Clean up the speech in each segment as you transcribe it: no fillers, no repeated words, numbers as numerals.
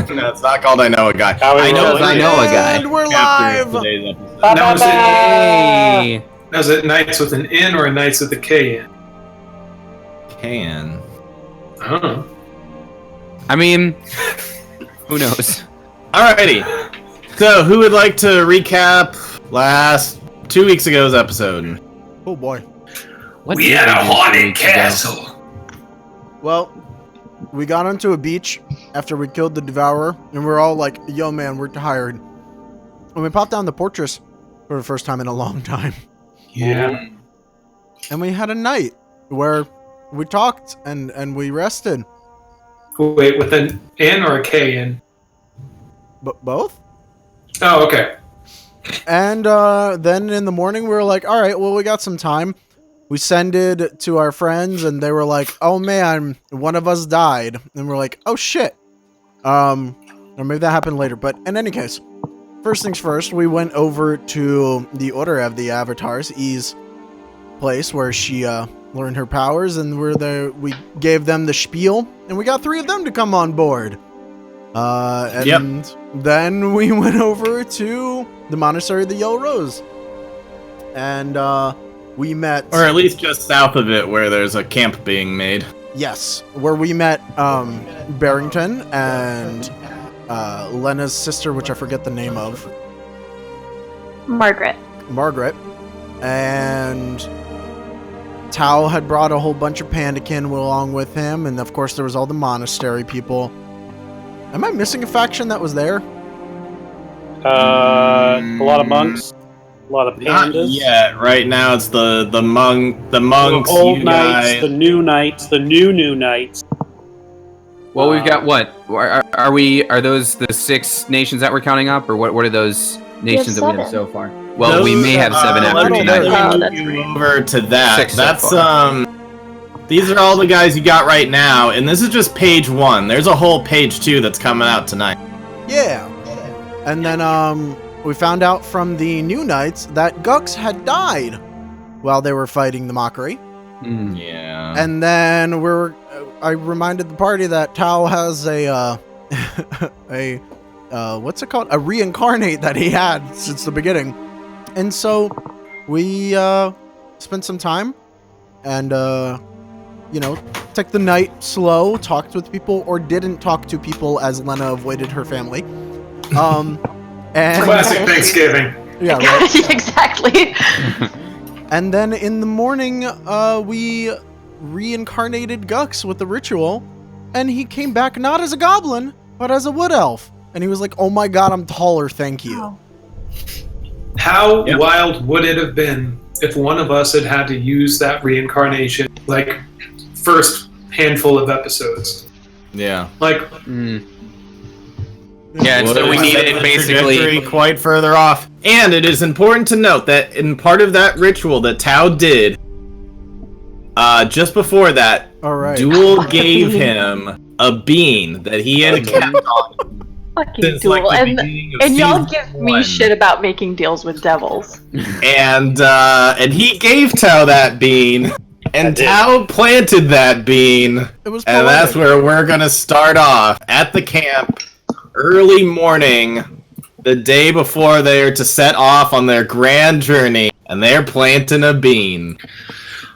No, it's not called I Know a Guy. I know a guy. And we're live! Hey. Now, is it Knights with an N or Knights with a K in? Can. I don't know. I mean, who knows? Alrighty. So, who would like to recap 2 weeks ago's episode? Oh boy. What We did had a do 2 haunted weeks ago? castle. Well, we got onto a beach after we killed the Devourer, and we're all like, yo man, we're tired. And we popped down the fortress for the first time in a long time. Yeah. And we had a night where we talked and we rested. Wait, with an N or a K in? But both? Oh, okay. And then in the morning we were like, all right, well, we got some time. We sent it to our friends and they were like, oh man, one of us died. And we're like, oh shit. Or maybe that happened later. But in any case, first things first, we went over to the Order of the Avatars, E's place, where she learned her powers, and we gave them the spiel, and we got 3 of them to come on board. And then we went over to the Monastery of the Yellow Rose. And we met... Or at least just south of it, where there's a camp being made. Yes, where we met Barrington and Lena's sister, which I forget the name of. Margaret. And Tao had brought a whole bunch of Pandakin along with him, and of course there was all the monastery people. Am I missing a faction that was there? A lot of monks, a lot of Not pandas. yet. Right now it's the monks, The old you knights, guys. the new knights, the new knights. Well, we've got what? Are those the 6 nations that we're counting up, or what are those nations that we have 7. so far? Well, we may have 7 after me- tonight. Oh, Let that's me right. move over to that. 6 so That's far. These are all the guys you got right now, and this is just page 1. There's a whole page 2 that's coming out tonight. Yeah. And then we found out from the new knights that Gux had died while they were fighting the Mockery. Yeah. And then I reminded the party that Tao has a what's it called? A reincarnate that he had since the beginning. And so we spent some time and took the night slow, talked with people or didn't talk to people as Lena avoided her family. And Classic Thanksgiving. yeah, right. Exactly. And then in the morning, we reincarnated Gux with the ritual, and he came back not as a goblin, but as a wood elf. And he was like, oh my god, I'm taller, thank you. Oh. How wild would it have been if one of us had to use that reincarnation, like, first handful of episodes? Yeah. Like, Yeah, and so we needed The basically. trajectory quite further off. And it is important to note that in part of that ritual that Tao did, just before that, All right. Duel gave him a bean that he had kept on Fucking since duel. like the and beginning of y'all season give me 1. shit about making deals with devils. And he gave Tao that bean, and did. Tao planted that bean, It was and that's poetic. where we're gonna start off at the camp, early morning, the day before they are to set off on their grand journey, and they're planting a bean.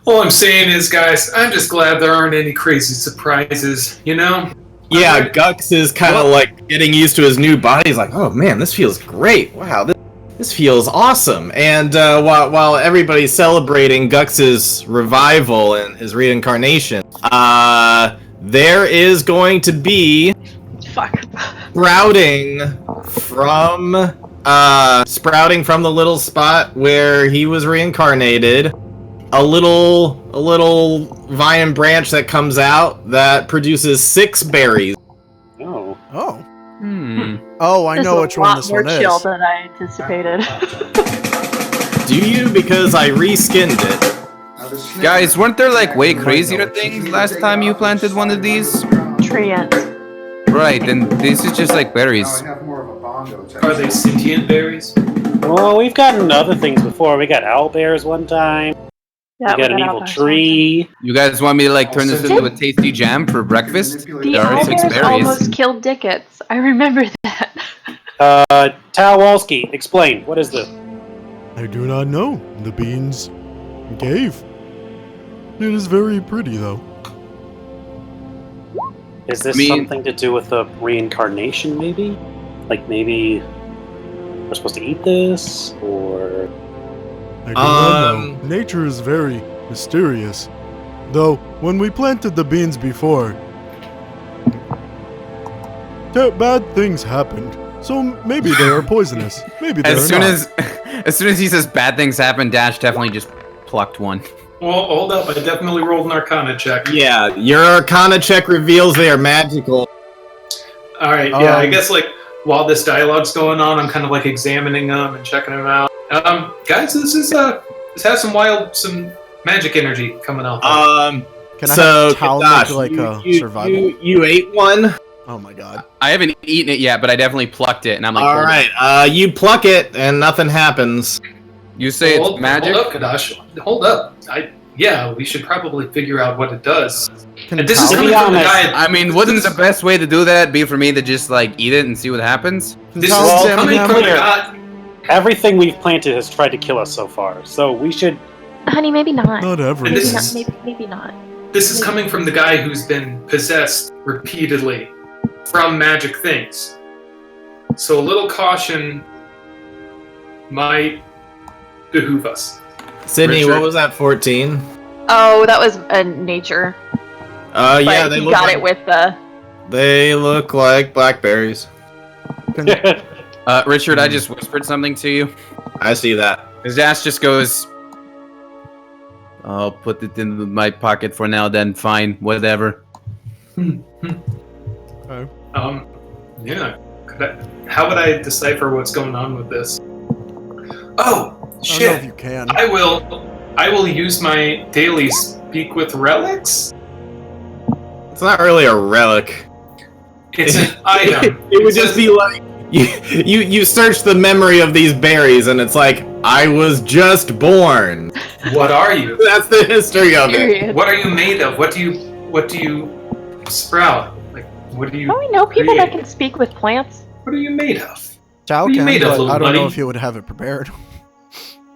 all I'm saying is, guys, I'm just glad there aren't any crazy surprises, you know? Yeah, Gux is kind of like getting used to his new body. He's like, oh man, this feels great. Wow, this feels awesome. And while everybody's celebrating Gux's revival and his reincarnation, there is going to be Fuck. sprouting from the little spot where he was reincarnated, a little vine branch that comes out that produces 6 berries. Oh. Oh. Hmm. Oh, I This know is which a one lot this more one chill is. than I anticipated. Do you? Because I reskinned it. Guys, weren't there like way crazier things last time you planted one of these? Treant. Right, then this is just like berries. Are they sentient berries? Well, we've gotten other things before. We got owl bears one time. Yeah, we got an got evil owlbears. tree. You guys want me to like turn this into a tasty jam for breakfast? The There are 6 owlbears berries. almost killed Dickets. I remember that. Tawalski, explain. What is this? I do not know. The beans gave. It is very pretty, though. Is this I mean- something to do with the reincarnation, maybe? Like maybe we're supposed to eat this, or I do not know. Nature is very mysterious. Though, when we planted the beans before, bad things happened. So maybe they are poisonous. Maybe they are not. As soon as he says bad things happen, Dash definitely just plucked one. Well, hold up. I definitely rolled an Arcana check. Yeah, your Arcana check reveals they are magical. All right. Yeah, I guess like while this dialogue's going on, I'm kind of like examining them and checking them out. Guys, this has some magic energy coming out. Can I so have Tal Kadash, make like a survival? You ate one. Oh my god. I haven't eaten it yet, but I definitely plucked it, and I'm like, All right, you pluck it and nothing happens. You say it's magic? Hold up, Kadash. Hold up. Yeah, we should probably figure out what it does. Can And this is Tal- coming from the guy. I mean, wouldn't the best way to do that be for me to just like eat it and see what happens? can This Tal is examine coming them? from the guy. everything we've planted has tried to kill us so far. So we should. Honey, maybe not. Not And everything. this Maybe is- not. Maybe not. This is coming from the guy who's been possessed repeatedly from magic things. So a little caution might behoove us. Sydney, Richard. what was that? 14. Oh, that was nature. Yeah, But they he look got like it with the. they look like blackberries. Richard, I just whispered something to you. I see that. His ass just goes, I'll put it in my pocket for now, then fine, whatever. Yeah. How would I decipher what's going on with this? Oh, I don't know if shit. you can. I will use my daily speak with relics. It's not really a relic. It's an item. It would says- just be like you search the memory of these berries, and it's like I was just born. What are you? That's the history of it. Period. What are you made of? What do you sprout? Like, what do you? Don't we know people that create? can speak with plants? What are you made of? Tal What are you can, made of, but little I don't know buddy? if he would have it prepared.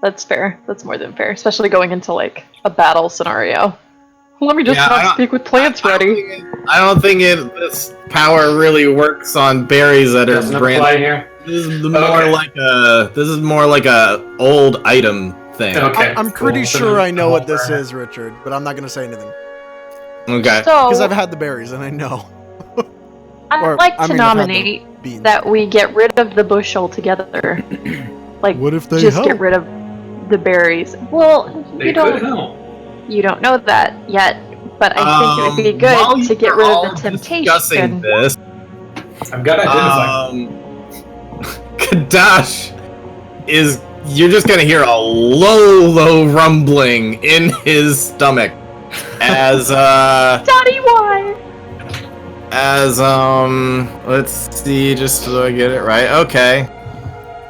That's fair. That's more than fair, especially going into like a battle scenario. Let me just Yeah, I not don't- speak with plants ready. I don't think this power really works on berries that are Doesn't brand. apply here. This is Okay. more like a old item thing. Okay. I'm pretty cool. sure I know what this Over. is, Richard, but I'm not gonna say anything Okay. because I've So had the berries and I know I'd or, like I to mean, I've had the nominate beans. that we get rid of the bush altogether. Like, What if they just help? get rid of the berries. Well, They you could don't help. know that yet, but I think it would be while good to you get were rid all of the discussing temptation. this, I've got to identify. Kadash is. You're just gonna hear a low rumbling in his stomach as Daddy, why? let's see, just so I get it right. Okay.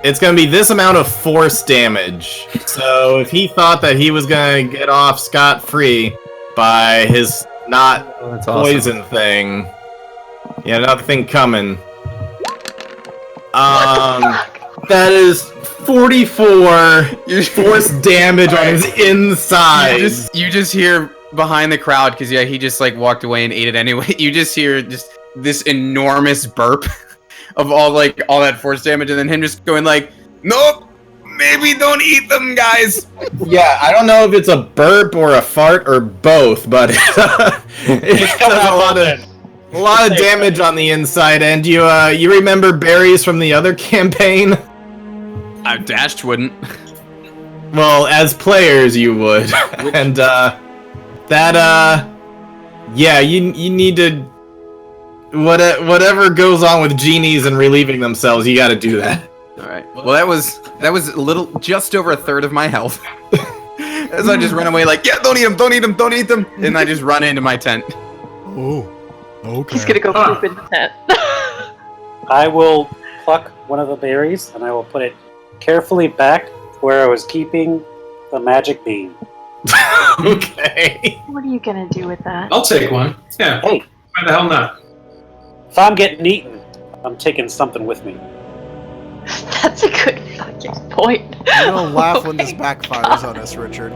It's gonna be this amount of force damage. So if he thought that he was gonna get off scot-free by his not Oh, that's poison thing, yeah, another thing coming. That is 44 force damage on his inside. You just hear behind the crowd, because yeah, he just like walked away and ate it anyway. You just hear just this enormous burp of all that force damage, and then him just going like, nope, maybe don't eat them, guys. Yeah, I don't know if it's a burp or a fart or both, but it's a lot of damage on the inside. And you remember berries from the other campaign? Dashed wouldn't. Well, as players, you would, and yeah, you need to whatever goes on with genies and relieving themselves, you got to do that. All right. Well, that was a little, just over a third of my health. As I just run away, like, yeah, don't eat them, don't eat them, don't eat them, and I just run into my tent. Oh, okay. He's gonna go poop in the tent. I will pluck one of the berries and I will put it carefully back where I was keeping the magic bean. Okay. What are you gonna do with that? I'll take one. Yeah. Hey, Why the hell not? if I'm getting eaten, I'm taking something with me. That's a good fucking point. I'm gonna laugh when this Oh my backfires on us, Richard.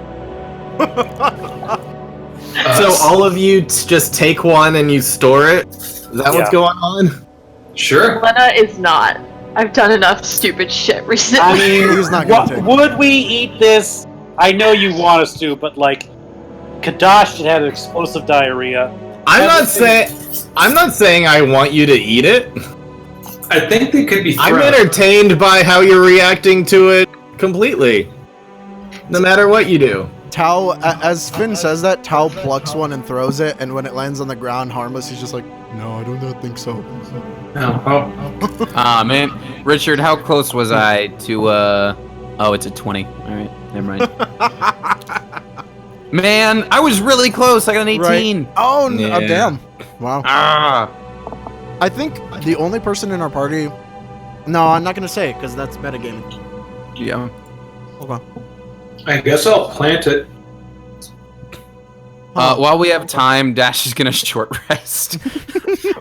So all of you just take one and you store it? Is that what's Yeah. going on? Sure. Lena is not. I've done enough stupid shit recently. I mean, He's not gonna take it. would we eat this? I know you want us to, but like, Kadash had explosive diarrhea. I'm not saying I want you to eat it. I think they could be thrown. I'm entertained by how you're reacting to it completely. No matter what you do. Tao, as Finn says that, Tao plucks one and throws it, and when it lands on the ground harmless, he's just like, no, I don't think so. Oh. Ah, man. Richard, how close was I to, Oh, it's a 20. Alright, never mind. Man, I was really close. I got an 18. Right. Oh, Yeah. damn. Wow. Ah. I think the only person in our party... No, I'm not going to say, because that's metagaming. Yeah. Hold on. I guess I'll plant it. While we have time, Dash is gonna short rest.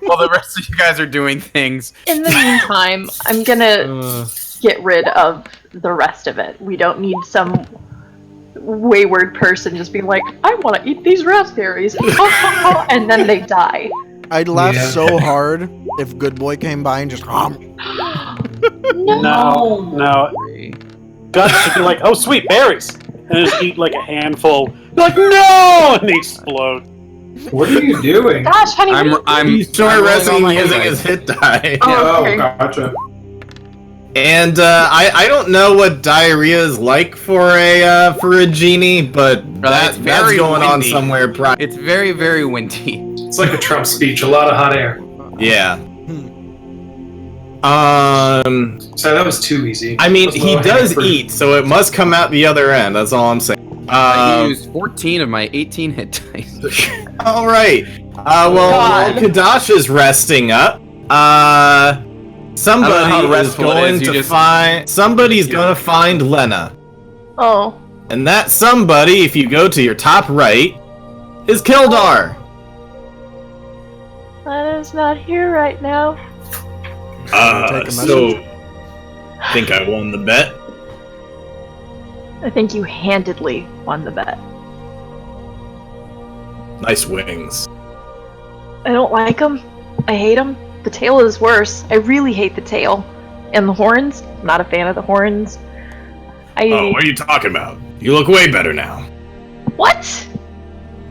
While the rest of you guys are doing things. In the meantime, I'm gonna get rid of the rest of it. We don't need some wayward person just being like, I want to eat these raspberries, and then they die. I'd laugh Yeah. so hard if Good Boy came by and just... No. Guts should be like, oh, sweet berries, and just eat like a handful. Be like, no, and they explode. What are you doing? Gosh, honey, I'm He's short I'm rolling all resting my using hit his dice. hit die. Oh, Oh, okay. gotcha. And I don't know what diarrhea is like for a genie, but it's that's very going on windy. somewhere. It's very, very windy. It's like a Trump speech, a lot of hot air. Yeah. So that was too easy. I mean, That was he low-hanging does fruit. eat, so it must come out the other end. That's all I'm saying. I used 14 of my 18 hit dice. All right. While God. Kadash is resting up, I don't know somebody how is restful it going is, you to just- find. Somebody's going to find Lena, Oh, and that somebody, if you go to your top right, is Kildar. Lena's not here right now. Take a So think I won the bet. I think you handedly won the bet. Nice wings. I don't like them. I hate them. The tail is worse. I really hate the tail. And the horns. I'm not a fan of the horns. Oh, what are you talking about? You look way better now. What?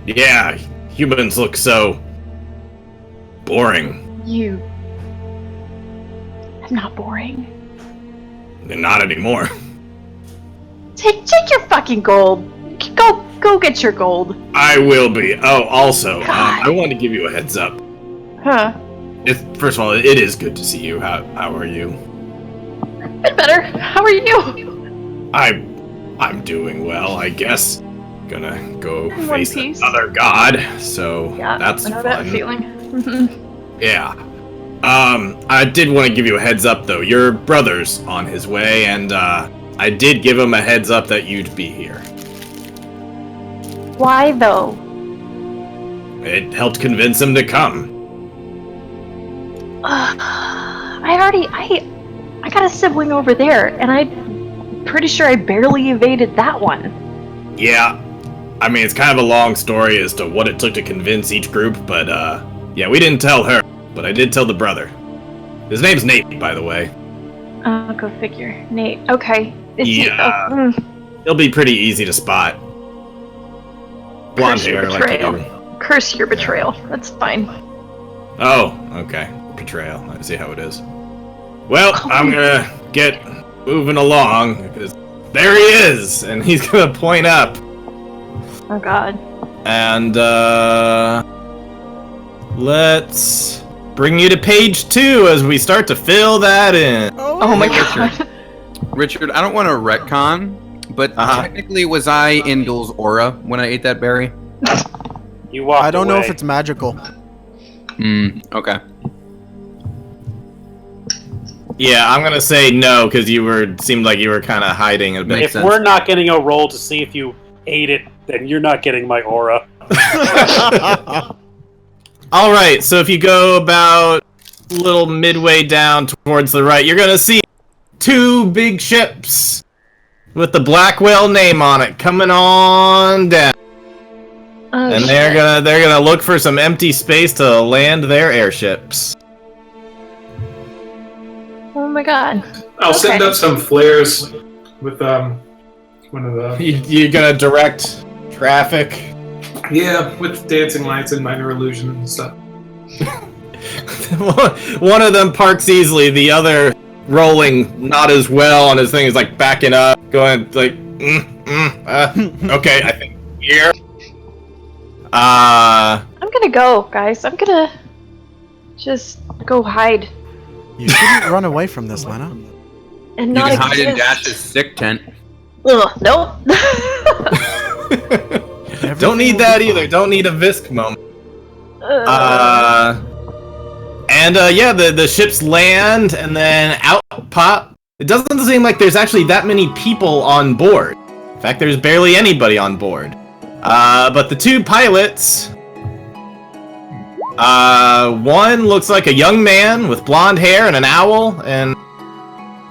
Yeah, humans look so boring. You. I'm not boring. And not anymore. Take your fucking gold. Go get your gold. I will be. Oh, also, God. I want to give you a heads up. Huh. First of all, it is good to see you. How are you? Been better. How are you? I'm doing well, I guess. Gonna go In one face piece. another god, so Yeah, that's I know fun. that feeling. Yeah. I did want to give you a heads up though. Your brother's on his way, and I did give him a heads up that you'd be here. Why though? It helped convince him to come. I got a sibling over there, and I'm pretty sure I barely evaded that one. Yeah. I mean, it's kind of a long story as to what it took to convince each group, but yeah, we didn't tell her, but I did tell the brother. His name's Nate, by the way. Oh, go figure. Nate. Okay. Is Yeah. He, He'll be pretty easy to spot. Blonde Curse your hair like betrayal. you. Curse your betrayal. That's fine. Oh, okay. Betrayal. I see how it is. Well, I'm gonna get moving along, because there he is! And he's gonna point up. Oh god. And, let's bring you to page 2 as we start to fill that in. Oh my Richard. god. Richard, I don't want to retcon, but technically was I in Duel's aura when I ate that berry? You walked I don't know if away. it's magical. Okay. Yeah, I'm gonna say no, because seemed like you were kind of hiding a bit. Makes If sense. we're not getting a roll to see if you ate it, then you're not getting my aura. All right, so if you go about a little midway down towards the right, you're gonna see 2 big ships with the Black Whale name on it coming on down, Oh, and shit. they're gonna look for some empty space to land their airships. Oh my god. I'll send Okay. up some flares with one of the You're gonna direct traffic. with dancing lights and minor illusion and stuff. One of them parks easily, the other rolling not as well on his thing is like backing up, going like, okay, I think here. I'm gonna go, guys. I'm gonna just go hide You shouldn't run away from this, Lena. and You not can hide in exist. Dash's sick tent. Ugh, nope. Don't need that either. Don't need a Visk moment. Yeah, the ships land and then out pop. It doesn't seem like there's actually that many people on board. In fact, there's barely anybody on board. But the 2 pilots, one looks like a young man with blonde hair and an owl, and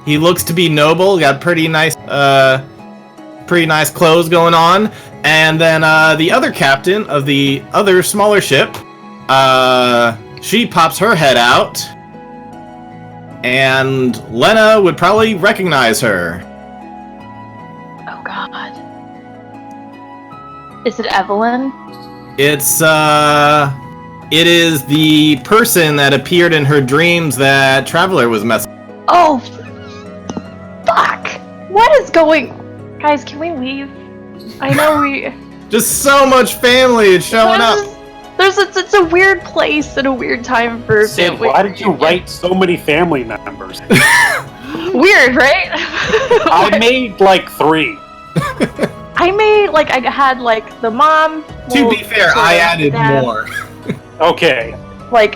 he looks to be noble. Got pretty nice clothes going on. And then the other captain of the other smaller ship, she pops her head out, and Lena would probably recognize her. Oh god. Is it Evelyn? It is the person that appeared in her dreams that Traveler was messing. Oh, fuck! What is going? Guys, can we leave? I know we. Just so much family showing up. It's a weird place and a weird time for Sid, family. why did you write so many family members? Weird, right? I made like 3. I had like the mom. To well, be fair, sort I of, added dad, more. Okay.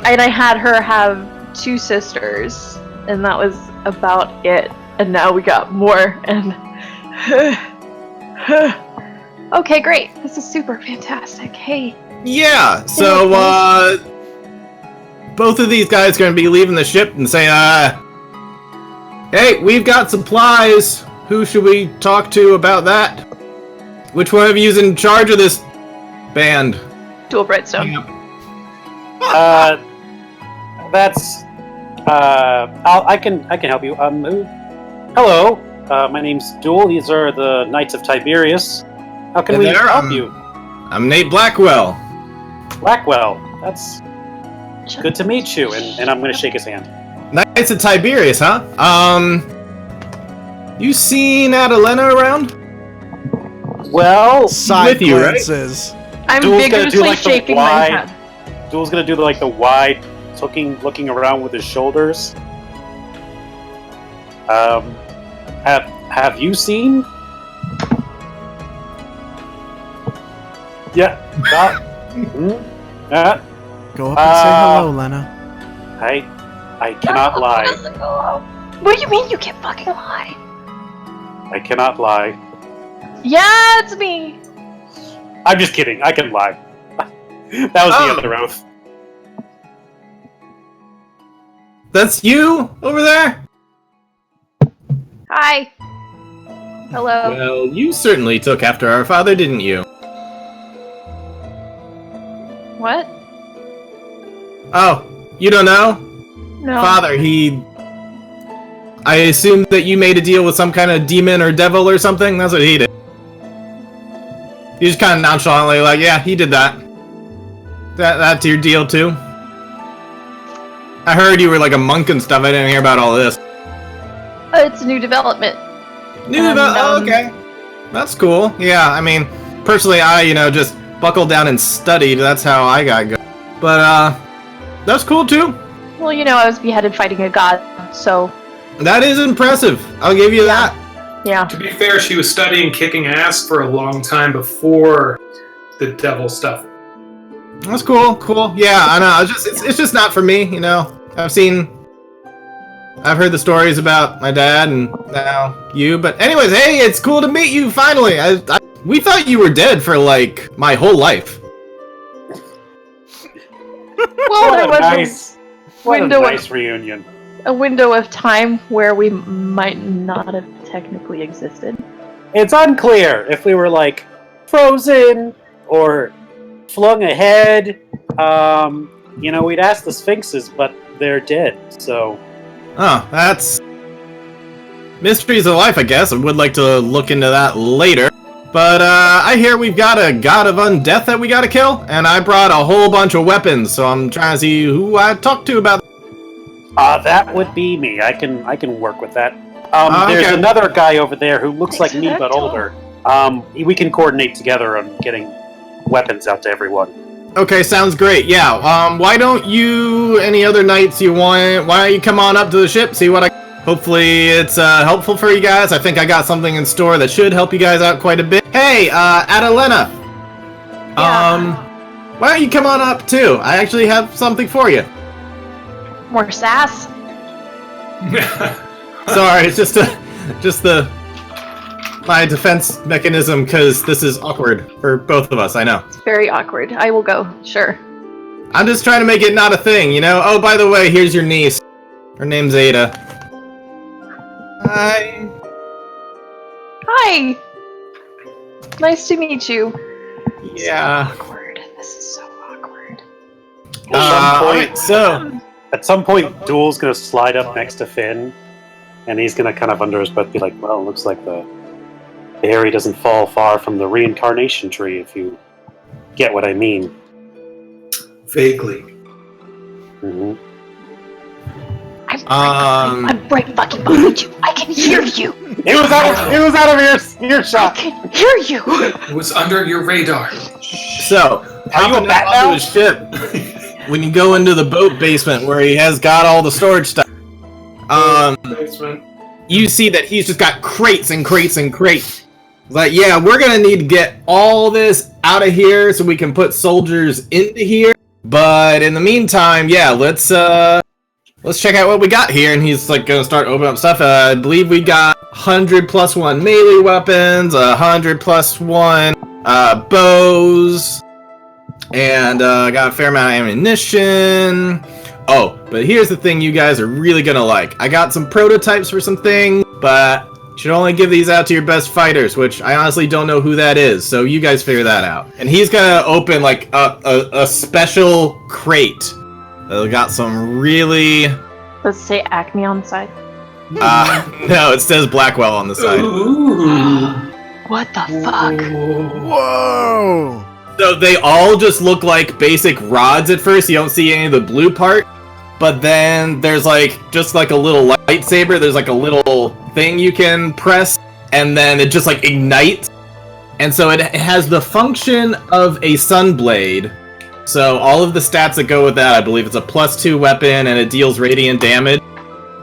and I had her have 2 sisters, and that was about it. And now we got more, and okay, great. This is super fantastic. Hey. Yeah, so both of these guys are going to be leaving the ship and say, hey, we've got supplies. Who should we talk to about that? Which one of you is in charge of this band? Dual Brightstone. That's I can help you. Hello. My name's Duel. These are the Knights of Tiberius. How can Hey we there, help you? I'm Nate Blackwell. Blackwell. That's good to meet you. And I'm going to shake his hand. Knights of Tiberius, huh? You seen Adelena around? Well, Side with you, right? glances. I'm Duel's gonna do, vigorously like, the shaking my wide- head. Duel's going to do like the wide, looking around with his shoulders. Have you seen? Yeah. Go up and say hello, Lena. I cannot lie. What do you mean you can't fucking lie? I cannot lie. Yeah, it's me. I'm just kidding. I can lie. That was the other oath. That's you over there? Hi. Hello. Well, you certainly took after our father, didn't you? What? Oh, you don't know? No. Father, I assume that you made a deal with some kind of demon or devil or something? That's what he did. He just kind of nonchalantly like, yeah, he did that. That's your deal too? I heard you were like a monk and stuff. I didn't hear about all this. It's a new development. Okay. That's cool. Yeah, I mean, personally, I, just buckled down and studied. That's how I got good. But, that's cool too. Well, I was beheaded fighting a god, so That is impressive. I'll give you that. yeah. To be fair, she was studying kicking ass for a long time before the devil stuff. That's cool. Yeah, I know. It's just not for me, I've heard the stories about my dad and now you, but anyways, hey, it's cool to meet you finally. I We thought you were dead for, like, my whole life. Well, there was What a window nice reunion. a window of time where we might not have technically existed. It's unclear if we were like frozen or flung ahead. We'd ask the Sphinxes, but they're dead. So, Oh, that's mysteries of life, I guess. I would like to look into that later. But I hear we've got a god of undeath that we gotta kill, and I brought a whole bunch of weapons, so I'm trying to see who I talk to about. that would be me. I can work with that. There's Okay. another guy over there who looks Thanks like for me that, but Tom. older. We can coordinate together on getting weapons out to everyone. Okay, sounds great. Yeah. Why don't you? Any other nights you want? Why don't you come on up to the ship? See what I. Hopefully it's helpful for you guys. I think I got something in store that should help you guys out quite a bit. Hey, Adelena. Yeah. Why don't you come on up too? I actually have something for you. More sass. Sorry, it's just my defense mechanism because this is awkward for both of us. I know. It's very awkward. I will go. Sure. I'm just trying to make it not a thing, you know. Oh, by the way, here's your niece. Her name's Ada. Hi. Hi. Nice to meet you. Yeah. Awkward. This is so awkward. Alright, so At some point, Duel's gonna slide up next to Finn, and he's gonna kind of under his breath be like, "Well, it looks like the berry doesn't fall far from the reincarnation tree, if you get what I mean." Vaguely. Hmm. I'm right fucking behind you. I can hear you. It was out of I earshot. can hear you. It was under your radar. So, Are you a hopping bat onto now? his ship, when you go into the boat basement where he has got all the storage stuff, Basement. you see that he's just got crates and crates and crates. Like, yeah, we're gonna need to get all this out of here so we can put soldiers into here. But in the meantime, yeah, let's check out what we got here. And he's like gonna start opening up stuff. I believe we got 100+1 melee weapons, 100+1 bows, and got a fair amount of ammunition. Oh, but here's the thing you guys are really gonna like. I got some prototypes for some things, but should only give these out to your best fighters, which I honestly don't know who that is, so you guys figure that out. And he's gonna open like a special crate. Got some really Does it say Acme on the side? no, it says Blackwell on the side. Ooh. What the fuck? Whoa! So they all just look like basic rods at first. You don't see any of the blue part. But then there's like, just like a little lightsaber, there's like a little thing you can press, and then it just like ignites. And so it has the function of a sunblade. So all of the stats that go with that, I believe it's a +2 weapon and it deals radiant damage.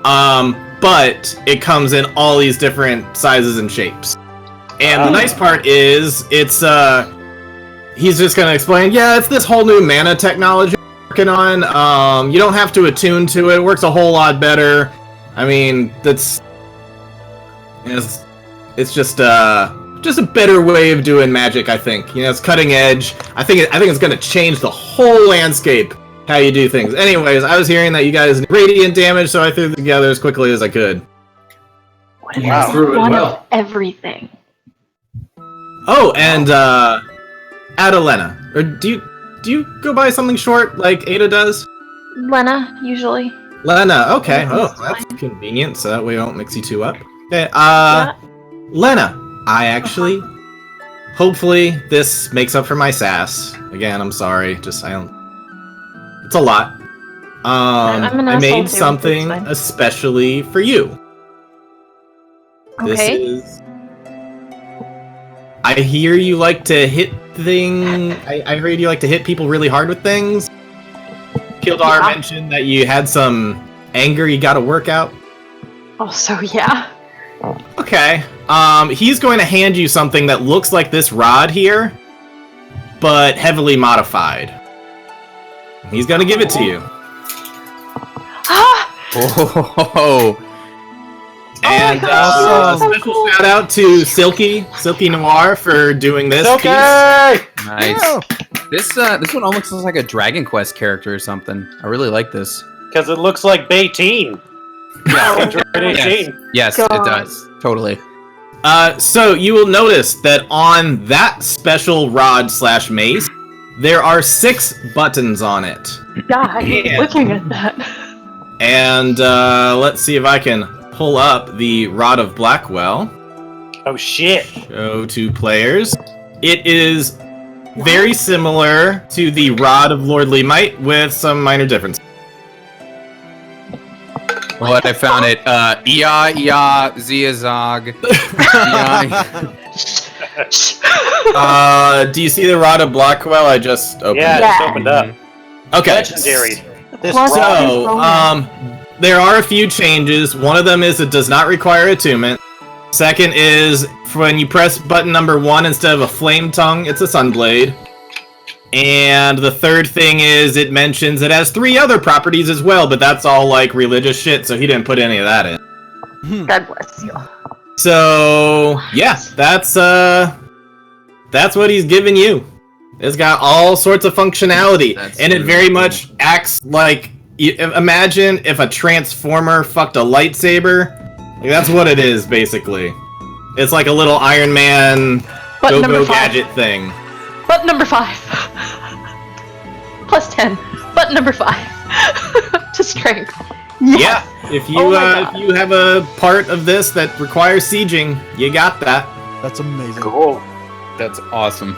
But it comes in all these different sizes and shapes. And the nice part is, it's, he's just gonna explain, yeah, it's this whole new mana technology we're working on. You don't have to attune to it. It works a whole lot better. I mean, it's just a better way of doing magic, I think. You know, it's cutting edge. I think it's gonna change the whole landscape how you do things. Anyways, I was hearing that you guys need radiant damage, so I threw it together as quickly as I could. What if Wow. it's Threw it one well. of everything? Oh, and Adelena. Or do you go by something short like Ada does? Lena, usually. Lena, okay. Yeah, Oh, that's that's fine. convenient, so that way we don't mix you two up. Okay, Yeah. Lena, I actually... Hopefully, this makes up for my sass. Again, I'm sorry, just, I don't... It's a lot. I'm an I asshole too, made it's something fine. especially for you. Okay. This is... I hear you like to hit I heard you like to hit people really hard with things. Kildar Yeah. mentioned that you had some anger you gotta work out. Also, yeah. Okay. He's going to hand you something that looks like this rod here, but heavily modified. He's gonna give it to you. Ah! Oh, And God, so special cool. shout out to Silky Noir for doing this piece. Okay. Nice. Yeah. This one almost looks like a Dragon Quest character or something. I really like this. Because it looks like Bayteen. Yeah. Yes. Yes, God. it does. Totally. So you will notice that on that special rod/mace, there are 6 buttons on it. God, Yeah. looking at that. And let's see if I can pull up the Rod of Blackwell. Oh shit. Show to players. It is very similar to the Rod of Lordly Might with some minor differences. What I found it. Ia Ziazog. Do you see the Rod of Blackwell? I just opened Yeah, it. it just opened up. Okay. Legendary. This Plus rod. So, there are a few changes. One of them is it does not require attunement. Second is when you press button number 1 instead of a flame tongue, it's a sunblade. And the third thing is it mentions it has 3 other properties as well, but that's all like religious shit, so he didn't put any of that in. God bless you. So yeah, that's what he's giving you. It's got all sorts of functionality, That's and it really very cool. much acts like. Imagine if a transformer fucked a lightsaber. Like, that's what it is, basically. It's like a little Iron Man Button number go-go 5. gadget thing. Button number 5. Plus 10. Button number 5. To strength. Yes. Yeah, if you Oh my if God. you have a part of this that requires sieging, you got that. That's amazing. Cool. That's awesome.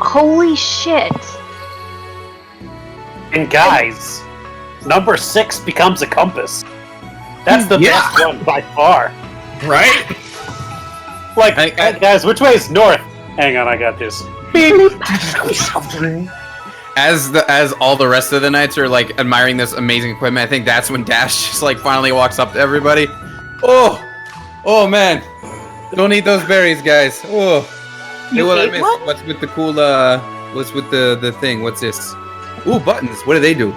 Holy shit. And guys, number 6 becomes a compass. That's the Yeah. best one by far. Right? Like, I- guys, which way is north? Hang on, I got this. As all the rest of the knights are like admiring this amazing equipment, I think that's when Dash just like finally walks up to everybody. Oh man, don't eat those berries, guys. Oh, You what I ate missed. one? What's with the cool? What's with the thing? What's this? Ooh, buttons. What do they do?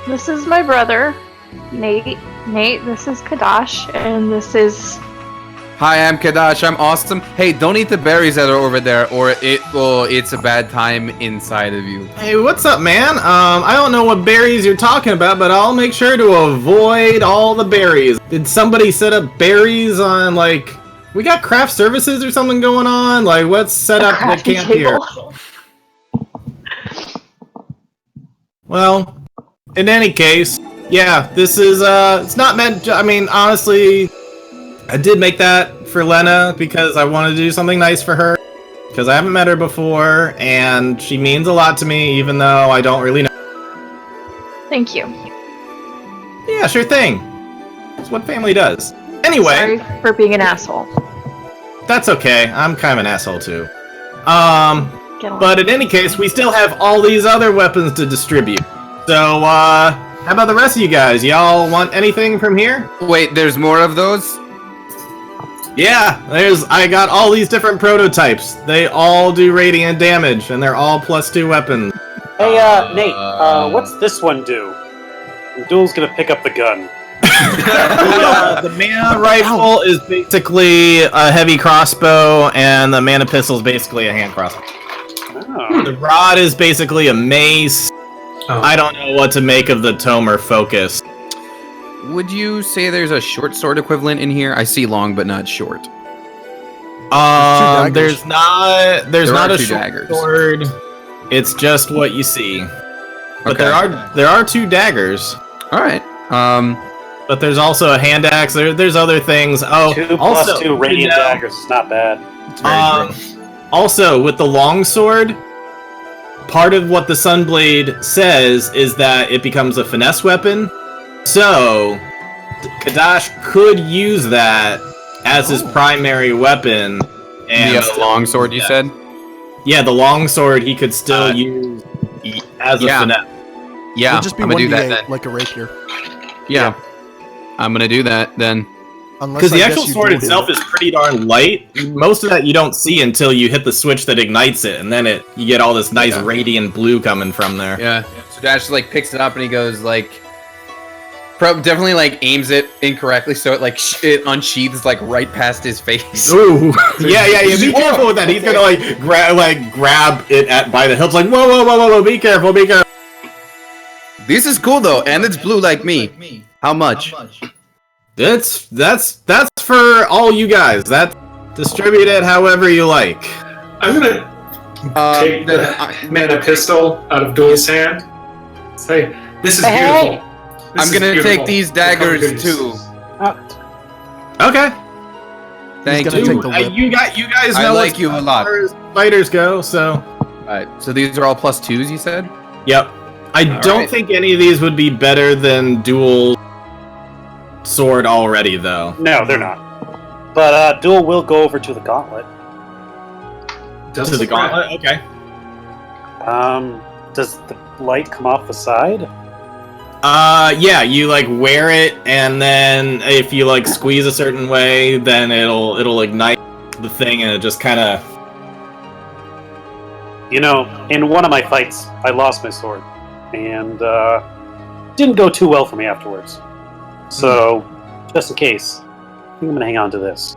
This is my brother, Nate. Nate, this is Kadash, and this is... Hi, I'm Kadash. I'm awesome. Hey, don't eat the berries that are over there, or it's a bad time inside of you. Hey, what's up, man? I don't know what berries you're talking about, but I'll make sure to avoid all the berries. Did somebody set up berries on, like... We got craft services or something going on? Like, what's set a up the crafting camp here? table. Well, in any case, yeah, this is, it's not meant, I mean, honestly, I did make that for Lena because I wanted to do something nice for her, because I haven't met her before, and she means a lot to me, even though I don't really know. Thank you. Yeah, sure thing. That's what family does. Anyway, Sorry for being an asshole. that's okay. I'm kind of an asshole too. Get on. But in any case, we still have all these other weapons to distribute. So, how about the rest of you guys? Y'all want anything from here? Wait, there's more of those? Yeah, I got all these different prototypes. They all do radiant damage, and they're all +2 weapons. Hey, Nate, what's this one do? Duel's gonna pick up the gun. The mana rifle is basically a heavy crossbow, and the mana pistol is basically a hand crossbow. Oh. The rod is basically a mace. Oh. I don't know what to make of the tome or focus. Would you say there's a short sword equivalent in here? I see long, but not short. daggers. There's not There a are 2 short daggers. sword. It's just what you see. But Okay. there are 2 daggers. All right. But there's also a hand axe. There's other things. Oh, 2 also, plus 2 radiant you know, daggers is not bad. It's very true. Also, with the longsword, part of what the Sunblade says is that it becomes a finesse weapon. So, Kadash could use that as his primary weapon. And The longsword, you said? yeah, the longsword he could still use as a yeah. finesse. Yeah, It'll just be I'm gonna do 1d8, that then. like a rapier. Yeah. I'm gonna do that then. Unless Because the I actual guess you sword do itself it. is pretty darn light. Most of that you don't see until you hit the switch that ignites it, and then you get all this nice Yeah. radiant blue coming from there. Yeah. So Dash like picks it up and he goes like, definitely like aims it incorrectly, so it like it unsheathes like right past his face. Ooh. Yeah. Be careful with that. He's gonna like grab it by the hilt. Like whoa. Be careful. This is cool though, and it's blue like me. How much? That's for all you guys. Distribute it however you like. I'm gonna take the mana pistol out of Duel's hand. Say, this is beautiful. I'm gonna take these daggers too. Okay. Thank gonna you. take the whip. You guys I know like you a lot. As far as fighters go, so. Alright, so these are all +2s, you said? Yep. I don't think any of these would be better than dual sword already, though. No, they're not. But Duel will go over to the gauntlet. To the gauntlet? Okay. Does the light come off the side? Yeah, you like wear it, and then if you like squeeze a certain way, then it'll ignite the thing, and it just kind of. You know, in one of my fights, I lost my sword, and didn't go too well for me afterwards. So, just in case, I think I'm gonna hang on to this.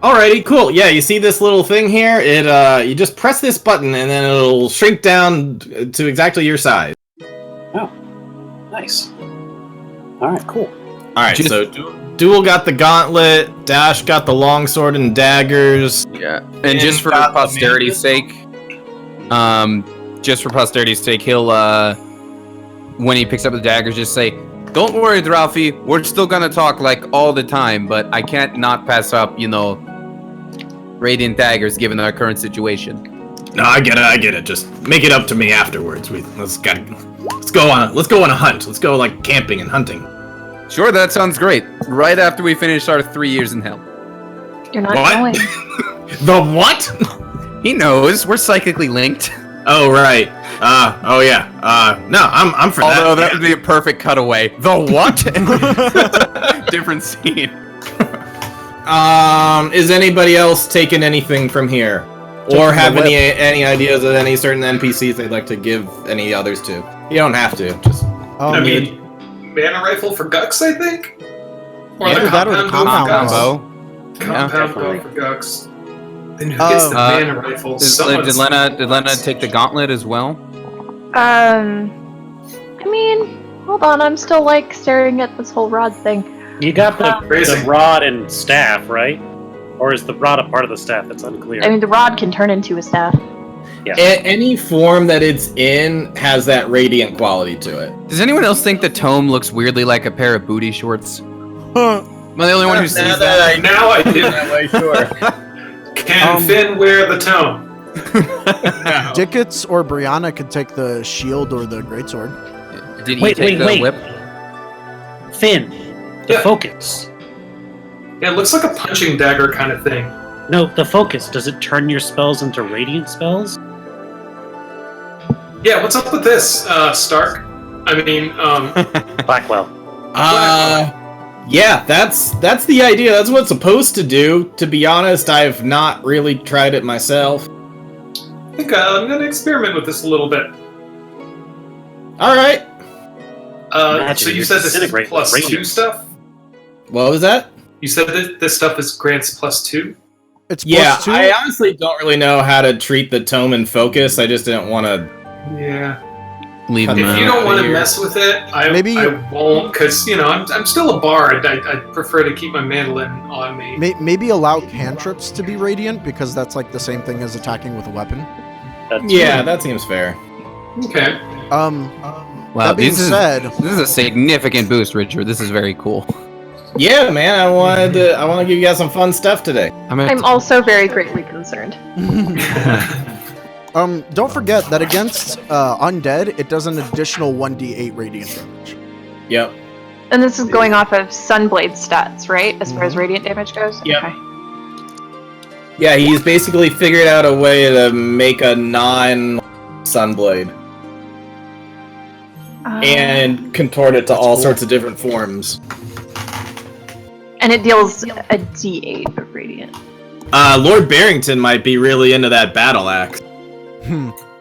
Alrighty, cool. Yeah, you see this little thing here? It you just press this button, and then it'll shrink down to exactly your size. Oh, nice. All right, cool. All right, so Duel got the gauntlet, Dash got the longsword and daggers. Yeah, and just for posterity's sake, he'll when he picks up the daggers, just say, "Don't worry, Ralphie. We're still gonna talk like all the time, but I can't not pass up, radiant daggers given our current situation." No, I get it. Just make it up to me afterwards. Let's go on a hunt. Let's go like camping and hunting. Sure, that sounds great. Right after we finish our 3 years in hell. You're not What? going. The what? He knows we're psychically linked. Oh right. Oh yeah. No, I'm for that. Although that would be a perfect cutaway. The what? Different scene. Is anybody else taking anything from here, or have any ideas of any certain NPCs they'd like to give any others to? You don't have to. Just. I mean, mana rifle for Gux, I think. Or Yeah, the that or the compound bow. bow. Compound bow for Gux. Then who gets the mana rifle? Did Lena take the gauntlet as well? I mean, hold on. I'm still like staring at this whole rod thing. You got the Crazy. rod and staff, right? Or is the rod a part of the staff? That's unclear. I mean, the rod can turn into a staff. Yeah. Any form that it's in has that radiant quality to it. Does anyone else think the tome looks weirdly like a pair of booty shorts? Am I the only one who sees that? Now I do. Sure. Can Finn wear the tome? Dickets or Brianna could take the shield or the greatsword. Did he take the whip? Finn, the Yeah. focus. Yeah, it looks like a punching dagger kind of thing. No, the focus. Does it turn your spells into radiant spells? Yeah, what's up with this, Stark? I mean, Blackwell. Yeah, that's the idea. That's what it's supposed to do. To be honest, I've not really tried it myself. I think I'm gonna experiment with this a little bit. All right. Imagine So you you're said this is disintegrating plus with 2 radiant. stuff? What was that? You said that this stuff is grants +2? It's Yeah, +2. I honestly don't really know how to treat the tome and focus. I just didn't want to. Yeah. Leave him If you out don't want to here. mess with it, I won't, because, I'm still a bard. I prefer to keep my mandolin on me. Maybe allow cantrips to be radiant because that's like the same thing as attacking with a weapon. Yeah, that seems fair. Okay. Wow, that being this said, is a significant boost, Richard. This is very cool. Yeah, man, I want to give you guys some fun stuff today. I'm also very greatly concerned. don't forget that against undead, it does an additional 1d8 radiant damage. Yep. And this is going off of Sunblade stats, right? As far as radiant damage goes? Yep. Okay. Yeah, he's basically figured out a way to make a non-Sunblade and contort it to all sorts of different forms. And it deals a d8 of radiant. Lord Barrington might be really into that battle axe.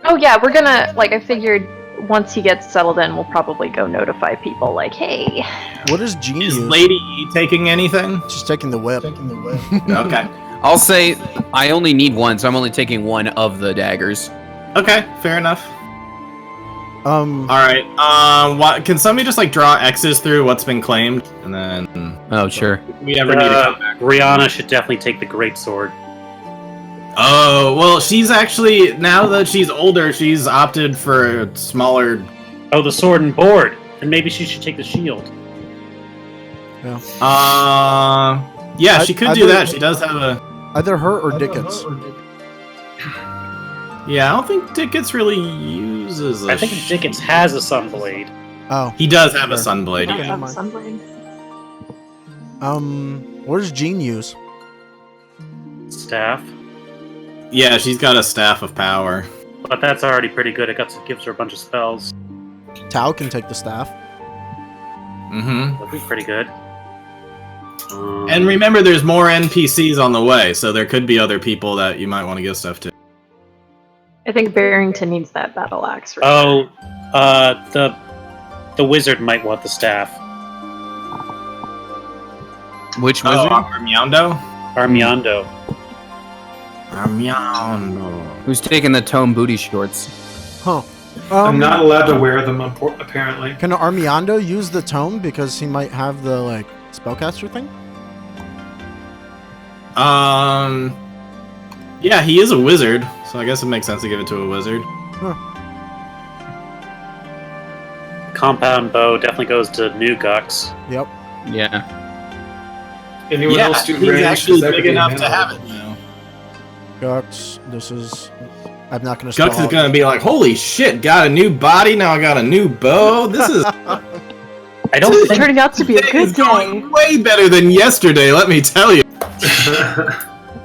Oh yeah, we're gonna, I figured once he gets settled in, we'll probably go notify people like, hey. What does Jean Is use? Lady E taking anything? She's taking the whip. Okay. I'll say I only need one, so I'm only taking one of the daggers. Okay, fair enough. All right. Can somebody just like draw X's through what's been claimed, and then Oh, sure. if we ever need to come back? Rihanna should definitely take the great sword. Oh well, she's actually now that she's older, she's opted for a smaller. Oh, the sword and board. And maybe she should take the shield. Yeah, she could do that. She does have a. Either her or Dickens. Yeah, I don't think Dickens really uses. I think Dickens has a sunblade. Oh. He does have a Sure. sunblade. I Okay, don't never have mind. Sunblade. What does Jean use? Staff. Yeah, she's got a staff of power. But that's already pretty good. It gives her a bunch of spells. Tao can take the staff. Mm-hmm. That'd be pretty good. And remember, there's more NPCs on the way, so there could be other people that you might want to give stuff to. I think Barrington needs that battle axe. Right? Oh, the wizard might want the staff. Which Oh, wizard? Armiando? Armiando. Armiando. Who's taking the tome booty shorts? Huh. I'm not allowed to wear them, apparently. Can Armiando use the tome because he might have the like spellcaster thing? Yeah, he is a wizard, so I guess it makes sense to give it to a wizard. Compound bow definitely goes to new Gux. Yep. Yeah. Anyone Yeah, else do he's range? actually 'Cause that big could be enough to handled. have it now. Gux. This is. I'm not gonna. spell Gux is out- gonna be like, holy shit, got a new body, now I got a new bow. This is I don't It's think turning out to be a Today good is day. going way better than yesterday, let me tell you.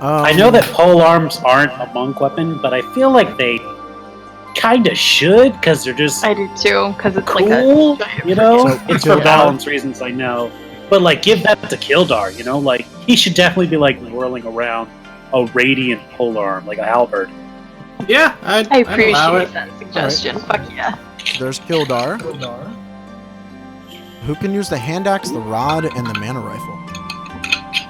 I know that pole arms aren't a monk weapon, but I feel like they kind of should because they're just I do too, because it's like cool. a giant You know, So, it's for Kildar? balance reasons. I know, but like, give that to Kildar. You know, like he should definitely be like whirling around a radiant pole arm, like a halberd. Yeah, I I'd allow appreciate it. that suggestion. Fuck yeah. There's Kildar. Who can use the hand axe, the rod, and the mana rifle?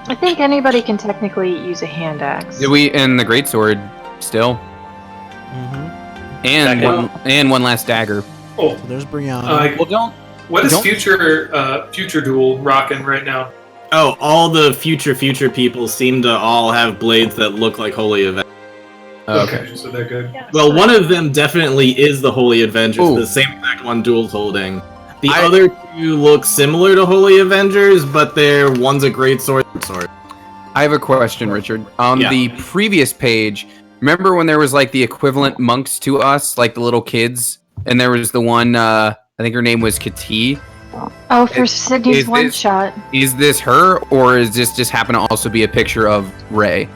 I think anybody can technically use a hand axe. Did we and the greatsword still? Mm-hmm. And one last dagger. Oh, So there's Brianna. Well, don't. what is Don't- future duel rocking right now? Oh, all the future people seem to all have blades that look like Holy Avengers. Okay. So they're good. Yeah, Well, so- one of them definitely is the Holy Avengers, Ooh. the same exact one Duel's holding. The other two look similar to Holy Avengers, but one's a great sword. I have a question, Richard. On Yeah. the previous page, remember when there was like the equivalent monks to us, like the little kids, and there was the one. I think her name was Kati. Oh, for Sydney's is one this- shot. Is this her, or is this just happen to also be a picture of Rey?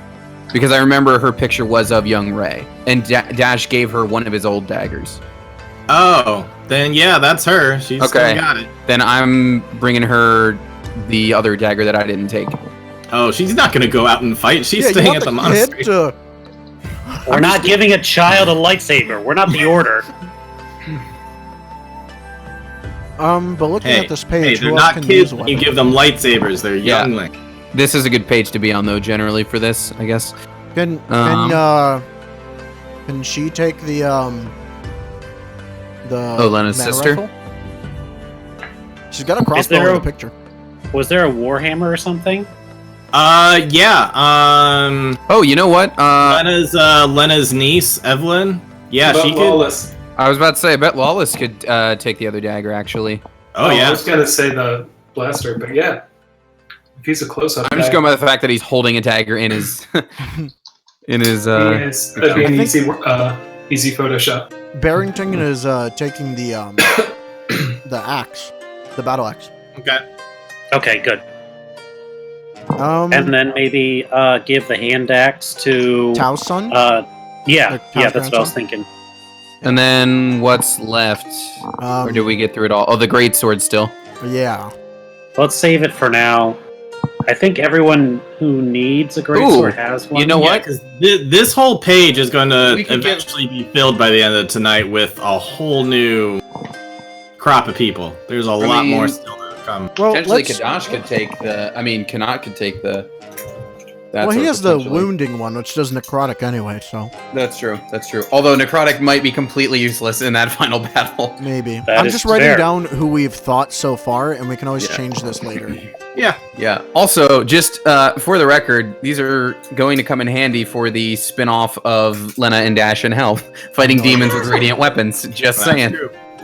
Because I remember her picture was of young Rey, and Dash gave her one of his old daggers. Oh, then yeah, that's her. She's Okay. still got it. Then I'm bringing her the other dagger that I didn't take. Oh, she's not gonna go out and fight. She's you staying want at the kid monastery. to- We're not giving a child a lightsaber. We're not the Order. But looking at this page, they're who else not can kids use when you weapons? give them lightsabers. They're Yeah. younglings. This is a good page to be on, though, generally for this, I guess. Can she take the Lena's mana sister? rifle? She's got a crossbow there in a- the picture. Was there a warhammer or something? Yeah. Oh, you know what? Lena's niece, Evelyn. Yeah, What she about could. Lawless? I was about to say, I bet Lawless could take the other dagger, actually. Oh I yeah. was gonna say the blaster, but yeah, if he's a close-up, I'm just going by the fact that he's holding a dagger in his... in his, Yes, that'd be an I think- easy Photoshop. Barrington is taking the axe, the battle axe. Okay. Okay, good. Um, And then maybe give the hand axe to. Tao's son. Yeah, Like yeah, Tao's that's what I was grandson? thinking. And then what's left? Or do we get through it all? Oh, the great sword still. Yeah. Let's save it for now. I think everyone who needs a greatsword has one. You know Yeah, what? 'cause this whole page is going to We could give- eventually be filled by the end of tonight with a whole new crop of people. There's a lot more still to come. Well, Potentially, let's. Kadash could take the. I mean, Kanat could take the. That Well, he sort has the potentially. wounding one, which does necrotic anyway, so That's true. That's true. Although necrotic might be completely useless in that final battle. maybe. That I'm is just writing fair. down who we've thought so far, and we can always Yeah. change this later. Yeah. Yeah. Also, just for the record, these are going to come in handy for the spin-off of Lena and Dash in Hell, fighting demons with radiant weapons. Just saying.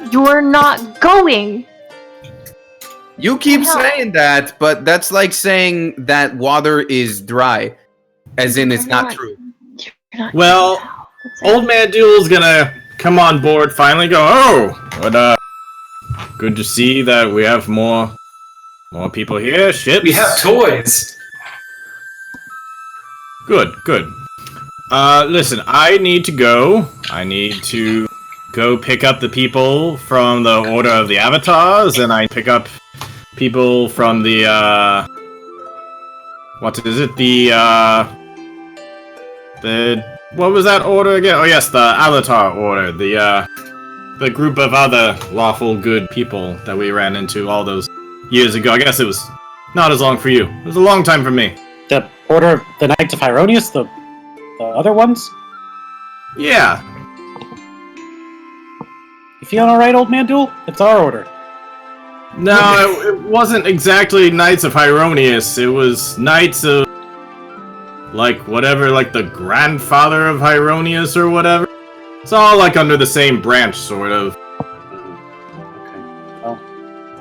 You're not going. You keep Hell. saying that, but that's like saying that water is dry, as in it's You're not true. You're not Well, going now. That's it. Old Man Duel's gonna come on board finally. Go. Oh, but good to see that we have more people here. Ships. We have toys. Good. Listen, I need to go. I need to go pick up the people from the Order of the Avatars, and I pick up people from the what is it? The what was that order again? Oh yes, the Avatar Order. The group of other lawful good people that we ran into all those years ago. I guess it was not as long for you. It was a long time for me. The Order of the Knights of Hyronius, the other ones? Yeah. You feeling alright, Old Man Duel? It's our order. No, it wasn't exactly Knights of Hyronius. It was Knights of, like, whatever, like the grandfather of Hyronius or whatever. It's all, like, under the same branch, sort of. Okay. Well,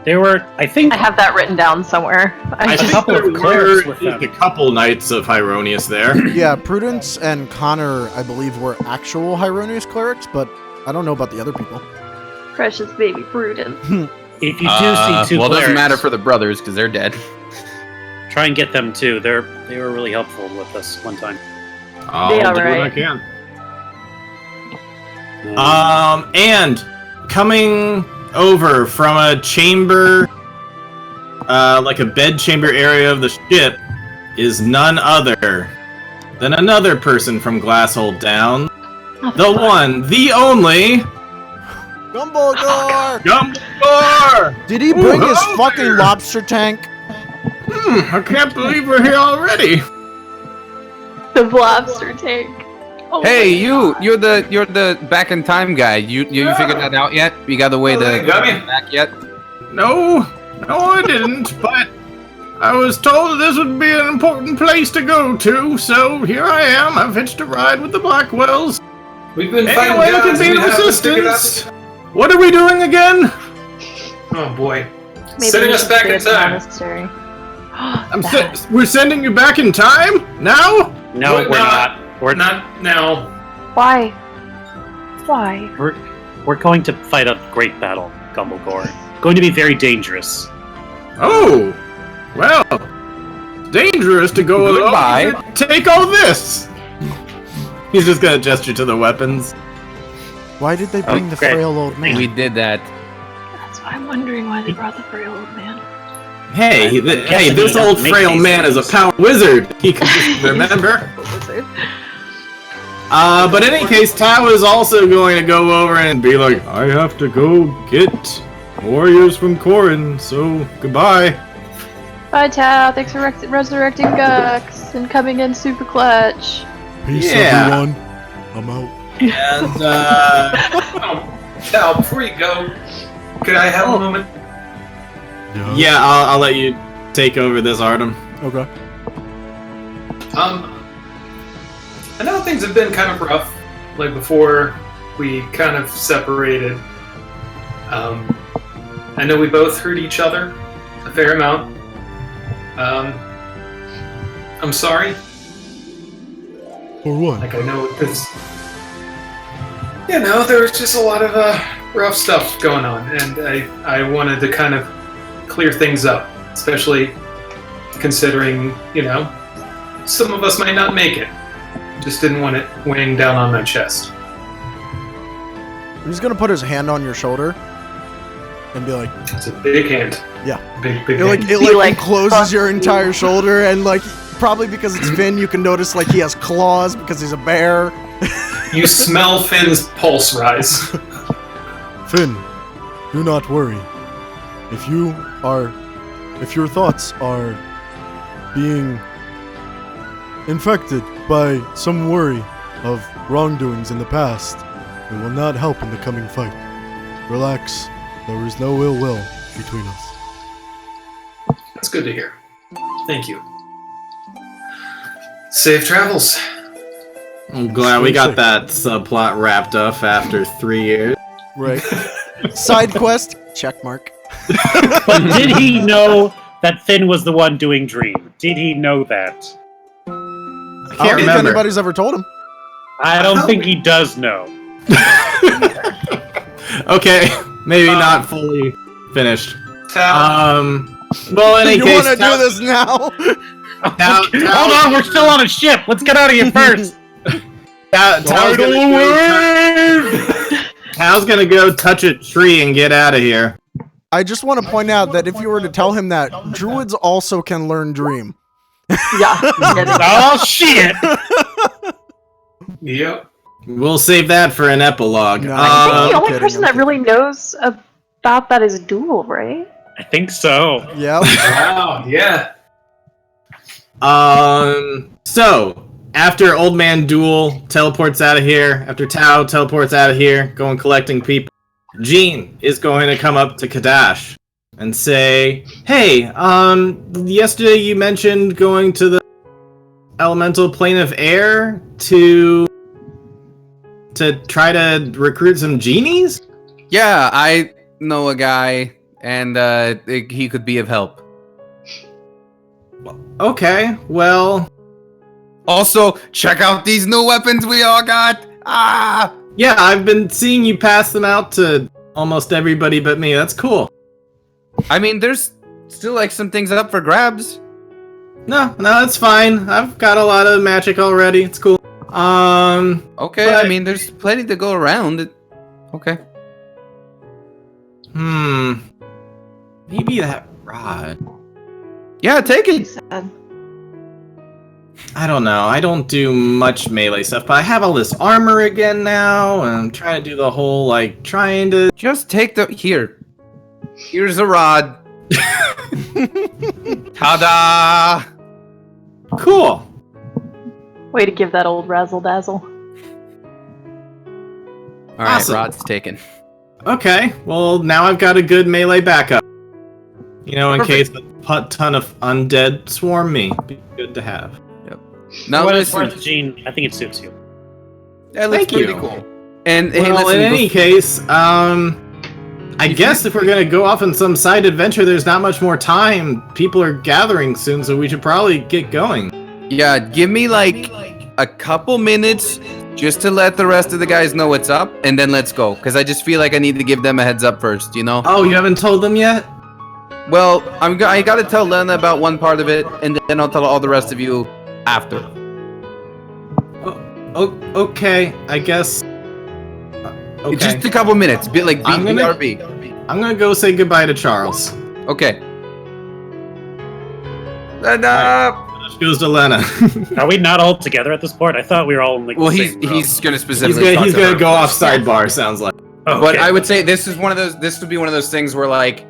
there were, I think, I have that written down somewhere. I A think couple there of were clerics with a them. couple Knights of Hyronius there. Yeah, Prudence and Connor, I believe, were actual Hyronius clerics, but I don't know about the other people. Precious baby Prudence. if you do see two well, it doesn't clerics, matter for the brothers because they're dead. try and get them too. They were really helpful with us one time. I'll They do are what I right. can. And coming over from a chamber, like a bed chamber area of the ship, is none other than another person from Glasshold Down. The one, the only, Dumbledore! Dumbledore! Did he bring Ooh, his hello fucking there. lobster tank? I can't believe we're here already. The lobster tank. Oh Hey, my you're God. the back in time guy. You figured that out yet? You got the way Oh, the they got me. back yet? No, I didn't, but I was told this would be an important place to go to, so here I am. I've hitched a ride with the Blackwells. We've been fighting Anyone who can gods. be We of haven't figured out assistance. What are we doing again? Oh boy. Maybe Setting we us should back stay in at the time. monastery. We're sending you back in time? Now? No, We're we're not. not. We're Not now. Why? Why? We're going to fight a great battle, Gumblegore. Going to be very dangerous. Oh, well, dangerous to go Goodbye. alone. Take all this. He's just gonna gesture to the weapons. Why did they bring the Okay. frail old man? We did that. That's why I'm wondering why they brought the frail old man. Hey, I'm hey, guessing this he old doesn't make frail these man is a things. power wizard. He can just remember. But in any case, Tao is also going to go over and be like, I have to go get warriors from Corin, so goodbye. Bye, Tao. Thanks for resurrecting Gux and coming in super clutch. Peace, Yeah. everyone. I'm out. And, Oh, Cal, before you go, could I have a moment? yeah, I'll let you take over this, Artem. Okay. I know things have been kind of rough, like before we kind of separated. I know we both hurt each other a fair amount. I'm sorry. For what? Like, I know this. You know, there was just a lot of rough stuff going on, and I wanted to kind of clear things up, especially considering, you know, some of us might not make it. Just didn't want it weighing down on my chest. He's gonna put his hand on your shoulder and be like, It's a big hand. Big It like, encloses your entire shoulder, and like probably because it's Finn, you can notice like he has claws because he's a bear. You smell Finn's pulse rise. Finn, do not worry. If your thoughts are being infected by some worry of wrongdoings in the past, it will not help in the coming fight. Relax. There is no ill will between us. That's good to hear. Thank you. Safe travels. I'm glad we got that subplot wrapped up after 3 years. Right. Side quest, check mark. But did he know that Finn was the one doing Dream? Did he know that? I I don't can't think remember. anybody's ever told him. I don't think he does know. Okay, maybe not fully finished. Tal, Well, in any You case, want to do this now? Hold on, we're still on a ship. Let's get out of here first. Tal's gonna go touch a tree and get out of here. I just want to point out that if you were to tell him that, druids also can learn dream. Yeah. Oh shit! yep. We'll save that for an epilogue. No. I think the I'm only kidding, person I'm that really knows about that is Duel, right? I think so. Yeah. Wow, yeah. So after Old Man Duel teleports out of here, after Tao teleports out of here, going collecting people, Jean is going to come up to Kadash and say, "Hey, yesterday you mentioned going to the elemental plane of air to try to recruit some genies?" Yeah, I know a guy, and he could be of help. Okay, well, Also, check out these new weapons we all got! Ah! yeah, I've been seeing you pass them out to almost everybody but me. That's cool. I mean, there's still like some things up for grabs. No, that's fine. I've got a lot of magic already. It's cool. Okay, But- I mean, there's plenty to go around. Okay. Maybe that rod. Yeah, take He it. said. I don't know. I don't do much melee stuff, but I have all this armor again now, and I'm trying to do the whole, like, trying to... Just take the... Here. Here's a rod. Ta-da! Cool. Way to give that old razzle dazzle. Alright, Awesome. rod's taken. Okay, well, now I've got a good melee backup. You know, in Perfect. case a ton of undead swarm me. Be good to have. Now What it's listen, worth, Gene, I think it suits you. that looks Thank pretty you. cool. And hey, Well, listen, in any case, I guess if we're gonna go off on some side adventure, there's not much more time. People are gathering soon, so we should probably get going. yeah, give me like a couple minutes just to let the rest of the guys know what's up, and then let's go. Because I just feel like I need to give them a heads up first, you know? Oh, you haven't told them yet? Well, I gotta tell Lena about one part of it, and then I'll tell all the rest of you after. Oh, okay, I guess. Okay. Just a couple minutes. Be like I'm gonna- BRB. I'm gonna go say goodbye to Charles. Okay. Lena! This goes to Lena. Are we not all together at this point? I thought we were all in like. Well, the he's same room. he's gonna he's specifically. gonna, he's talk to gonna her go off first. sidebar, sounds like. Okay. But I would say this is one of those. This would be one of those things where like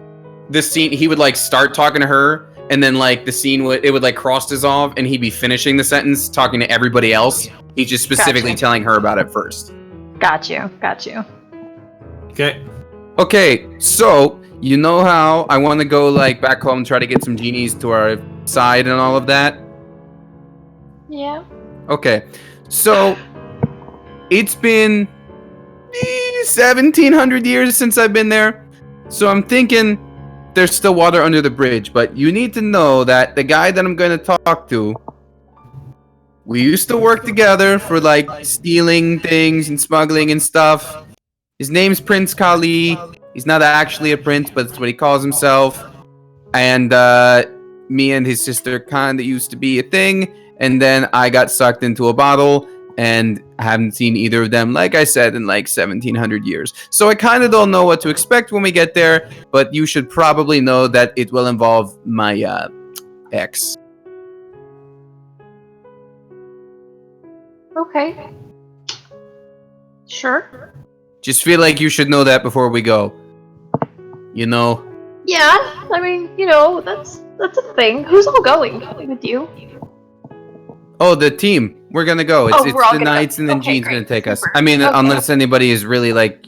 this scene, he would like start talking to her, and then like the scene would like cross dissolve, and he'd be finishing the sentence talking to everybody else. He's just specifically Gotcha. telling her about it first. Got you. Okay. Okay, so you know how I want to go like back home and try to get some genies to our side and all of that. Yeah. Okay, so it's been 1700 years since I've been there, so I'm thinking there's still water under the bridge, but you need to know that the guy that I'm going to talk to, we used to work together for like stealing things and smuggling and stuff. His name's Prince Kali. He's not actually a prince, but that's what he calls himself. And me and his sister kind of used to be a thing, and then I got sucked into a bottle, and I haven't seen either of them, like I said, in like 1700 years. So I kind of don't know what to expect when we get there, but you should probably know that it will involve my ex. Okay. Sure. Just feel like you should know that before we go. You know? Yeah, I mean, that's a thing. Who's all going with you? Oh, the team. We're gonna go. It's, Oh, it's we're all the gonna go. Knights, and then Okay, Jean's great. gonna take us. Super. I mean, Okay. unless anybody is really like,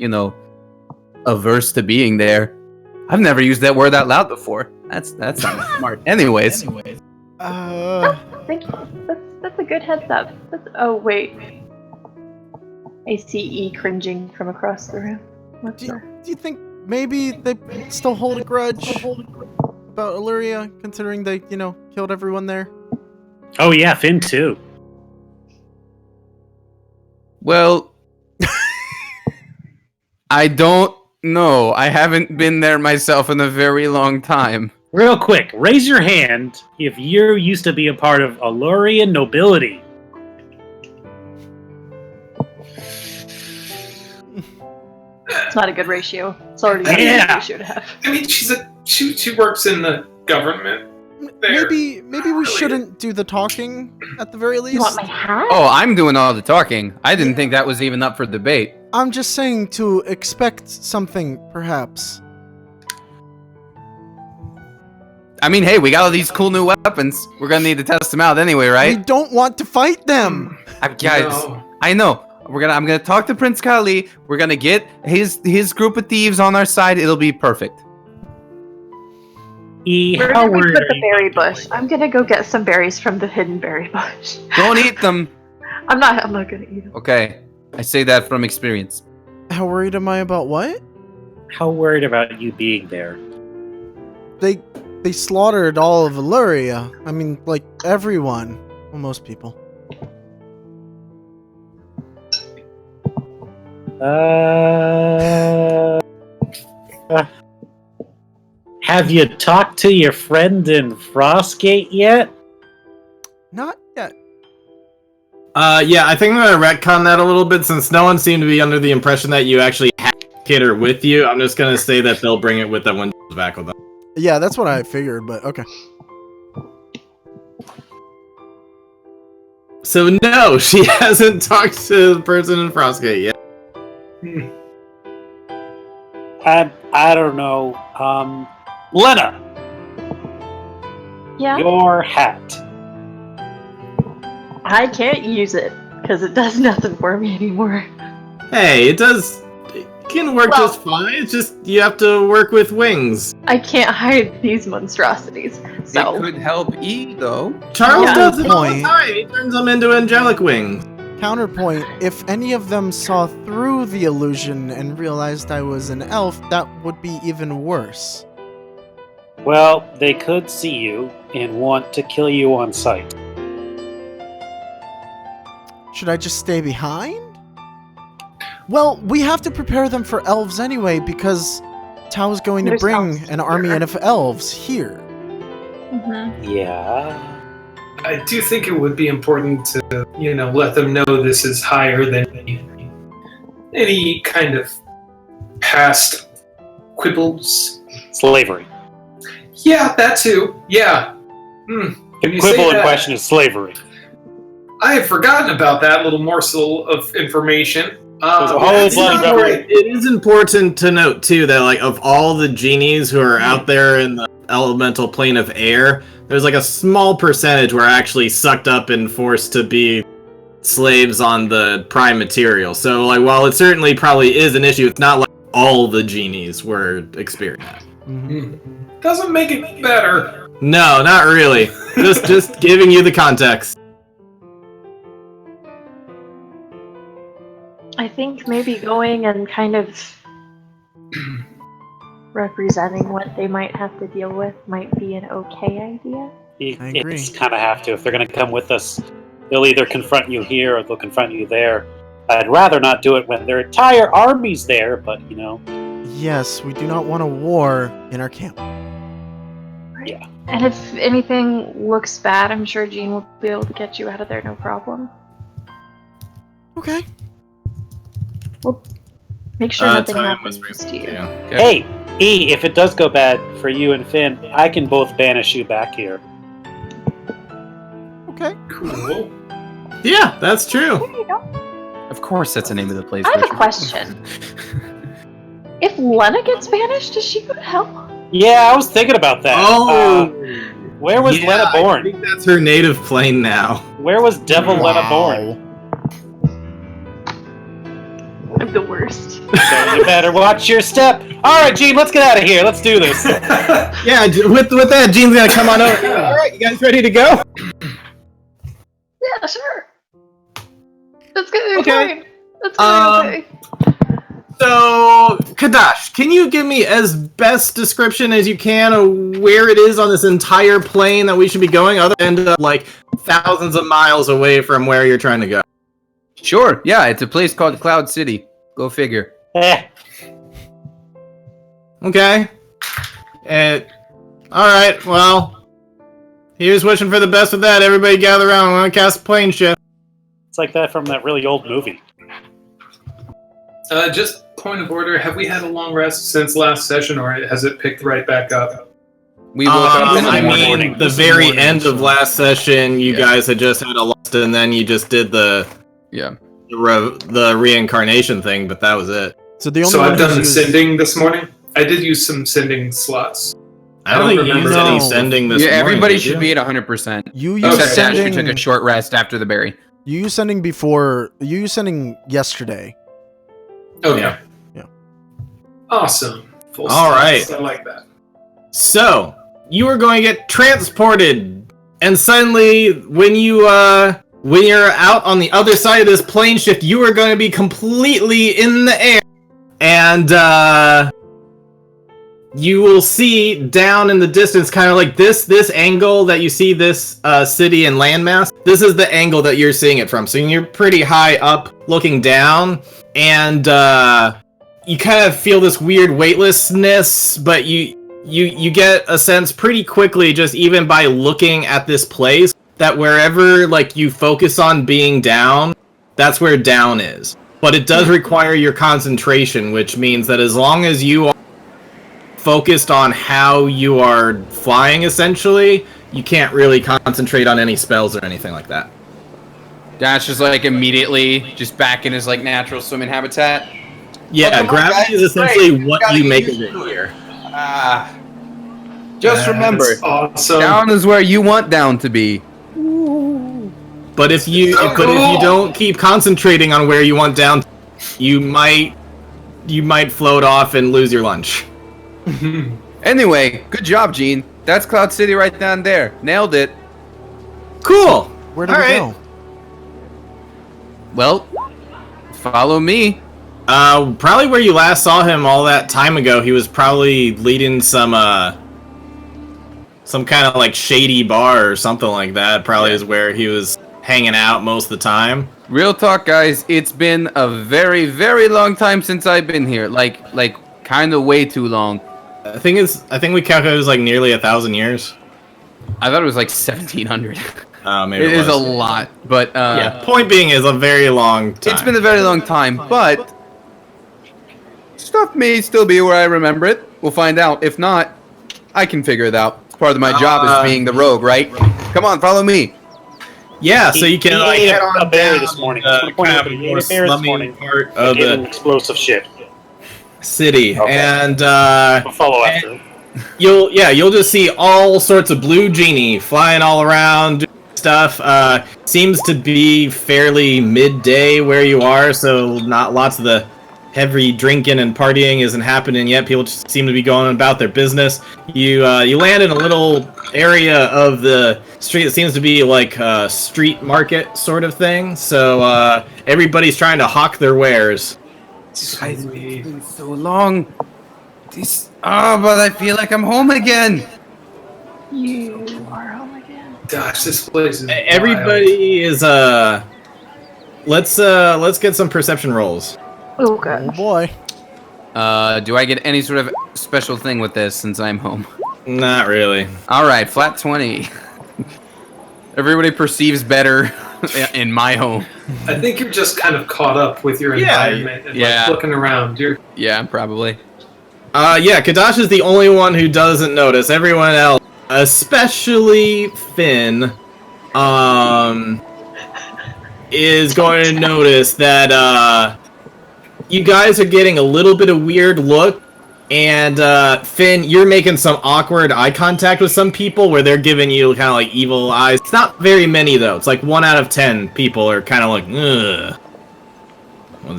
averse to being there. I've never used that word out loud before. That's not smart. Anyways. Thank you. That's a good heads up. Oh wait. I see E cringing from across the room. What's Do that? you think maybe they still hold a grudge about Illyria, considering they, killed everyone there? Oh yeah, Finn too. Well, I don't know. I haven't been there myself in a very long time. Real quick, raise your hand if you used to be a part of Illurian nobility. It's not a good ratio. It's already not a Yeah. good ratio to have. I mean, she works in the government. There. Maybe we shouldn't do the talking at the very least. You want my hat? Oh, I'm doing all the talking. I didn't think that was even up for debate. I'm just saying to expect something, perhaps. I mean, hey, we got all these cool new weapons. We're gonna need to test them out anyway, We right? don't want to fight them. Guys, No. I know. I'm gonna talk to Prince Kali. We're gonna get his group of thieves on our side. It'll be perfect. Where How did we worried put are the you berry about bush? it? I'm gonna go get some berries from the hidden berry bush. Don't eat them. I'm not gonna eat them. Okay, I say that from experience. How worried am I about what? How worried about you being there? They slaughtered all of Illyria. I mean, like everyone. Well, most people. Have you talked to your friend in Frostgate yet? Not yet. Yeah, I think I'm gonna retcon that a little bit since no one seemed to be under the impression that you actually had Kidder with you. I'm just gonna say that they'll bring it with them when she's back with them. Yeah, that's what I figured, but okay. So no, she hasn't talked to the person in Frostgate yet. I don't know. Lena, Yeah, your hat. I can't use it because it does nothing for me anymore. Hey, it can work Well- just fine. It's just you have to work with wings. I can't hide these monstrosities. So It could help E though. Charles Yeah. does it all the Point. time. He turns them into angelic wings. Counterpoint, if any of them saw through the illusion and realized I was an elf, that would be even worse. Well, they could see you and want to kill you on sight. Should I just stay behind? Well, we have to prepare them for elves anyway, because Tao's going to There's bring elves an army here. of elves here. Yeah. I do think it would be important to, let them know this is higher than any kind of past quibbles. Slavery. Yeah, that too. Yeah. The When you say quibble in that, question is slavery. I had forgotten about that little morsel of information. There's a whole That's bloody not revel- right. It is important to note too that like of all the genies who are out there in the elemental plane of air, there's like a small percentage where actually sucked up and forced to be slaves on the prime material. So like while it certainly probably is an issue, it's not like all the genies were experiencing that. Mhm. Doesn't make it better. No, not really. just giving you the context. I think maybe going and kind of representing what they might have to deal with might be an okay idea. I agree. It's kind of have to. If they're going to come with us, they'll either confront you here or they'll confront you there. I'd rather not do it when their entire army's there, but, Yes, we do not want a war in our camp. And if anything looks bad, I'm sure Jean will be able to get you out of there, no problem. Okay. Make sure nothing time happens was to you. Hey, E, if it does go bad for you and Finn, I can both banish you back here. Okay. Cool. Yeah, that's true. There you go. Of course, that's the name of the place. I have a Richard. question. If Lena gets banished, does she go to hell? Yeah, I was thinking about that. Where was Yeah, Lena I born? think that's her native plane now. Where was Devil Lena born? I'm the worst. So you better watch your step. All right, Gene, let's get out of here. Let's do this. Yeah, with that, Gene's gonna come on over. All right, you guys ready to go? Yeah, sure. That's gonna be Okay. fine. That's gonna be okay. So, Kadash, can you give me as best description as you can of where it is on this entire plane that we should be going, other than like thousands of miles away from where you're trying to go? Sure. Yeah, it's a place called Cloud City. Go figure. Okay. All right. Well, here's wishing for the best with that. Everybody gather around. I'm gonna cast a plane shift. It's like that from that really old movie. Just point of order, have we had a long rest since last session, or has it picked right back up? We woke up in the I morning. mean, the very end of last session, you guys had just had a lost, and then you just did the reincarnation thing, but that was it. So the only So one I've done who's used- sending this morning. I did use some sending slots. I don't think you remember used any that. sending this Yeah, morning. everybody did should you? be at 100%. You Okay. used Except Dash, who sending. took a short rest after the berry. You used sending before. You used sending yesterday. Okay. Yeah. Yeah. Awesome. Full All slots. right. I like that. So, you are going to get transported, and suddenly, when you're out on the other side of this plane shift, you are going to be completely in the air, and you will see down in the distance, kind of like this angle that you see this city and landmass. This is the angle that you're seeing it from. So you're pretty high up, looking down, and you kind of feel this weird weightlessness, but you get a sense pretty quickly, just even by looking at this place, that wherever like you focus on being down, that's where down is. But it does require your concentration, which means that as long as you are focused on how you are flying, essentially, you can't really concentrate on any spells or anything like that. Dash is like immediately just back in his like natural swimming habitat. Yeah, come on, gravity guys, is essentially great. what Gotta you get make of used it to it. here. Just remember, That's awesome. down is where you want down to be. But if you So if you cool. don't keep concentrating on where you want down, you might float off and lose your lunch. Anyway, good job, Gene. That's Cloud City right down there. Nailed it. Cool. Where do All we right. go? Well, follow me. Probably where you last saw him all that time ago. He was probably leading some kind of like shady bar or something like that. Probably is where he was hanging out most of the time. Real talk, guys. It's been a very, very long time since I've been here. Like kind of way too long. I think we calculated it was like nearly 1,000 years. I thought it was like 1,700. Maybe It it is a was. lot, but Yeah. Point being, is a very long time. it's been a very long time. But stuff may still be where I remember it. We'll find out. If not, I can figure it out. Part of my job is being the rogue, right? Come on, follow me. Yeah, so you can He like ate head on a berry down this morning. the Just point kind out of that he ate more a berry this slummy morning. part of Gave him the explosive shit. city, Okay. and We'll follow after. you'll just see all sorts of blue genie flying all around, doing stuff. Seems to be fairly midday where you are, so not lots of the heavy drinking and partying isn't happening yet. People just seem to be going about their business. You land in a little area of the street that seems to be like a street market sort of thing. So everybody's trying to hawk their wares. Guys, it's been so long. But I feel like I'm home again. You are home again. Gosh, this place is wild. Everybody is let's get some perception rolls. Oh Oh god. boy. Do I get any sort of special thing with this since I'm home? Not really. All right, flat 20. Everybody perceives better. in my home. I think you're just kind of caught up with your environment and yeah. like looking around. Yeah, probably. Yeah, Kadash is the only one who doesn't notice. Everyone else, especially Finn, is going to notice that you guys are getting a little bit of weird look, and Finn, you're making some awkward eye contact with some people where they're giving you kind of like evil eyes. It's not very many though. It's like 1 out of 10 people are kind of like, ugh.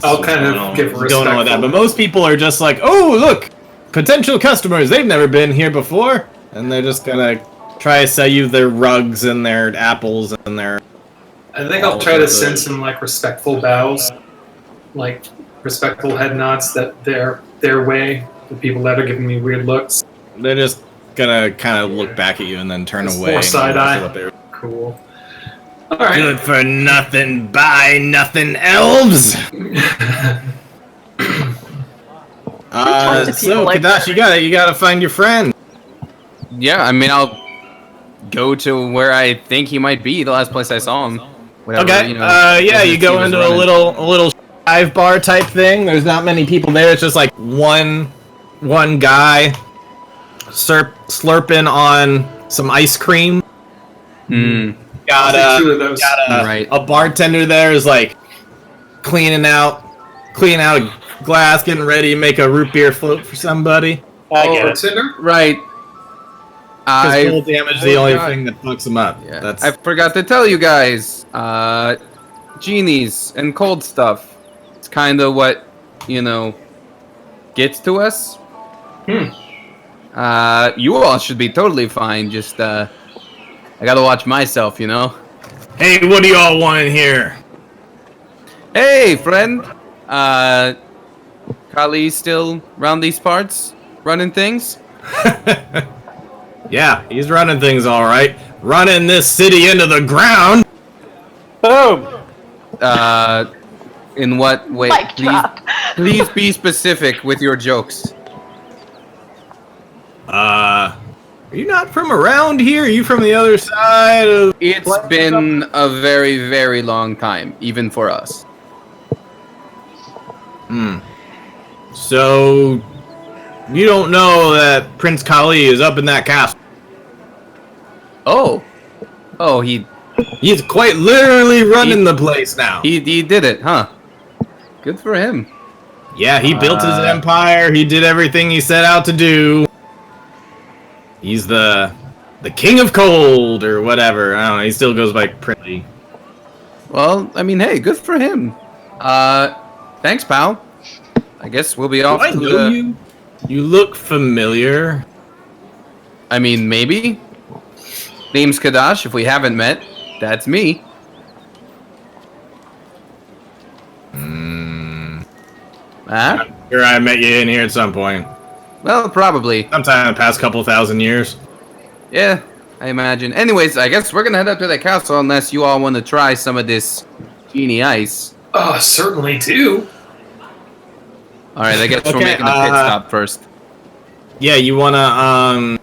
I'll kind of give respect. Going on with that, but most people are just like, oh look, potential customers. They've never been here before, and they're just gonna try to sell you their rugs and their apples and their. I think I'll try to send some like respectful bows, like respectful head nods that their way. The people that are giving me weird looks. They're just gonna kind of look back at you and then turn away. More side eye. Cool. All right. Good for nothing, buy nothing, elves. So like Kadash, you gotta find your friend. Yeah, I mean, I'll go to where I think he might be. The last place I saw him. Whatever, Okay. You know, Yeah, you go he was into running. a little dive bar type thing. There's not many people there. It's just like one guy slurping on some ice cream. Hmm. Got I'll take 2 of those. a bartender there is like cleaning out a glass, getting ready to make a root beer float for somebody. I get it. Bartender? Right. Because full damage is the only forgot. thing that fucks them up. Yeah. That's I forgot to tell you guys. Genies and cold stuff. It's kind of what, gets to us. You all should be totally fine. Just, I gotta watch myself, Hey, what do y'all want in here? Hey, friend. Kali still around these parts? Running things? Yeah, he's running things all right. Running this city into the ground. Boom! In what way? Mic drop. Please be specific with your jokes. Are you not from around here? Are you from the other side of... It's been a very, very long time, even for us. So, you don't know that Prince Kali is up in that castle? Oh, He's quite literally running the place now. he did it, huh? Good for him. Yeah, he built his empire. He did everything he set out to do. He's the king of cold or whatever. I don't know. He still goes by Prince. Well, I mean, hey, good for him. Thanks, pal. I guess we'll be off Do I to know you? You look familiar. I mean, maybe. Name's Kadash. If we haven't met, that's me. Huh? Sure, I met you in here at some point. Well, probably. Sometime in the past couple thousand years. Yeah, I imagine. Anyways, I guess we're gonna head up to the castle unless you all want to try some of this genie ice. Certainly do. All right, I guess we're Okay, making a pit stop first. Yeah, you wanna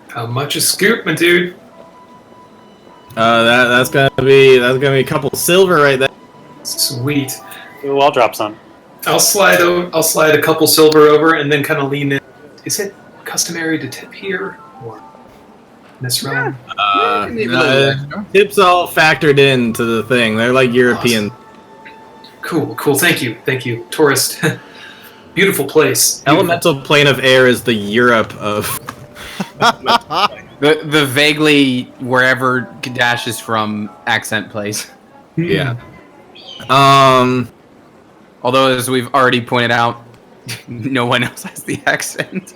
How much a scoop, my dude? that's gonna be a couple silver right there. Sweet. Ooh, I'll drop some. I'll slide a couple silver over and then kind of lean in. Is it customary to tip here or in this realm? Tips all factored into the thing. They're like European. Cool. Thank you, tourist. Beautiful place. Beautiful. Elemental plane of air is the Europe of. The vaguely wherever Kadash is from accent plays. Yeah. Although, as we've already pointed out, no one else has the accent.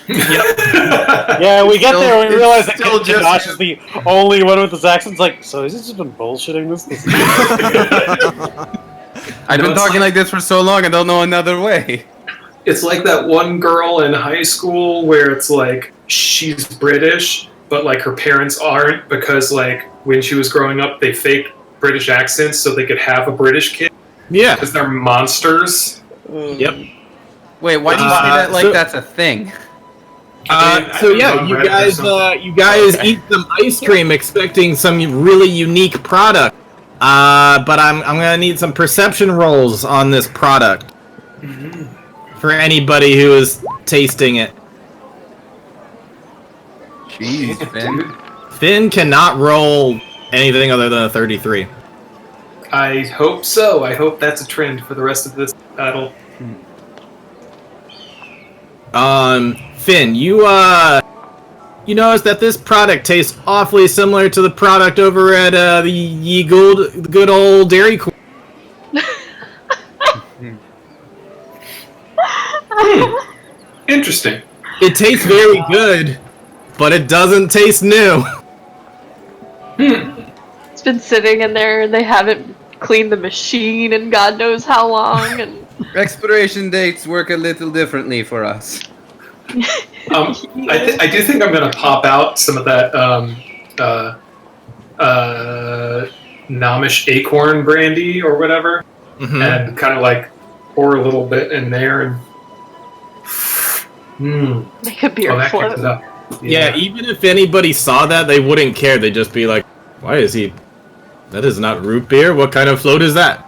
Yeah, we get there and we realize that still just Josh him. is the only one with his accent. It's like, so has he just been bullshitting this? I've been it's talking like this for so long, I don't know another way. It's like that one girl in high school where it's like she's British, but like her parents aren't because like when she was growing up they faked British accents so they could have a British kid Yeah. because they're monsters. Yep. Wait, why do you say that like so- that's a thing? So yeah, you guys eat some ice cream expecting some really unique product. But I'm gonna need some perception rolls on this product for anybody who is tasting it. Jeez, Finn. Finn cannot roll anything other than a 33. I hope so. I hope that's a trend for the rest of this battle. Finn, you notice that this product tastes awfully similar to the product over at the good old Dairy Queen. Interesting. It tastes very good, but it doesn't taste new. It's been sitting in there and they haven't cleaned the machine in God knows how long. And Expiration dates work a little differently for us. I do think I'm going to pop out some of that Nomish acorn brandy or whatever, and kind of like pour a little bit in there and make a beer that float. kicks it up. Yeah, even if anybody saw that, they wouldn't care. They'd just be like, why is he... That is not root beer? What kind of float is that?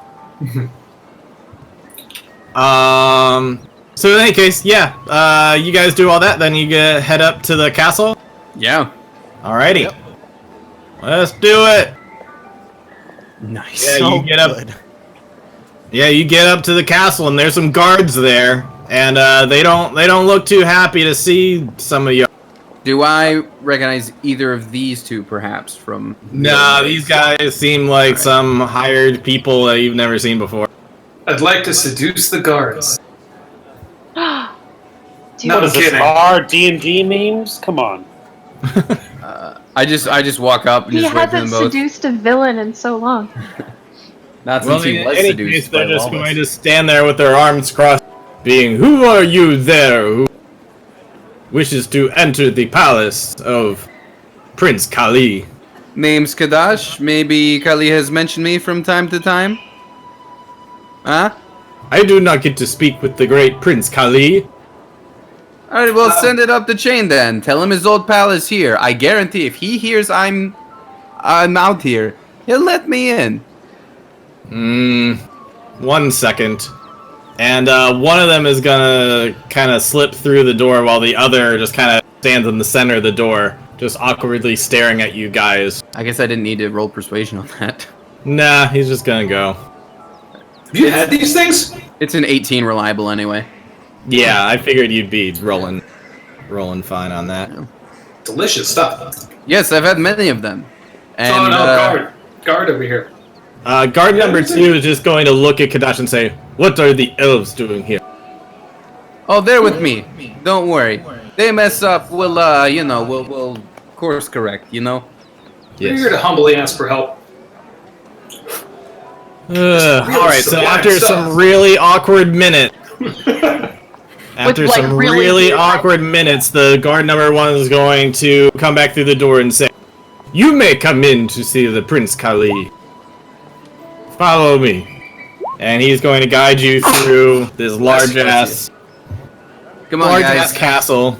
So in any case, yeah, you guys do all that, then you head up to the castle? Yeah. Alrighty. Yep. Let's do it! Nice. Yeah, So you get up. good. Yeah, you get up to the castle, and there's some guards there, and they don't look too happy to see some of you. Do I recognize either of these two, perhaps, from... Nah, these guys seem like some hired people that you've never seen before. I'd like to seduce the guards. Dude, What is this, kidding. bar D&D memes? Come on. I just walk up and he just wait for them hasn't both. seduced a villain in so long. Not Well, since he in was any seduced case, by they're just Wallace. going to stand there with their arms crossed, being, "Who are you there who wishes to enter the palace of Prince Kali?" Name's Kadash. Maybe Kali has mentioned me from time to time. Huh? I do not get to speak with the great Prince Kali. Alright, well, send it up the chain then. Tell him his old pal is here. I guarantee if he hears I'm out here, he'll let me in. 1 second. And one of them is gonna kind of slip through the door while the other just kind of stands in the center of the door, just awkwardly staring at you guys. I guess I didn't need to roll persuasion on that. Nah, he's just gonna go. Have you had these things? It's an 18 reliable anyway. Yeah, I figured you'd be rolling fine on that. Delicious stuff. Yes, I've had many of them. And, oh no, guard over here. Guard number 2 is just going to look at Kadash and say, "What are the elves doing here?" Oh, they're with me. Don't worry. They mess up, we'll we'll course correct, you know? We're here to humbly ask for help. Alright, so sublime after stuff. some really awkward minutes, after like, some really really weird awkward minutes, the guard number 1 is going to come back through the door and say, "You may come in to see the Prince Kali. Follow me." And he's going to guide you through this large-ass Come on, guys. castle.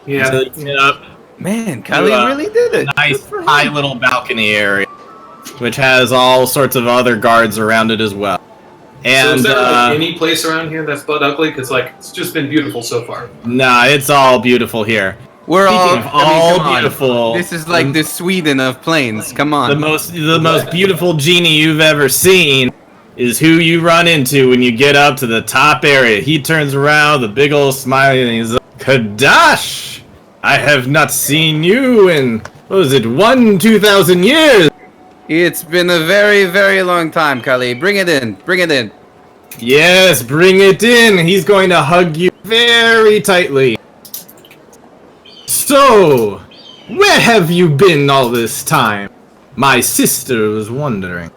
Yeah. Until you get up Man, Kali to, really did it. nice high little balcony area, which has all sorts of other guards around it as well. So And is there like, any place around here that's butt ugly? Because like it's just been beautiful so far. nah, it's all beautiful here. We're all, Speaking of all come on. beautiful, This is like the Sweden of plains. Come on. the most beautiful genie you've ever seen is who you run into when you get up to the top area. He turns around, the big old smile, and he's like, "Kadash, I have not seen you in, what was it, 2,000 years? It's been a very, very long time, Kali. Bring it in. Bring it in. Yes, bring it in." He's going to hug you very tightly. "So, where have you been all this time? My sister was wondering."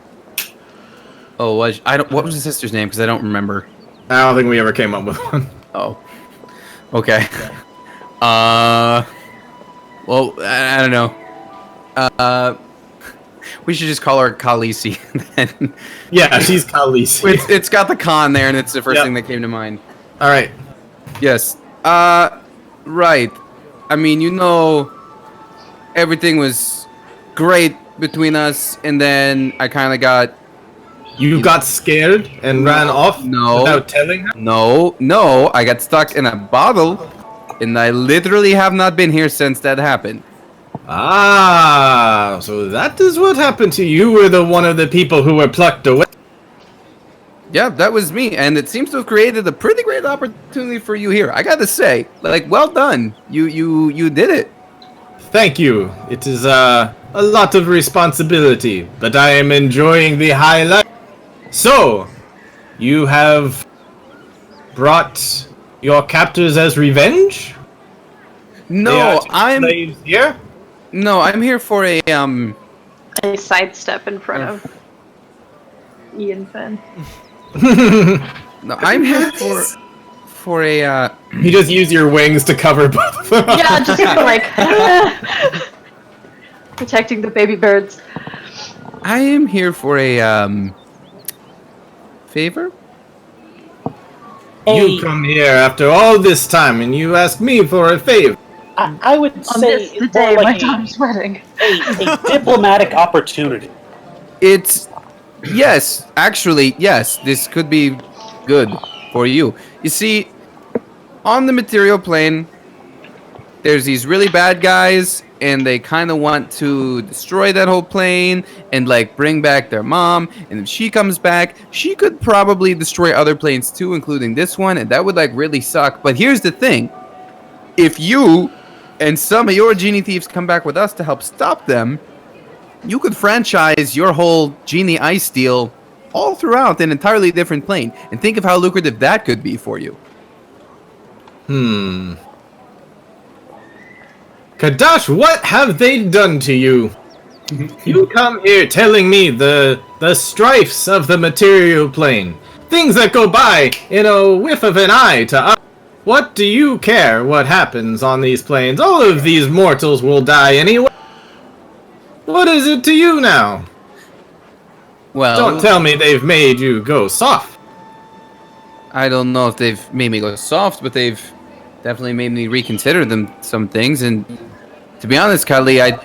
Oh, what was his sister's name? Because I don't remember. I don't think we ever came up with one. Oh. Okay. Well, I don't know. We should just call her Khaleesi. Then. Yeah, she's Khaleesi. It's got the Khan there, and it's the first Yep. thing that came to mind. All right. Yes. Right. I mean, everything was great between us, and then I kind of got... You got scared and ran off without telling her? No, I got stuck in a bottle, and I literally have not been here since that happened. Ah, so that is what happened to you. You were the one of the people who were plucked away. Yeah, that was me, and it seems to have created a pretty great opportunity for you here. I gotta say, like, well done. You did it. Thank you. It is a lot of responsibility, but I am enjoying the high life. So, you have brought your captors as revenge? No, I'm here. No, I'm here for a I sidestep in front of Ian Finn. No, I'm here for a You just use your wings to cover both of them. Yeah, just kind of like protecting the baby birds. I am here for a favor. You come here after all this time and you ask me for a favor. I would On say this, the it's day more of my like daughter's wedding. a diplomatic opportunity. It's yes, actually, yes. This could be good for you. You see, on the material plane, there's these really bad guys, and they kind of want to destroy that whole plane and like bring back their mom. And if she comes back, she could probably destroy other planes too, including this one, and that would like really suck. But here's the thing: if you and some of your genie thieves come back with us to help stop them, you could franchise your whole genie ice deal all throughout an entirely different plane. And think of how lucrative that could be for you. Kadash, what have they done to you? You come here telling me the strifes of the material plane. Things that go by in a whiff of an eye to us. What do you care what happens on these planes? All of these mortals will die anyway. What is it to you now? Well, Don't tell me they've made you go soft. I don't know if they've made me go soft, but they've definitely made me reconsider some things. And to be honest, Kylie,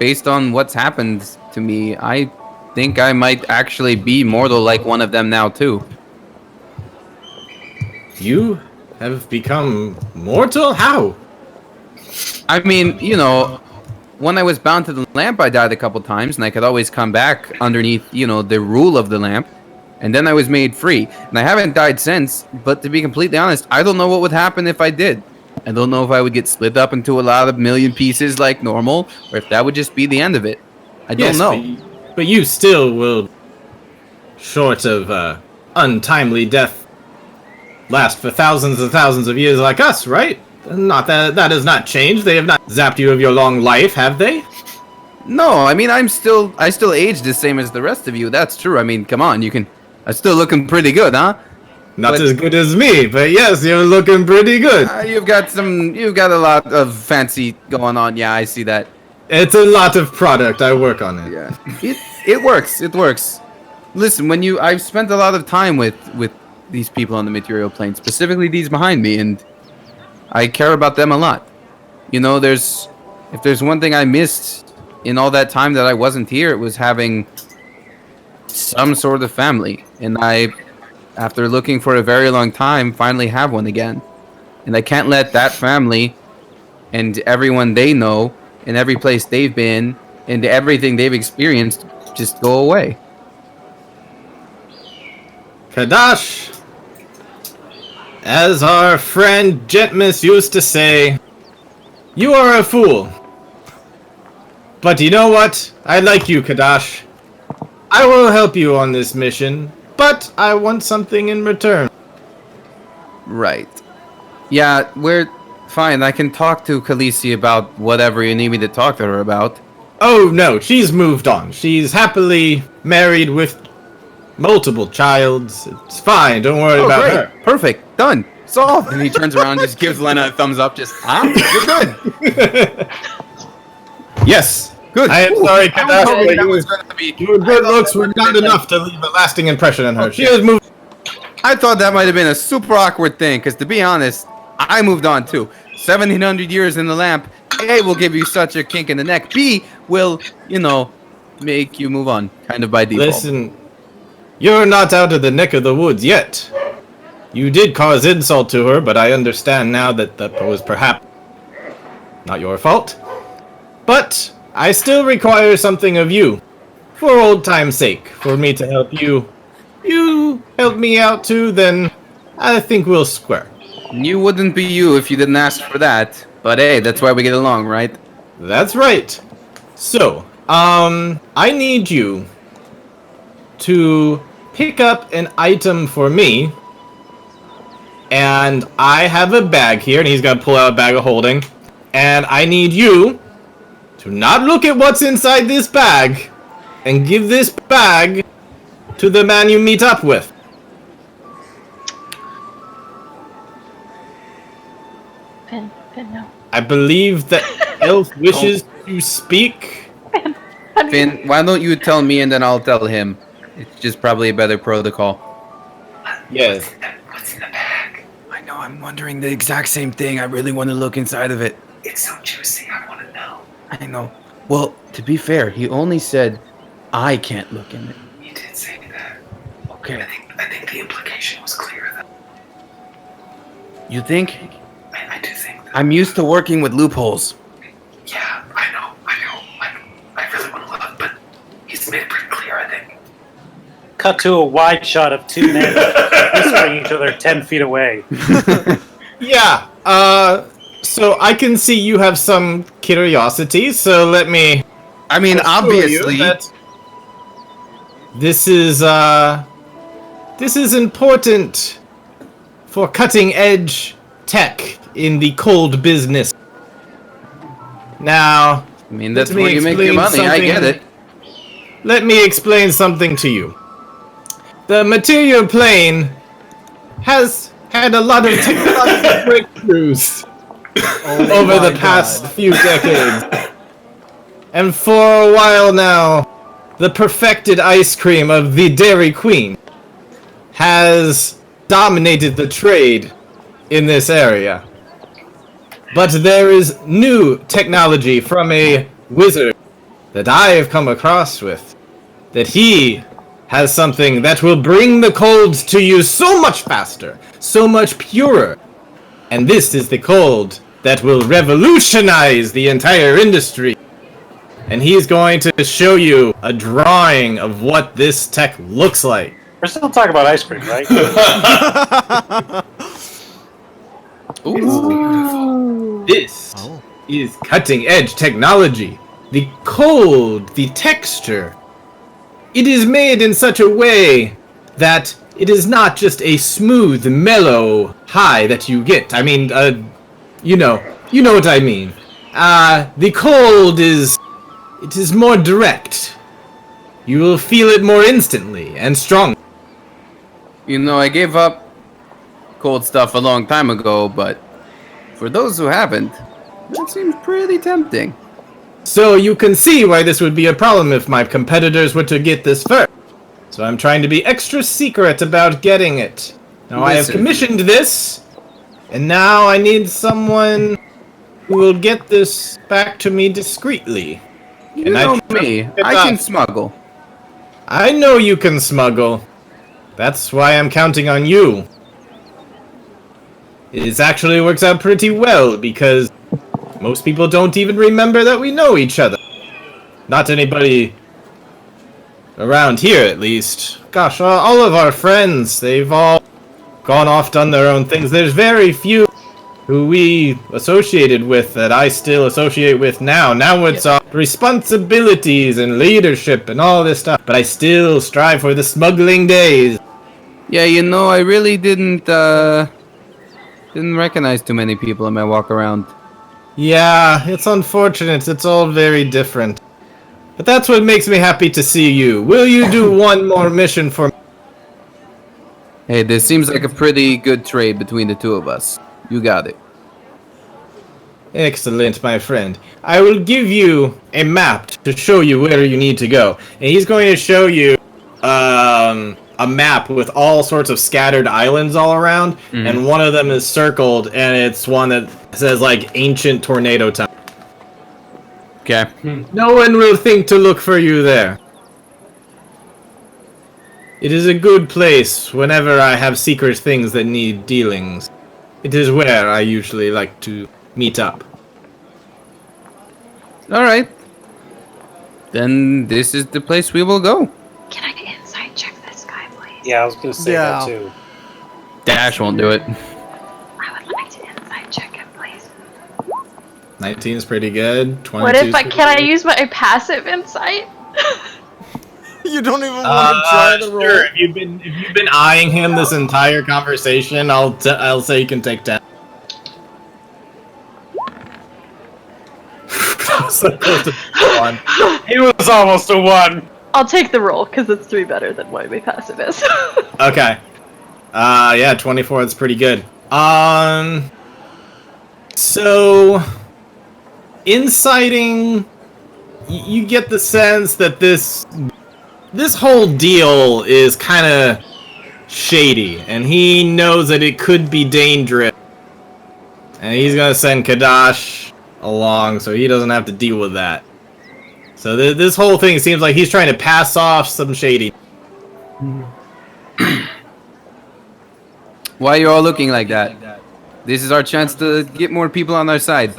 based on what's happened to me, I think I might actually be mortal like one of them now too. You have become mortal? How? I mean, when I was bound to the lamp, I died a couple times, and I could always come back underneath, the rule of the lamp. And then I was made free. And I haven't died since, but to be completely honest, I don't know what would happen if I did. I don't know if I would get split up into a lot of million pieces like normal, or if that would just be the end of it. I don't know. But you still will, short of untimely death, last for thousands and thousands of years like us, right? Not that has not changed. They have not zapped you of your long life, have they? No, I mean I still age the same as the rest of you. That's true. I mean, come on, I'm still looking pretty good, huh? Not as good as me, but yes, you're looking pretty good. You've got a lot of fancy going on. Yeah, I see that. It's a lot of product. I work on it. Yeah, it works. It works. Listen, I've spent a lot of time with these people on the material plane, specifically these behind me, and I care about them a lot. If there's one thing I missed in all that time that I wasn't here, it was having some sort of family. And I, after looking for a very long time, finally have one again. And I can't let that family and everyone they know and every place they've been and everything they've experienced just go away. Kadash, as our friend Gentmus used to say, you are a fool. But you know what? I like you, Kadash. I will help you on this mission, but I want something in return. Right. Yeah, we're fine. I can talk to Khaleesi about whatever you need me to talk to her about. Oh no, she's moved on. She's happily married with multiple childs. It's fine, don't worry about great. her. Perfect. Done. Solved. And he turns around and just gives Lena a thumbs up. Just, you're good. Yes. Good. I am sorry, Kadash, but your good looks were not been enough to leave a lasting impression on her. She has moved. I thought that might have been a super awkward thing, because to be honest, I moved on too. 1700 years in the lamp, A, will give you such a kink in the neck. B, will, make you move on, kind of by default. Listen, you're not out of the neck of the woods yet. You did cause insult to her, but I understand now that that was perhaps not your fault. But I still require something of you, for old time's sake, for me to help you. You help me out too, then I think we'll square. You wouldn't be you if you didn't ask for that. But hey, that's why we get along, right? That's right. So, I need you to pick up an item for me. And I have a bag here, and he's gonna pull out a bag of holding. And I need you to not look at what's inside this bag, and give this bag to the man you meet up with. Finn, no. I believe that Elf wishes to speak. Finn, why don't you tell me and then I'll tell him? It's just probably a better protocol. Yes. What's in the bag? I know, I'm wondering the exact same thing. I really want to look inside of it. It's so juicy. I want to know. I know. Well, to be fair, he only said I can't look in it. He did say that. Okay. I think the implication was clear. That You think? I do think that. I'm used to working with loopholes. Yeah, I know. I really want to look, but he's made it pretty clear. I think. Cut to a wide shot of two men whispering each other 10 feet away. Yeah, so I can see you have some curiosity, so let me... I mean, assure obviously. you that this is important for cutting-edge tech in the cold business. Now, I mean, that's let me where you make your explain money. I get something- it. let me explain something to you. The material plane has had a lot of technological breakthroughs over the past few decades. And for a while now, the perfected ice cream of the Dairy Queen has dominated the trade in this area. But there is new technology from a wizard that I have come across with, that he has something that will bring the colds to you so much faster, so much purer. And this is the cold that will revolutionize the entire industry. And he's going to show you a drawing of what this tech looks like. We're still talking about ice cream, right? Ooh. This is cutting edge technology. The cold, the texture. It is made in such a way that it is not just a smooth, mellow high that you get. I mean, you know what I mean. The cold is more direct. You will feel it more instantly and strong. I gave up cold stuff a long time ago, but for those who haven't, that seems pretty tempting. So you can see why this would be a problem if my competitors were to get this first. So I'm trying to be extra secret about getting it. Now I have Listen. commissioned this, and now I need someone who will get this back to me discreetly. You And I know trust me. it I can up. smuggle. I know you can smuggle. That's why I'm counting on you. It actually works out pretty well, because most people don't even remember that we know each other. Not anybody around here, at least. Gosh, all of our friends, they've all gone off, done their own things. There's very few who we associated with that I still associate with now. Now it's responsibilities and leadership and all this stuff. But I still strive for the smuggling days. Yeah, I really didn't recognize too many people in my walk around. Yeah, it's unfortunate. It's all very different. But that's what makes me happy to see you. Will you do one more mission for me? Hey, this seems like a pretty good trade between the two of us. You got it. Excellent, my friend. I will give you a map to show you where you need to go. And he's going to show you a map with all sorts of scattered islands all around. And one of them is circled, and it's one that It says like ancient tornado time. Okay. No one will think to look for you there. It is a good place whenever I have secret things that need dealings. It is where I usually like to meet up. All right. Then this is the place we will go. Can I inside check this guy, please? Yeah, I was gonna say that too. Dash won't do it. I would like to inside check him, please. 19 is pretty good. 22 What if can I use my passive insight? You don't even want to try the roll. Sure. If you've been eyeing him this entire conversation, I'll say you can take 10. So close to 1. It was almost a 1. I'll take the roll because it's 3 better than what my passive is. Okay. Yeah, 24 is pretty good. So inciting, you get the sense that this whole deal is kind of shady, and he knows that it could be dangerous, and he's gonna send Kadash along so he doesn't have to deal with that. So this whole thing seems like he's trying to pass off some shady. Why are you all looking like that? This is our chance to get more people on our side.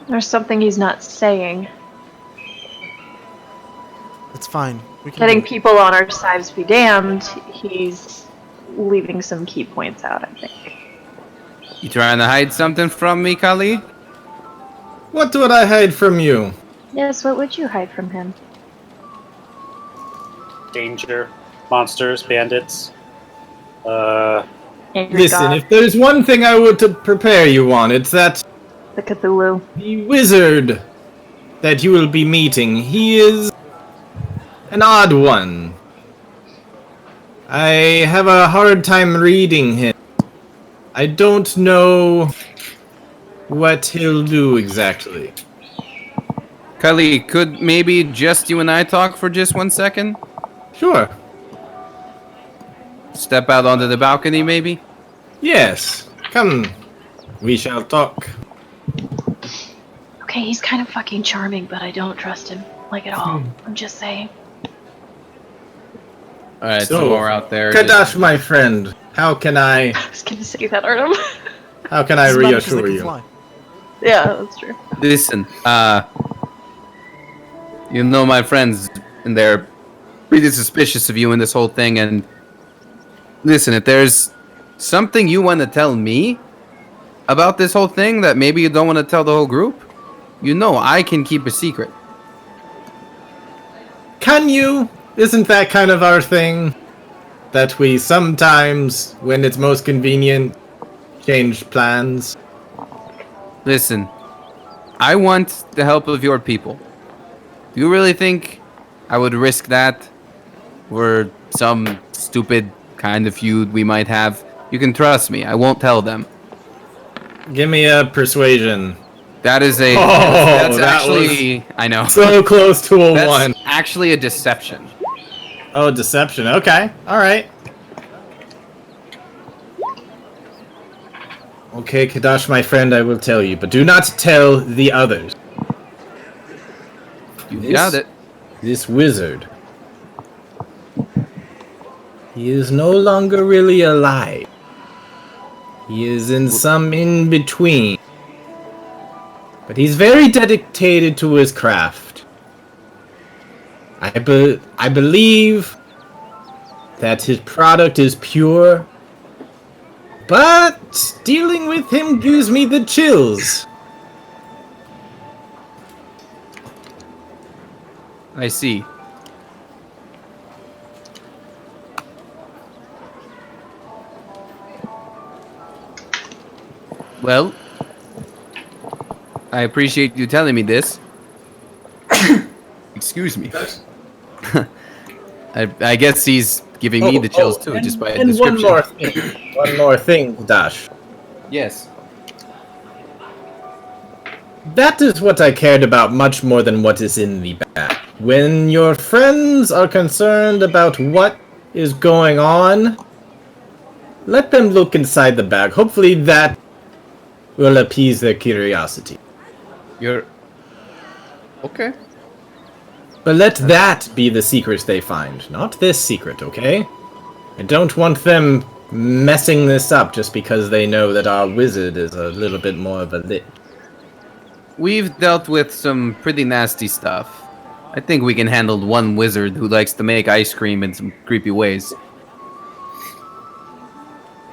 There's something he's not saying. It's fine. We can Getting do it. people on our sides be damned, he's leaving some key points out, I think. You trying to hide something from me, Kali? What would I hide from you? Yes, what would you hide from him? Danger, monsters, bandits. Angry Listen, God, if there's one thing I would to prepare you on, it's that the Cthulhu. the wizard that you will be meeting, he is an odd one. I have a hard time reading him. I don't know what he'll do exactly. Kali, could maybe just you and I talk for just 1 second? Sure. Step out onto the balcony, maybe? Yes. Come. We shall talk. Okay, he's kind of fucking charming, but I don't trust him, like at all. I'm just saying. Alright, So, so we're out there. Kadash, my friend, how can I I was gonna say that, Artem. how can I It's better 'cause they reassure can you? fly. Yeah, that's true. Listen, you know my friends, and they're pretty suspicious of you in this whole thing, and listen, if there's something you want to tell me about this whole thing that maybe you don't want to tell the whole group, you know I can keep a secret. Can you? Isn't that kind of our thing? That we sometimes, when it's most convenient, change plans? Listen, I want the help of your people. Do you really think I would risk that for some stupid kind of feud we might have? You can trust me, I won't tell them. Give me a persuasion. That is a... Oh, that's that actually... I know. So close to a That's 1. actually a deception. Oh, deception. Okay. Alright. Okay, Kadash, my friend, I will tell you, but do not tell the others. You got it. This wizard. He is no longer really alive. He is in some in-between. But he's very dedicated to his craft. I believe that his product is pure, but dealing with him gives me the chills. I see. Well, I appreciate you telling me this. Excuse me. I guess he's giving me the chills too, and- just by a and description. one more thing, Dash. Yes. That is what I cared about much more than what is in the bag. When your friends are concerned about what is going on, let them look inside the bag. Hopefully that will appease their curiosity. You're okay. But let that be the secret they find, not this secret, okay? I don't want them messing this up just because they know that our wizard is a little bit more of a lit. We've dealt with some pretty nasty stuff. I think we can handle one wizard who likes to make ice cream in some creepy ways.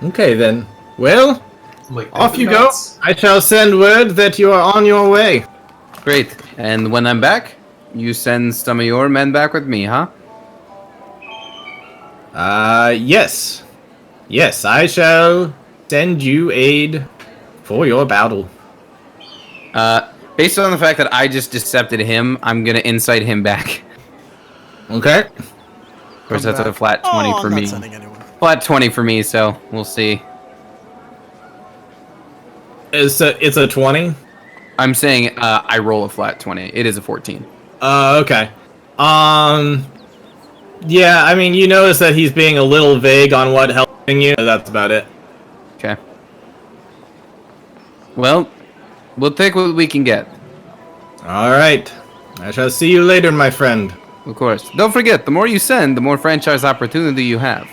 Okay then. Well, Like, off you nuts. go. I shall send word that you are on your way. Great. And when I'm back, you send some of your men back with me, huh? Yes. Yes, I shall send you aid for your battle. Based on the fact that I just decepted him, I'm gonna incite him back. Okay. Of course, that's a flat 20 Oh, for I'm not me. sending anyone. Flat 20 for me, so we'll see. It's a 20? I'm saying I roll a flat 20. It is a 14. Okay. Yeah, I mean, you notice that he's being a little vague on what helping you. That's about it. Okay. Well, we'll take what we can get. Alright. I shall see you later, my friend. Of course. Don't forget, the more you send, the more franchise opportunity you have.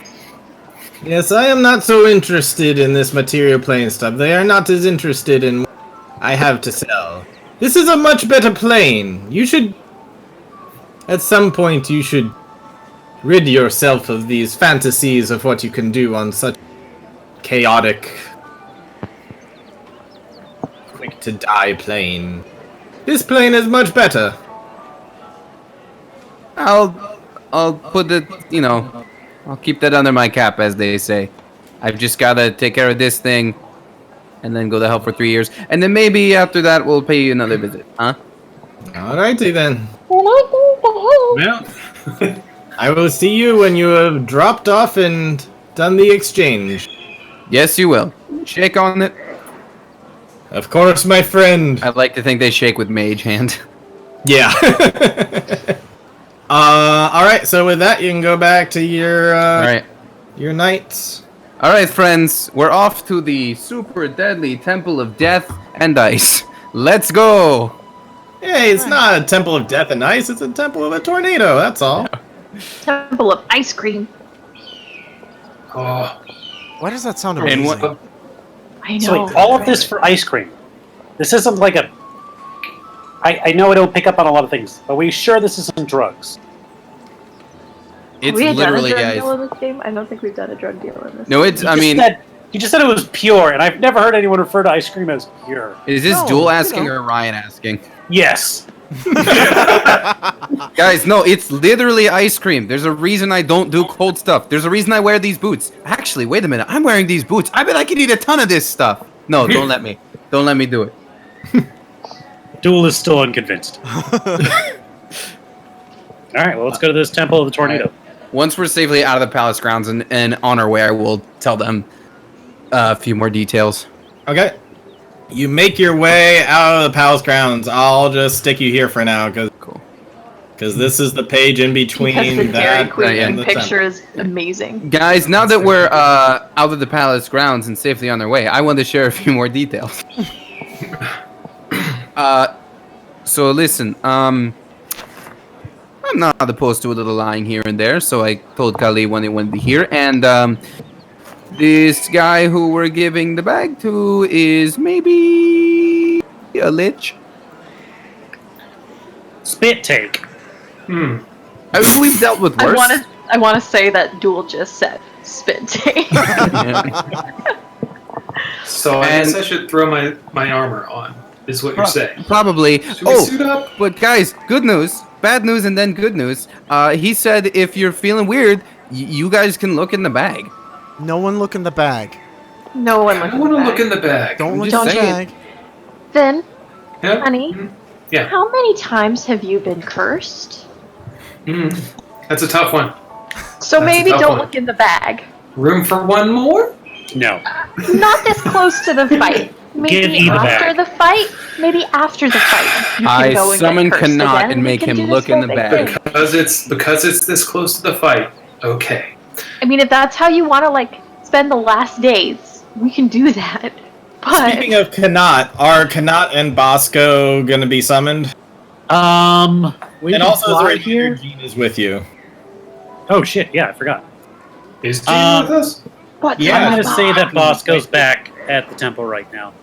Yes, I am not so interested in this material plane stuff. They are not as interested in what I have to sell. This is a much better plane. You should... At some point, you should rid yourself of these fantasies of what you can do on such chaotic, quick-to-die plane. This plane is much better. I'll put it, you know, I'll keep that under my cap, as they say. I've just gotta take care of this thing, and then go to hell for 3 years, and then maybe after that we'll pay you another visit, huh? Alrighty then. Well, I will see you when you have dropped off and done the exchange. Yes, you will. Shake on it. Of course, my friend. I'd like to think they shake with mage hand. Yeah. Alright, so with that, you can go back to your, Alright. your nights. Alright, friends. We're off to the super deadly Temple of Death and Ice. Let's go! Hey, it's not a temple of death and ice, it's a temple of a tornado, that's all. Temple of ice cream. Oh, Why does that sound And amazing? what- I know. So wait, all of this for ice cream. This isn't like a. I know I don't pick up on a lot of things, but we sure this isn't drugs? It's we had literally, done a drug guys. deal in this game? I don't think we've done a drug deal in this. No, it's, I mean, You just said it was pure, and I've never heard anyone refer to ice cream as pure. is this No, Jewel you asking know. or Ryan asking? Yes. Guys, no, it's literally ice cream. There's a reason I don't do cold stuff. There's a reason I wear these boots. Actually, wait a minute. I'm wearing these boots. I bet I could eat a ton of this stuff. No, don't let me. Don't let me do it. Duel is still unconvinced. Alright, well, let's go to this Temple of the Tornado. Once we're safely out of the palace grounds and on our way, I will tell them a few more details. Okay. You make your way out of the palace grounds. I'll just stick you here for now, because Cool. this is the page in between Because the Dairy that Queen and the picture temple. is amazing. Guys, now that we're out of the palace grounds and safely on their way, I want to share a few more details. So listen, I'm not opposed to a little lying here and there, so I told Kali when it wouldn't be here, and this guy who we're giving the bag to is maybe a lich. Spit take. hmm. I mean, we've dealt with worse. I want to say that Duel just said spit take. So I And- guess I should throw my armor on, is what you're saying. Probably. Should we suit up? But guys, good news, bad news, and then good news. He said if you're feeling weird, you guys can look in the bag. No one look in the bag. No one I look want to at look in the the bag. Don't look just in the saying. bag. Then, Yeah? honey, Mhm. Yeah. how many times have you been cursed? Mhm. That's a tough one. So That's a maybe tough don't one. look in the bag. Room for one more? No. Not this close to the fight. Give Maybe me the after bag. the fight. Maybe after the fight. You can I go and summon get cursed cannot again, and we make can him do this look in whole the big bag. thing. Because it's this close to the fight. Okay. I mean, if that's how you want to like spend the last days, we can do that. Speaking of Kanat, are Kanat and Bosco gonna be summoned? We And can also, is fly there here. Gene is with you? Oh shit! Yeah, I forgot. Is Gene with us? What's Yeah, I'm on gonna the say that box? Bosco's back at the temple right now.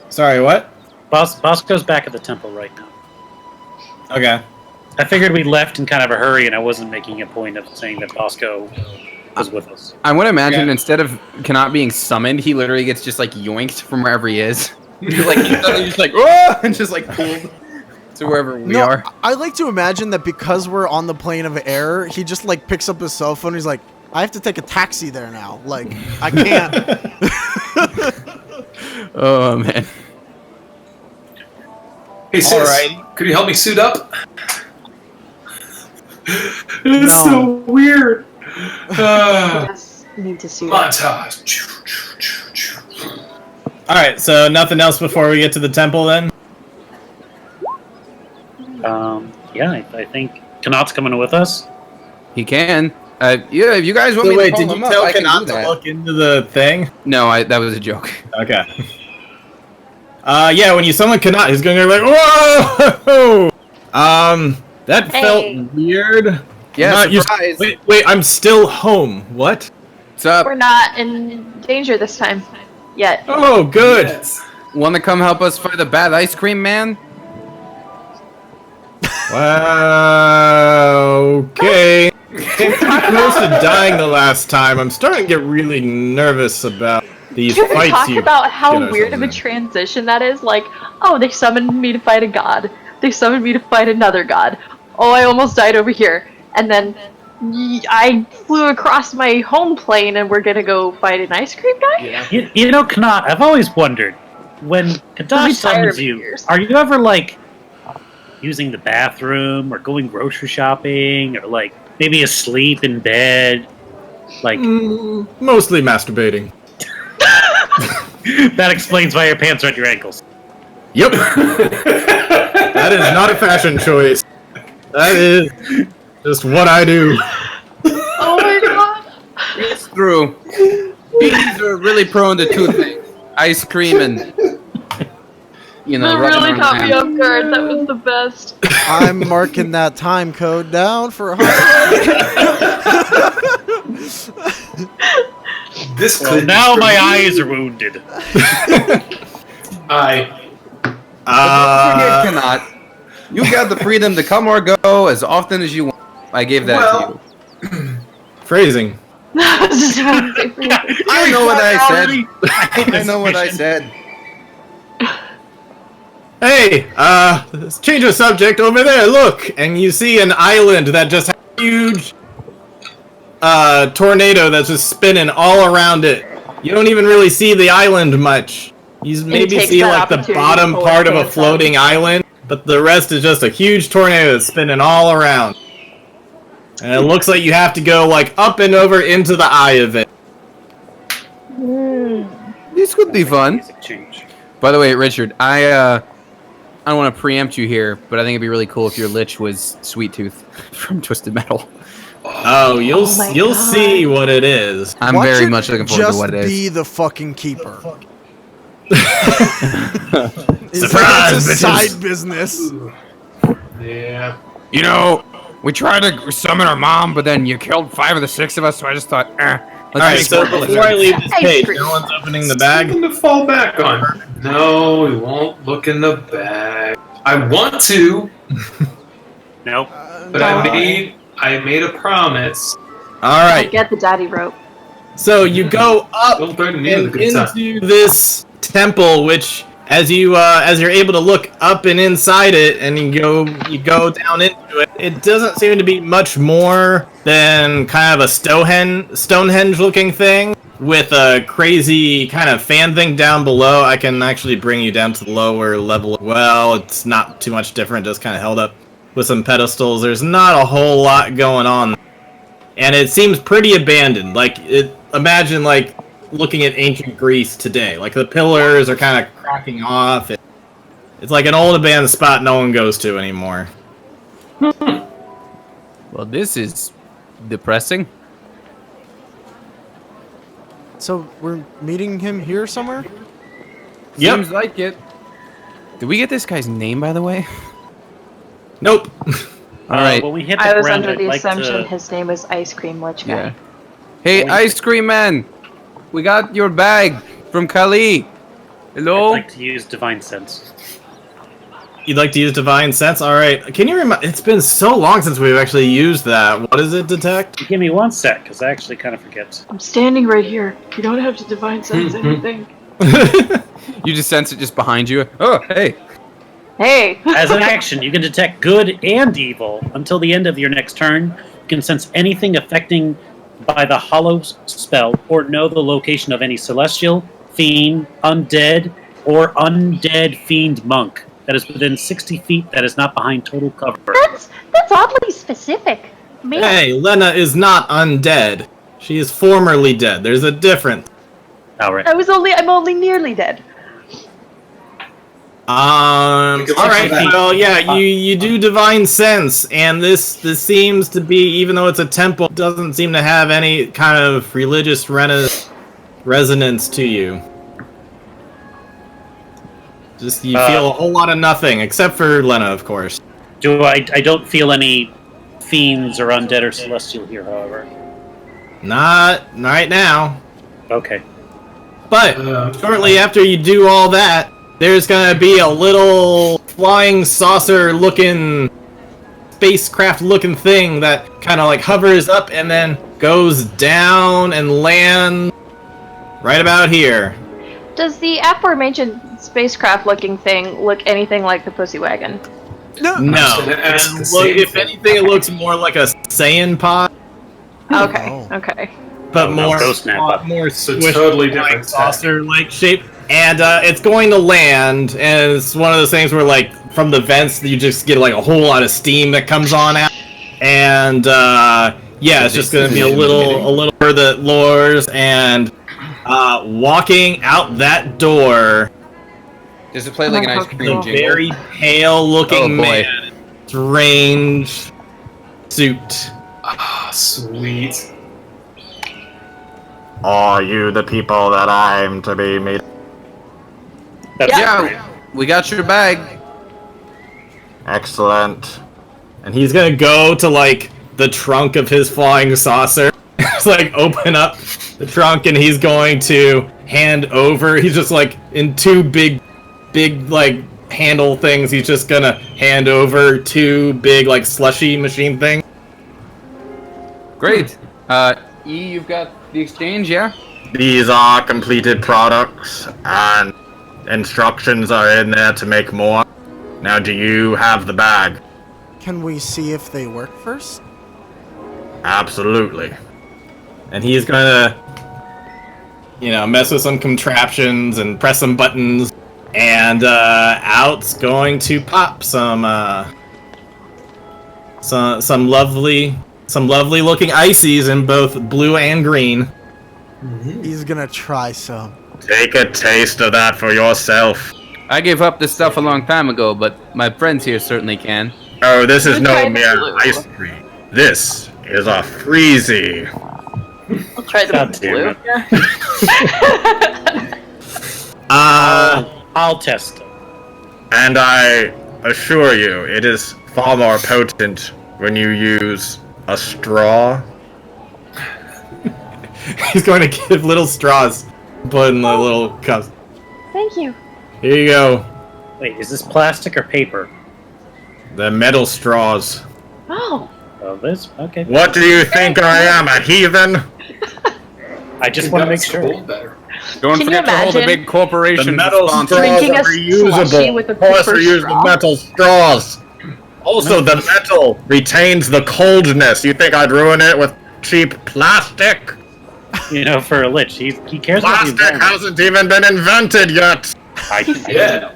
Sorry, what? Bosco's back at the temple right now. Okay. I figured we left in kind of a hurry, and I wasn't making a point of saying that Bosco was with us. I want to imagine Yeah. instead of Cannot being summoned, he literally gets just like yoinked from wherever he is. He's suddenly just like, oh, and just like pulled to wherever we are. I like to imagine that because we're on the plane of air, he just like picks up his cell phone. He's like, I have to take a taxi there now. Like, I can't. Oh man. Hey, sis, Alrighty. could you help me suit up? It's No. so weird. Yes, need to suit up. Montage. Alright, so nothing else before we get to the temple then? Yeah, I think Kanat's coming with us. He can. Yeah, if you guys want So me wait, to call did you him up, tell I can do Kanat to that. look into the thing? No, that was a joke. Okay. Yeah, when you summon Kanat, he's gonna go like, whoa! That Hey. felt weird. Yeah, Not- you- surprise. wait, I'm still home. What? What's up? We're not in danger this time. Yet. Oh, good. Yes. Want to come help us fight the bad ice cream man? Wow. Okay. Came pretty close to dying the last time. I'm starting to get really nervous about these Can we fights talk you about how get weird of a ourselves in. transition that is? Like, oh, they summoned me to fight a god. They summoned me to fight another god. Oh, I almost died over here. And then I flew across my home plane and we're gonna go fight an ice cream guy? Yeah. You know, Kanat, I've always wondered, when Kadash summons you, years. are you ever, like, using the bathroom, or going grocery shopping, or, like, maybe asleep in bed? Like, Mostly masturbating. that explains why your pants are at your ankles. Yep. That is not a fashion choice. That is just what I do. Oh my god! It's true. Bees are really prone to two things: ice cream and That rubbing really around caught me the off guard. That was the best. I'm marking that time code down for This Well, could now be my for me. eyes are wounded. Cannot. You got the freedom to come or go as often as you want. I gave that Well- to you. Phrasing. I was just about to say for you. I know what I said. I know what I Suspicion. said. Hey, let's change the subject over there. Look, and you see an island that just has a huge tornado that's just spinning all around it. You don't even really see the island much. You maybe takes see that like the opportunity bottom to pull part his of a pants floating island, but the rest is just a huge tornado that's spinning all around. And it looks like you have to go like up and over into the eye of it. This could be fun. Music change. By the way, Richard, I don't want to preempt you here, but I think it'd be really cool if your lich was Sweet Tooth from Twisted Metal. Oh, you'll Oh my you'll God. see what it is. I'm Watch very it much looking forward to just what it is. be the fucking keeper. It's Surprise, like it's a bitches. side business. Yeah. You know, we tried to summon our mom, but then you killed 5 of the 6 of us, so I just thought, let's Alright, make so more before I blizzards. leave this Ice page, cream. no one's opening the bag. Something to fall back on. No, we won't look in the bag. I want to, Nope. but I made a promise. Alright, Get the daddy rope. so you go up Don't burden me and with a good time. into this temple, which as you're able to look up and inside it, and you go down into it, it doesn't seem to be much more than kind of a Stonehenge looking thing with a crazy kind of fan thing down below. I can actually bring you down to the lower level. Well, it's not too much different, just kind of held up with some pedestals. There's not a whole lot going on, and it seems pretty abandoned. Imagine like looking at ancient Greece today. Like the pillars are kind of cracking off. It's like an old abandoned spot no one goes to anymore. Well, this is depressing. So we're meeting him here somewhere? Yep. Seems like it. Did we get this guy's name, by the way? Nope. All right. When we hit the I was ground, under I'd the like assumption to... his name was Ice Cream Lich Guy. Yeah. Hey, ice cream man. We got your bag from Kali. I'd Hello. like to use Divine Sense. You'd like to use Divine Sense? Alright. Can you remind... It's been so long since we've actually used that. What does it detect? Give me 1 sec, because I actually kind of forget. I'm standing right here. You don't have to divine sense anything. You just sense it just behind you. Oh, hey. Hey! As an action, you can detect good and evil. Until the end of your next turn, you can sense anything affecting by the hollow spell or know the location of any celestial, fiend, undead, or undead fiend monk that is within 60 feet that is not behind total cover. That's oddly specific. Man. Hey, Lena is not undead. She is formerly dead. There's a difference. Alright. I'm only nearly dead. Alright, well, yeah, you do Divine Sense, and this seems to be, even though it's a temple, doesn't seem to have any kind of religious resonance to you. Just, you feel a whole lot of nothing, except for Lena, of course. I don't feel any fiends or undead or celestial here, however. Not right now. Okay. But, shortly after you do all that, there's gonna be a little flying saucer-looking, spacecraft-looking thing that kind of like hovers up and then goes down and lands right about here. Does the aforementioned spacecraft-looking thing look anything like the Pussy Wagon? No. gonna ask the Look, same if thing. anything, it looks more like a Saiyan pod, Okay, Oh. okay. but Oh, no, more Ghost Napa. more So squished, totally like, different tech. saucer-like shape. And it's going to land, and it's one of those things where, like, from the vents, you just get like a whole lot of steam that comes on out, and yeah, it's just going to be a little further that lures, and walking out that door, Does it play like an ice cream a jingle? very pale-looking Oh, boy. man, strange suit. Ah, sweet. Are you the people that I'm to be meeting? That's great. Yeah, we got your bag. Excellent. And he's gonna go to, like, the trunk of his flying saucer. Just, like, open up the trunk, and he's going to hand over. He's just, like, in two big, like, handle things. He's just gonna hand over two big, like, slushy machine things. Great. E, you've got the exchange, yeah? These are completed products, and instructions are in there to make more. Now, do you have the bag? Can we see if they work first? Absolutely. And he's gonna, mess with some contraptions and press some buttons, and out's going to pop some lovely looking ices in both blue and green. He's gonna try some. Take a taste of that for yourself. I gave up this stuff a long time ago, but my friends here certainly can. Oh, this is Good no try the mere blue. ice cream. This is a freezy. I'll try the God damn blue. it. I'll test them. And I assure you, it is far more potent when you use a straw. He's going to give little straws, put in the little cups. Thank you. Here you go. Wait, is this plastic or paper? The metal straws. Oh, Oh, this? Okay. What do you think I am, a heathen? I just want to make sure. Hold better. Don't Can you forget to hold a imagine? big corporation The metal straws Drinking are a slushy with a reusable. Of course, paper reusable straw. metal straws. Also, the metal retains the coldness. You think I'd ruin it with cheap plastic? You know, for a lich, he cares about the Plastic environment. hasn't even been invented yet. Yeah.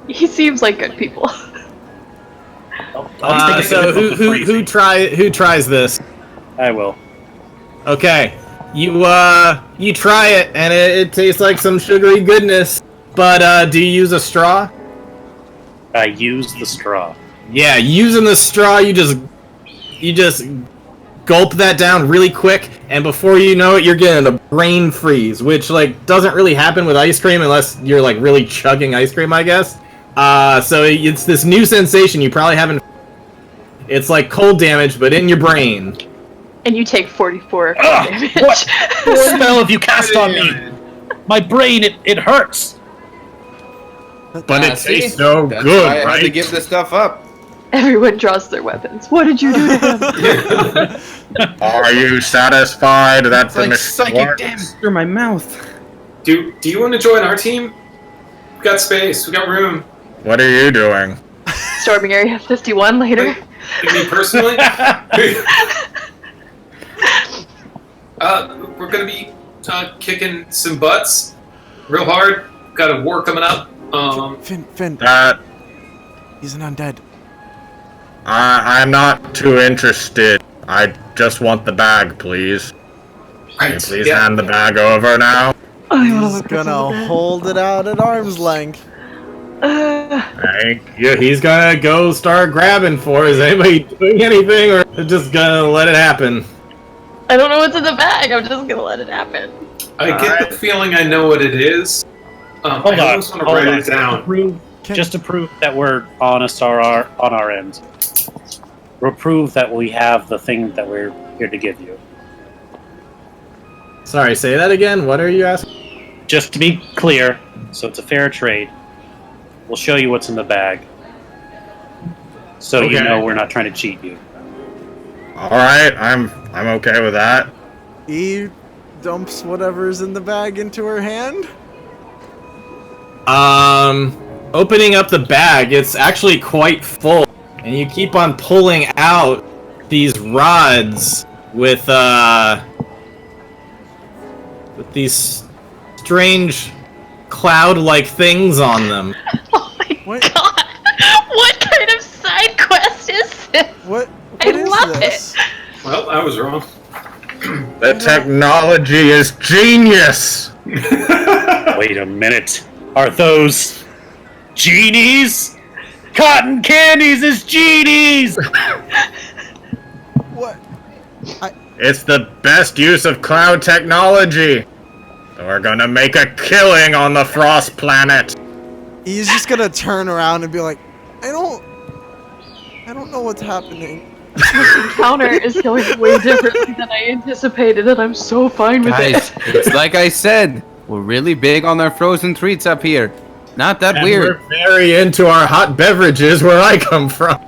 he seems like good people. I'll take a sip So of the who freezing. tries this? I will. Okay, you try it, and it tastes like some sugary goodness. But do you use a straw? I use the straw. Yeah, using the straw, you just gulp that down really quick, and before you know it, you're getting a brain freeze, which like doesn't really happen with ice cream unless you're like really chugging ice cream, I guess. So it's this new sensation you probably haven't. It's like cold damage, but in your brain. And you take 44 damage. What spell have you cast on me? My brain, it hurts. But it See? tastes so That's good, why I had right? to give this stuff up. Everyone draws their weapons. What did you do to him? Are you satisfied that It's like psychic damage through my mouth. Do you want to join our team? We got space. We got room. What are you doing? Storming Area 51 later. Me personally, we're gonna be kicking some butts real hard. Got a war coming up. Finn, That he's an undead. I'm not too interested. I just want the bag, please. Can you please hand the bag over now? He's gonna hold it out at arm's length. Thank you. He's gonna go start grabbing for. Is anybody doing anything, or just gonna let it happen? I don't know what's in the bag. I'm just gonna let it happen. I get the feeling I know what it is. Hold I on. almost want to write it down. Just to prove that we're honest on our end. We'll prove that we have the thing that we're here to give you. Sorry, say that again. What are you asking? Just to be clear, so it's a fair trade, we'll show you what's in the bag. So you Okay. know we're not trying to cheat you. All right, I'm okay with that. He dumps whatever's in the bag into her hand. Opening up the bag, it's actually quite full, and you keep on pulling out these rods with these strange cloud-like things on them. Oh my What? god! What kind of side quest is this? What I is love this? Well, I was wrong. The technology is genius. Wait a minute. Are those genies? Cotton candies is genies! What? It's the best use of cloud technology. We're gonna make a killing on the Frost Planet. He's just gonna turn around and be like, I don't know what's happening. This encounter is going way differently than I anticipated, and I'm so fine with Guys, it. it's like I said, we're really big on our frozen treats up here. Not that And weird. we're very into our hot beverages where I come from.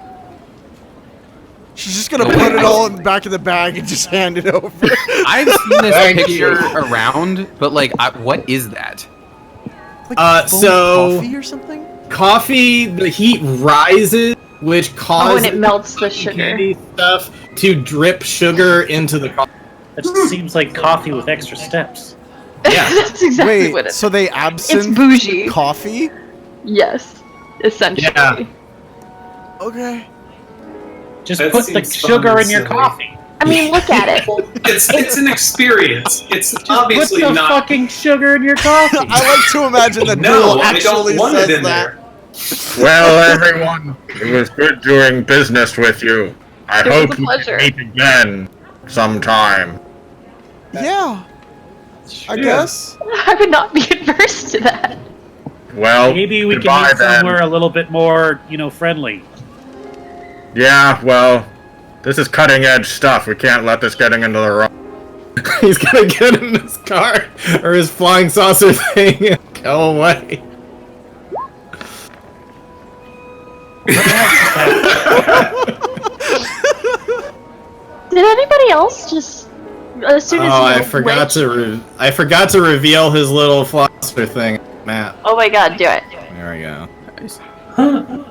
She's just gonna put it all in the back of the bag and just hand it over. I've seen this Thank picture you. around, but like, what is that? Like foamed so- coffee or something? Coffee, the heat rises, which Oh, causes and it melts the sugar. candy stuff to drip sugar into the coffee. That seems like coffee with extra steps. Yeah. That's exactly what Wait, it is. so they It's absinthe bougie. coffee? Yes, essentially. Yeah. Okay. Just That put the seems sugar fun in your and silly. coffee. I mean, look at it. It's an experience. It's Just obviously put the not. fucking sugar in your coffee. I like to imagine that No, Duel I actually don't want says it in that. there. Well, everyone, it was good doing business with you. I It was hope a we pleasure. can meet again sometime. Yeah, I guess. I would not be adverse to that. Well, Maybe we can goodbye meet then. somewhere a little bit more, friendly. Yeah, well, this is cutting edge stuff. We can't let this getting into the wrong. He's gonna get in his car or his flying saucer thing and go away. Did anybody else just as soon as Oh, he I forgot went- to I forgot to reveal his little saucer thing, Matt. Oh my god, do it. There we go.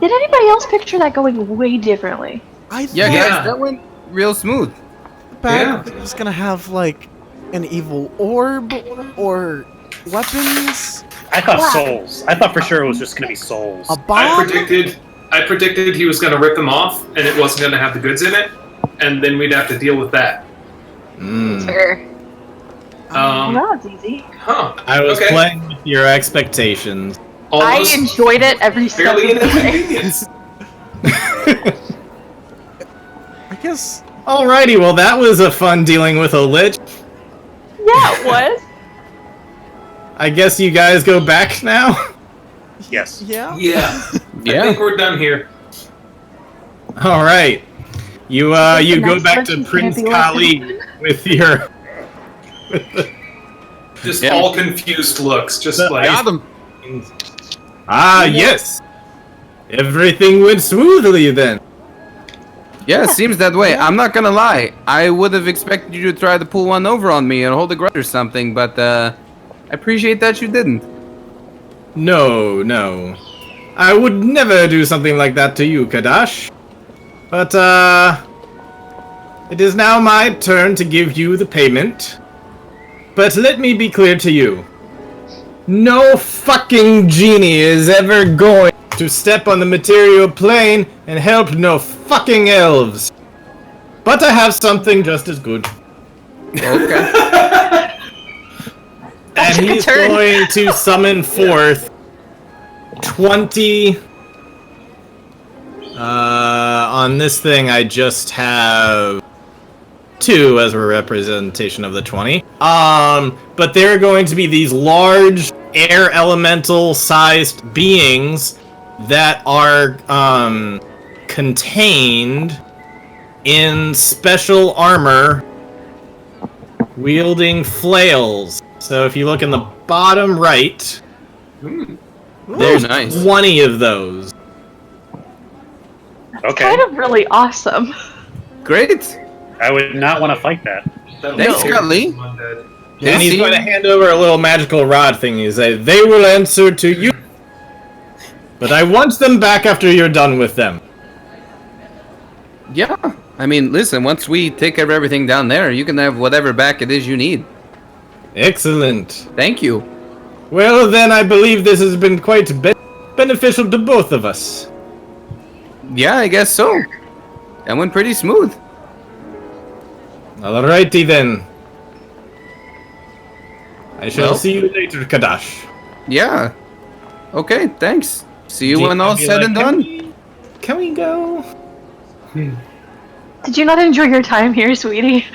Did anybody else picture that going way differently? I Yeah, thought guys, that went real smooth. the bag was gonna have like an evil orb or weapons, I thought Wow. souls. I thought for sure it was just going to be souls. a I bomb. predicted he was going to rip them off, and it wasn't going to have the goods in it, and then we'd have to deal with that. Mm. Sure. Um, Well, that's easy. huh? I was Okay. playing with your expectations. Almost I enjoyed it every step fairly of the way. inconvenience. I guess Alrighty, well that was a fun dealing with a lich. Yeah, it was. I guess you guys go back now? Yes. Yeah. Yeah. I Yeah. think we're done here. Alright. You The go next back one to she's gonna Prince be like- Kali with your... Just Yeah. all confused looks, just like Got him. Ah, yes! Everything went smoothly then. Yeah, it seems that way. I'm not gonna lie. I would have expected you to try to pull one over on me and hold a grudge or something, but I appreciate that you didn't. No, no. I would never do something like that to you, Kadash. But, it is now my turn to give you the payment. But let me be clear to you. No fucking genie is ever going to step on the material plane and help no fucking elves. But I have something just as good. Okay. That And took a he's turn. going to summon forth 20... on this thing I just have 2 as a representation of the 20. But they're going to be these large air elemental sized beings that are contained in special armor wielding flails. So if you look in the bottom right, there's nice. 20 of those. Okay. Kind of really awesome. Great. I would not want to fight that. Thanks, Scully. Undead. And he's see- going to hand over a little magical rod thing. He say, "They will answer to you, but I want them back after you're done with them." Yeah. I mean, listen, once we take care of everything down there, you can have whatever back it is you need. Excellent. Thank you. Well, then I believe this has been quite beneficial to both of us. Yeah, I guess so. That went pretty smooth. Alrighty then. I shall Well- see you later, Kadash. Yeah. Okay, thanks. See you Dean when will all's be said like, and done. Can we go? Did you not enjoy your time here, sweetie?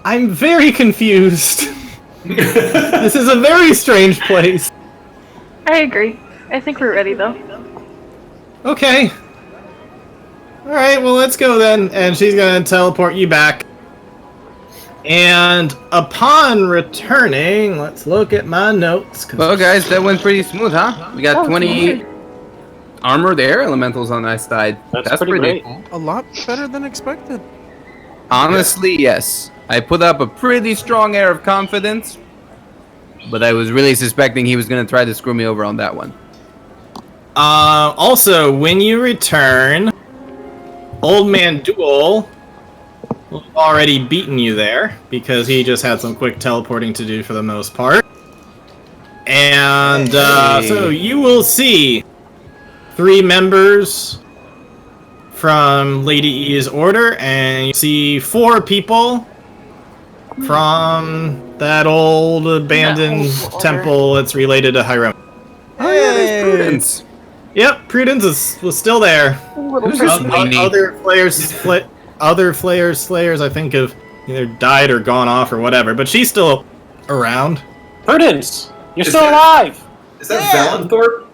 I'm very confused. This is a very strange place. I agree. I think we're ready though. Okay. Alright, well, let's go then. And she's gonna teleport you back. And upon returning, let's look at my notes. 'cause- Well, guys, that went pretty smooth, huh? We got Oh, 20 weird. armored air elementals on that side. That's pretty great. cool. A lot better than expected. Honestly, yes. I put up a pretty strong air of confidence, but I was really suspecting he was going to try to screw me over on that one. Also, when you return, Old Man Duel will have already beaten you there because he just had some quick teleporting to do for the most part. And Hey. so you will see 3 members from Lady E's order, and you see 4 people from that old abandoned That old order. temple that's related to Hiram. Oh, yeah, there's Prudence. Yep, Prudence was still there. Little Who's this person. weenie? Other Slayers, I think, have either died or gone off or whatever, but she's still around. Prudence, you're Is still that- alive. Is that Valenthorpe?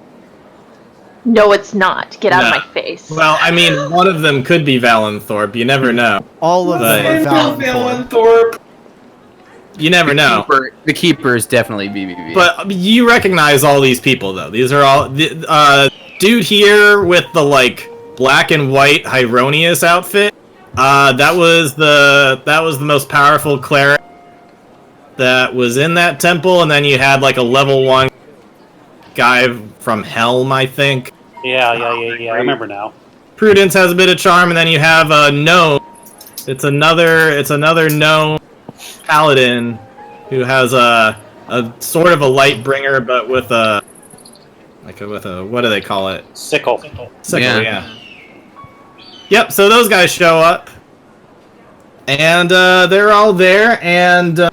No, it's not. Get out No. of my face. Well, I mean, one of them could be Valenthorpe. You never know. All of But- them are Valenthorpe. Valenthorpe. You never know. The keeper is definitely BBB. But you recognize all these people, though. These are all dude here with the like black and white Hyronius outfit. That was the most powerful cleric that was in that temple, and then you had like a level 1 guy from Helm, I think. Yeah. I remember now. Prudence has a bit of charm, and then you have a gnome. It's another gnome paladin who has a sort of a light bringer, but with a what do they call it? Sickle. Sickle, Yeah. yeah. Yep. So those guys show up, and they're all there, and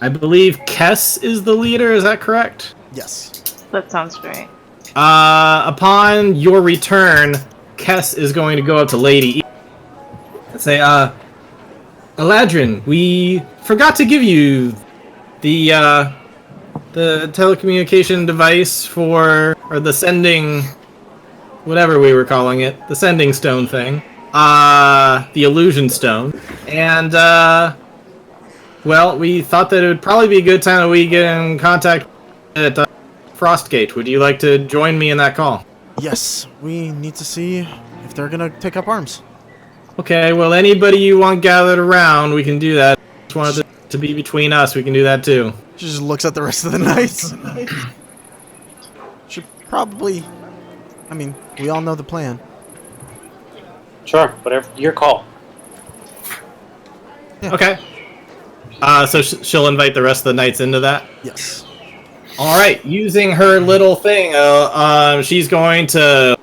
I believe Kess is the leader. Is that correct? Yes. That sounds great. Upon your return, Kess is going to go up to Lady E and say, Eladrin, we forgot to give you the telecommunication device or the sending, whatever we were calling it, the sending stone thing, the illusion stone, and, well, we thought that it would probably be a good time that we get in contact at Frostgate. Would you like to join me in that call? Yes, we need to see if they're gonna take up arms. Okay, well, anybody you want gathered around, we can do that. Just wanted to be between us, we can do that too. She just looks at the rest of the knights. Should probably... I mean, we all know the plan. Sure, whatever. Your call. Yeah. Okay. So she'll invite the rest of the knights into that? Yes. Alright, using her little thing, she's going to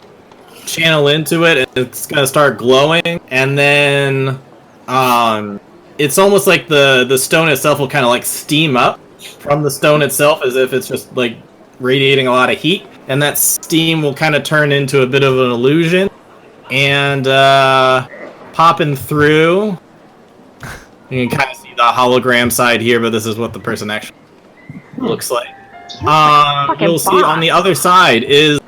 channel into it, and it's going to start glowing, and then, it's almost like the stone itself will kind of, like, steam up from the stone itself, as if it's just, like, radiating a lot of heat, and that steam will kind of turn into a bit of an illusion, and, popping through, you can kind of see the hologram side here, but this is what the person actually looks like. You'll see on the other side is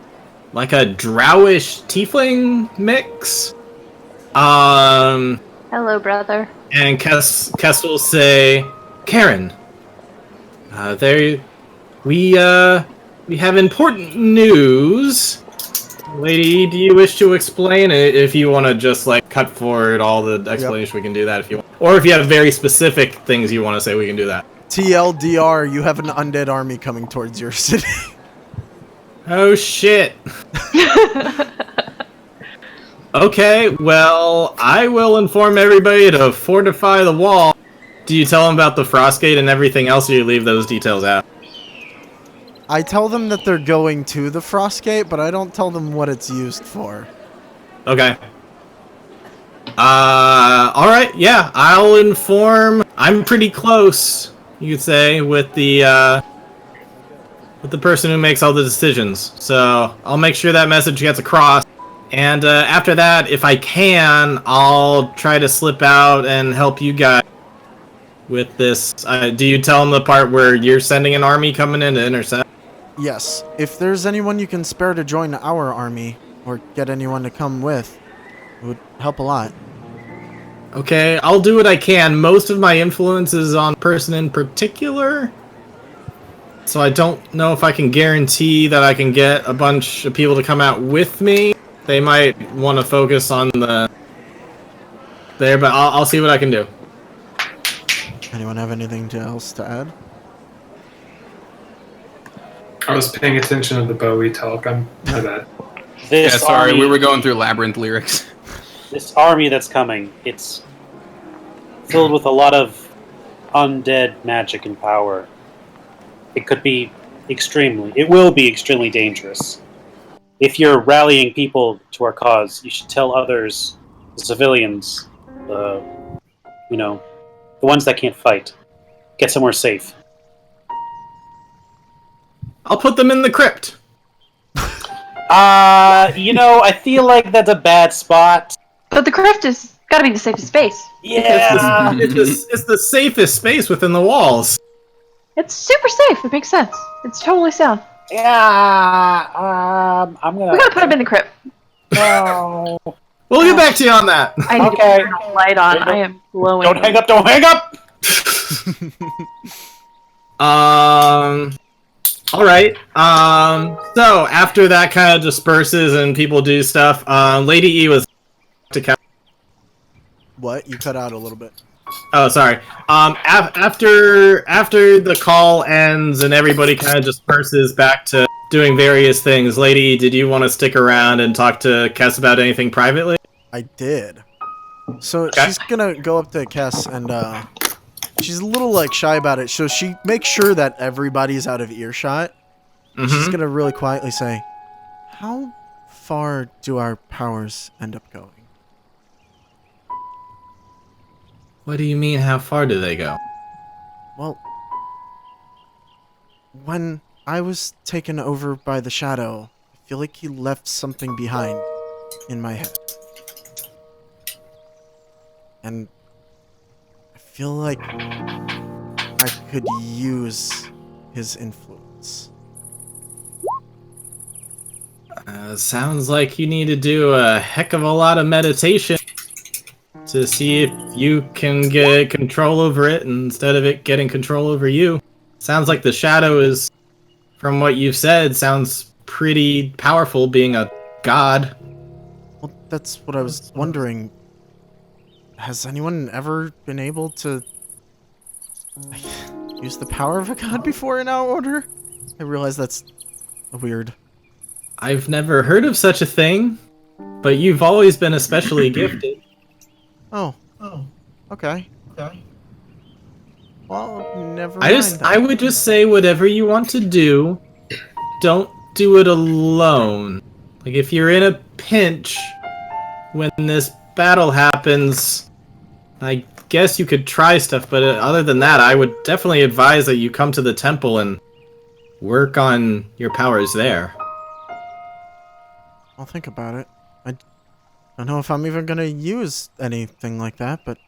like a drowish tiefling mix. Hello, brother. And Kess will say, Karen, we have important news. Lady, do you wish to explain? If you want to just like cut forward all the explanation, we can do that if you want. Or if you have very specific things you want to say, we can do that. TLDR, you have an undead army coming towards your city. Oh shit. Okay, well, I will inform everybody to fortify the wall. Do you tell them about the Frostgate and everything else, or you leave those details out? I tell them that they're going to the Frostgate, but I don't tell them what it's used for. Okay. Alright, yeah, I'll inform. I'm pretty close, you could say, with the person who makes all the decisions. So, I'll make sure that message gets across. And, after that, if I can, I'll try to slip out and help you guys with this. Do you tell them the part where you're sending an army coming in to intercept? Yes. If there's anyone you can spare to join our army, or get anyone to come with, it would help a lot. Okay, I'll do what I can. Most of my influence is on a person in particular. So I don't know if I can guarantee that I can get a bunch of people to come out with me. They might want to focus on there, but I'll see what I can do. Anyone have anything else to add? I was paying attention to the Bowie talk. My bad. This Yeah, sorry, army, we were going through Labyrinth lyrics. This army that's coming, it's filled with a lot of undead magic and power. It will be extremely dangerous. If you're rallying people to our cause, you should tell others, the civilians, the ones that can't fight, get somewhere safe. I'll put them in the crypt. I feel like that's a bad spot. But the crypt is gotta be the safest space. Yeah. It's the safest space within the walls. It's super safe. It makes sense. It's totally sound. Yeah. I'm gonna. We gotta put him in the crypt. No. We'll get back to you on that. I need Okay. to turn a light on. I am glowing. Don't hang up! Don't hang up! All right. So after that kind of disperses and people do stuff, Lady E was to count. What? You cut out a little bit. Oh, sorry. After the call ends and everybody kind of disperses back to doing various things, Lady E, did you want to stick around and talk to Kess about anything privately? I did. So Okay. she's gonna go up to Kess and she's a little like shy about it. So she makes sure that everybody's out of earshot. She's gonna really quietly say, "How far do our powers end up going?" What do you mean, how far do they go? Well, when I was taken over by the Shadow, I feel like he left something behind. in my head. And I feel like I could use his influence. Sounds like you need to do a heck of a lot of meditation to see if you can get control over it instead of it getting control over you. Sounds like the shadow is, from what you've said, sounds pretty powerful being a god. Well, that's what I was wondering. Has anyone ever been able to use the power of a god before in our order? I realize that's weird. I've never heard of such a thing, but you've always been especially gifted. Oh. Okay. Well, never mind. I would just say whatever you want to do, don't do it alone. Like if you're in a pinch when this battle happens, I guess you could try stuff, but other than that, I would definitely advise that you come to the temple and work on your powers there. I'll think about it. I don't know if I'm even gonna use anything like that, but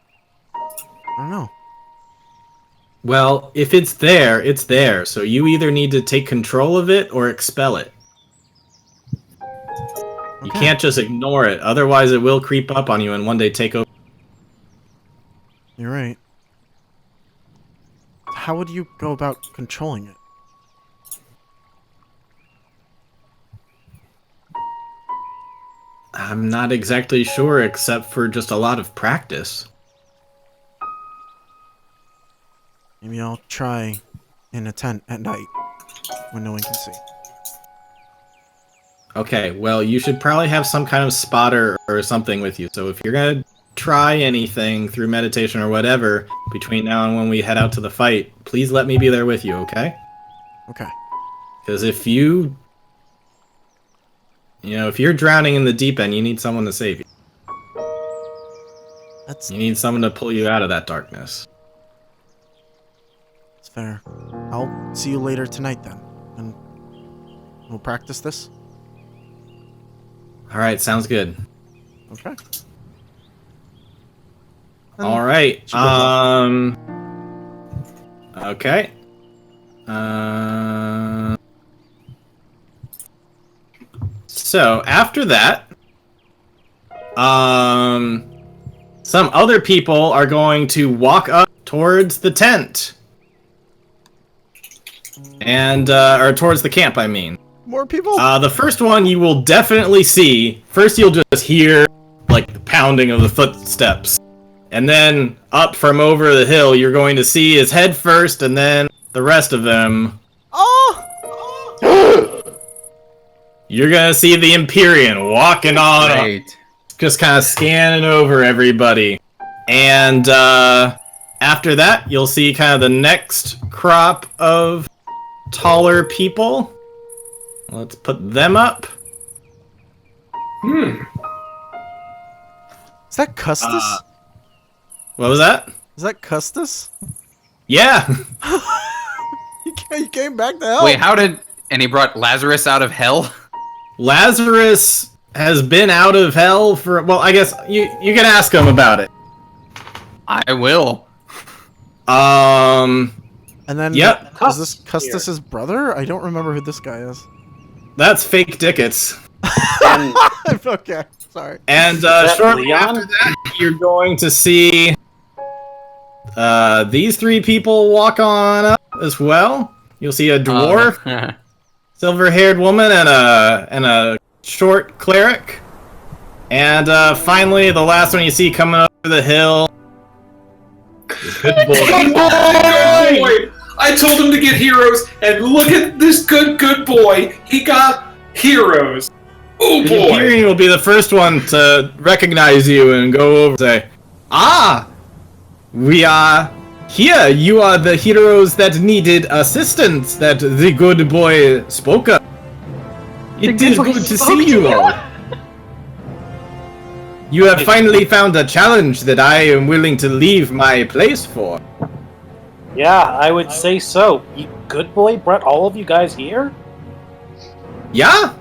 I don't know. Well, if it's there, it's there. So you either need to take control of it or expel it. You Okay. can't just ignore it, otherwise it will creep up on you and one day take over. You're right. How would you go about controlling it? I'm not exactly sure, except for just a lot of practice. Maybe I'll try in a tent at night when no one can see. Okay, well, you should probably have some kind of spotter or something with you. So if you're gonna try anything through meditation or whatever between now and when we head out to the fight, please let me be there with you, okay? Okay. Because if you're drowning in the deep end, you need someone to save you. That's You need someone to pull you out of that darkness. fair. I'll see you later tonight then. And we'll practice this? Alright, sounds good. Okay. Alright, she goes off. Okay. So, after that, some other people are going to walk up towards the tent. And, or towards the camp, I mean. More people? The first one you will definitely see. First you'll just hear, like, the pounding of the footsteps. And then, up from over the hill, you're going to see his head first, and then the rest of them. Oh! You're gonna see the Empyrean walking on up, Right. just kind of scanning over everybody. And, after that, you'll see kind of the next crop of taller people. Let's put them up. Is that Custis? What was that? Is that Custis? Yeah. He came back to hell. Wait, and he brought Lazarus out of hell? Lazarus has been out of hell for, well, I guess you can ask him about it. I will. And then, Yep. is this Custis's brother? I don't remember who this guy is. That's fake Dickets. And Okay, sorry. And that shortly Leon? after that, you're going to see these three people walk on up as well. You'll see a dwarf, silver-haired woman, and a short cleric. And finally, the last one you see coming up the hill. Good boy. Good boy! I told him to get heroes, and look at this good boy. He got heroes. Oh The boy! Empyrean will be the first one to recognize you and go over and say, "Ah, we are here. You are the heroes that needed assistance that the good boy spoke of. It good is boy good to spoke see to you you?" all. You have finally found a challenge that I am willing to leave my place for." yeah, I would say so. You good boy brought all of you guys here? Yeah?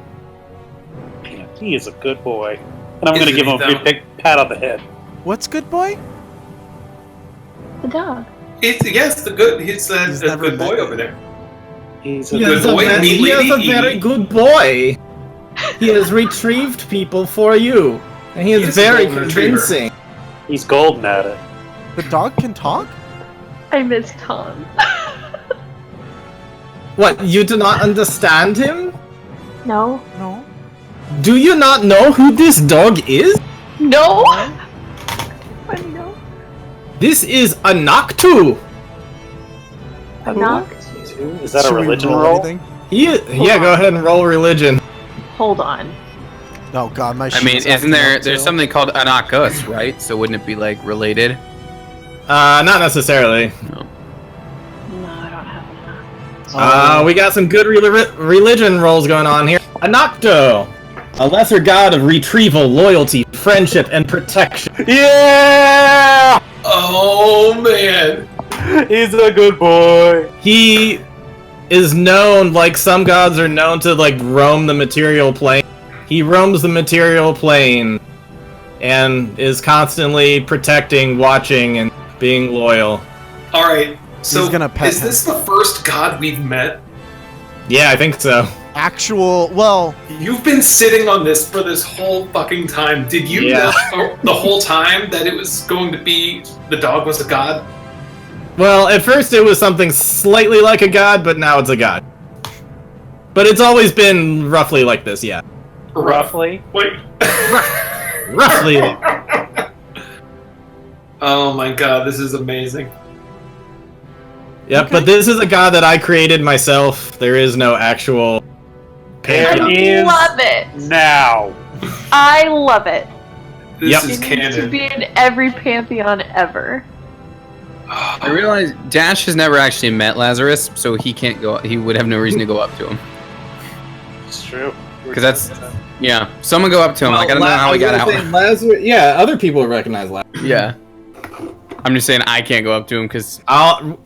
Man, he is a good boy. And I'm going to Is give it him a though? big pat on the head. What's good boy? The dog. Yes, the good. He's a never good met boy him. over there. He's He a Good is a boy, very, meat he is a lady, very eat. good boy. He has retrieved people for you, and he He is is a very golden retriever. convincing. He's golden at it. The dog can talk? I miss Tom. What? You do not understand him? No. No. Do you not know who this dog is? No. I know. This is a Noctu. I'm not. Is that a Should we religion roll roll? anything? Yeah, go ahead and roll religion. Hold on. Oh god, my I sheet's mean, acting isn't there? up, There's too. something called Anakus, right? So wouldn't it be like related? Not necessarily. No, I don't have enough. We got some good religion rolls going on here. A Nocto, a lesser god of retrieval, loyalty, friendship, and protection. Yeah! Oh man. He's a good boy. He is known, like some gods are known to like roam the material plane. He roams the material plane and is constantly protecting, watching, and being loyal. All right. So He's gonna pet is this the first god we've met? Yeah, I think so. Well, You've been sitting on this for this whole fucking time. Did you Yeah. know the whole time that it was going to be the dog was a god? Well, at first it was something slightly like a god, but now it's a god. But it's always been roughly like this, yeah. Roughly. Wait. Roughly. Oh my god, this is amazing. Yep, Okay. but this is a god that I created myself. There is no actual There pantheon. he is. Love it. Now. I love it. This Yep. is It needs to canon. be in every pantheon ever. I realize Dash has never actually met Lazarus, so he can't go. He would have no reason to go up to him. It's true. 'Cause that's- Yeah, someone go up to him. Like I don't know how he got out. Lazarus, yeah, other people recognize Lazarus. Yeah. I'm just saying I can't go up to him because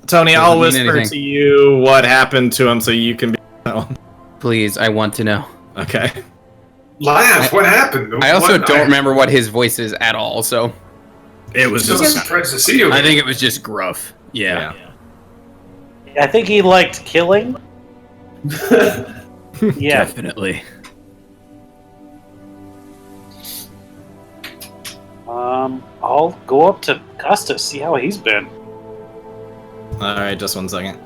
Tony, I'll Doesn't mean whisper anything. to you what happened to him so you can be. Oh, please, I want to know. okay. Laugh, what happened? I also What- don't remember what his voice is at all, so It was So just. surprised to see you. I think it was just gruff. Yeah. I think he liked killing. Yeah. Definitely. I'll go up to Custis, see how he's been. Alright, just 1 second.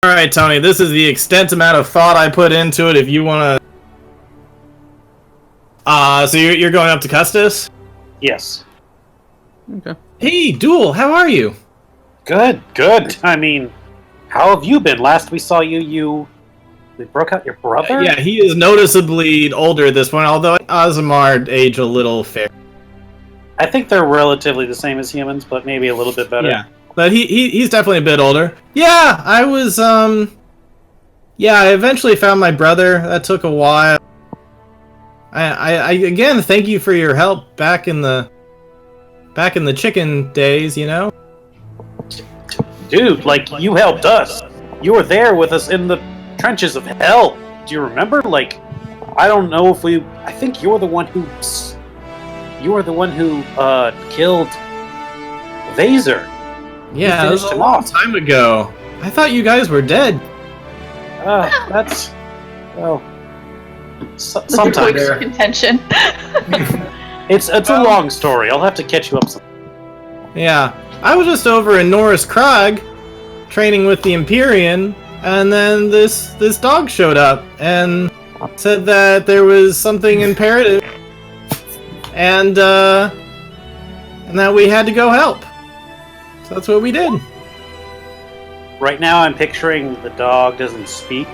Alright, Tony, this is the extent amount of thought I put into it. If you want to. So you're going up to Custis? Yes. Okay. Hey, Duel, how are you? Good, good. I mean, how have you been? Last we saw you broke out your brother? Yeah, he is noticeably older at this point, although Ozmar age a little fair. I think they're relatively the same as humans, but maybe a little bit better. Yeah. But he's definitely a bit older. Yeah, I was yeah, I eventually found my brother. That took a while. I again thank you for your help back in the chicken days, you know? Dude, like, you helped us. You were there with us in the trenches of hell. Do you remember? Like, I don't know if I think you're the one who killed Vaser. Yeah, it was finished a him long off. time ago. I thought you guys were dead. That's, well, With the sometimes. voice of contention. It's a long story. I'll have to catch you up some. Yeah. I was just over in Norris Krog training with the Empyrean, and then this dog showed up and said that there was something imperative and that we had to go help. So that's what we did. Right now, I'm picturing the dog doesn't speak.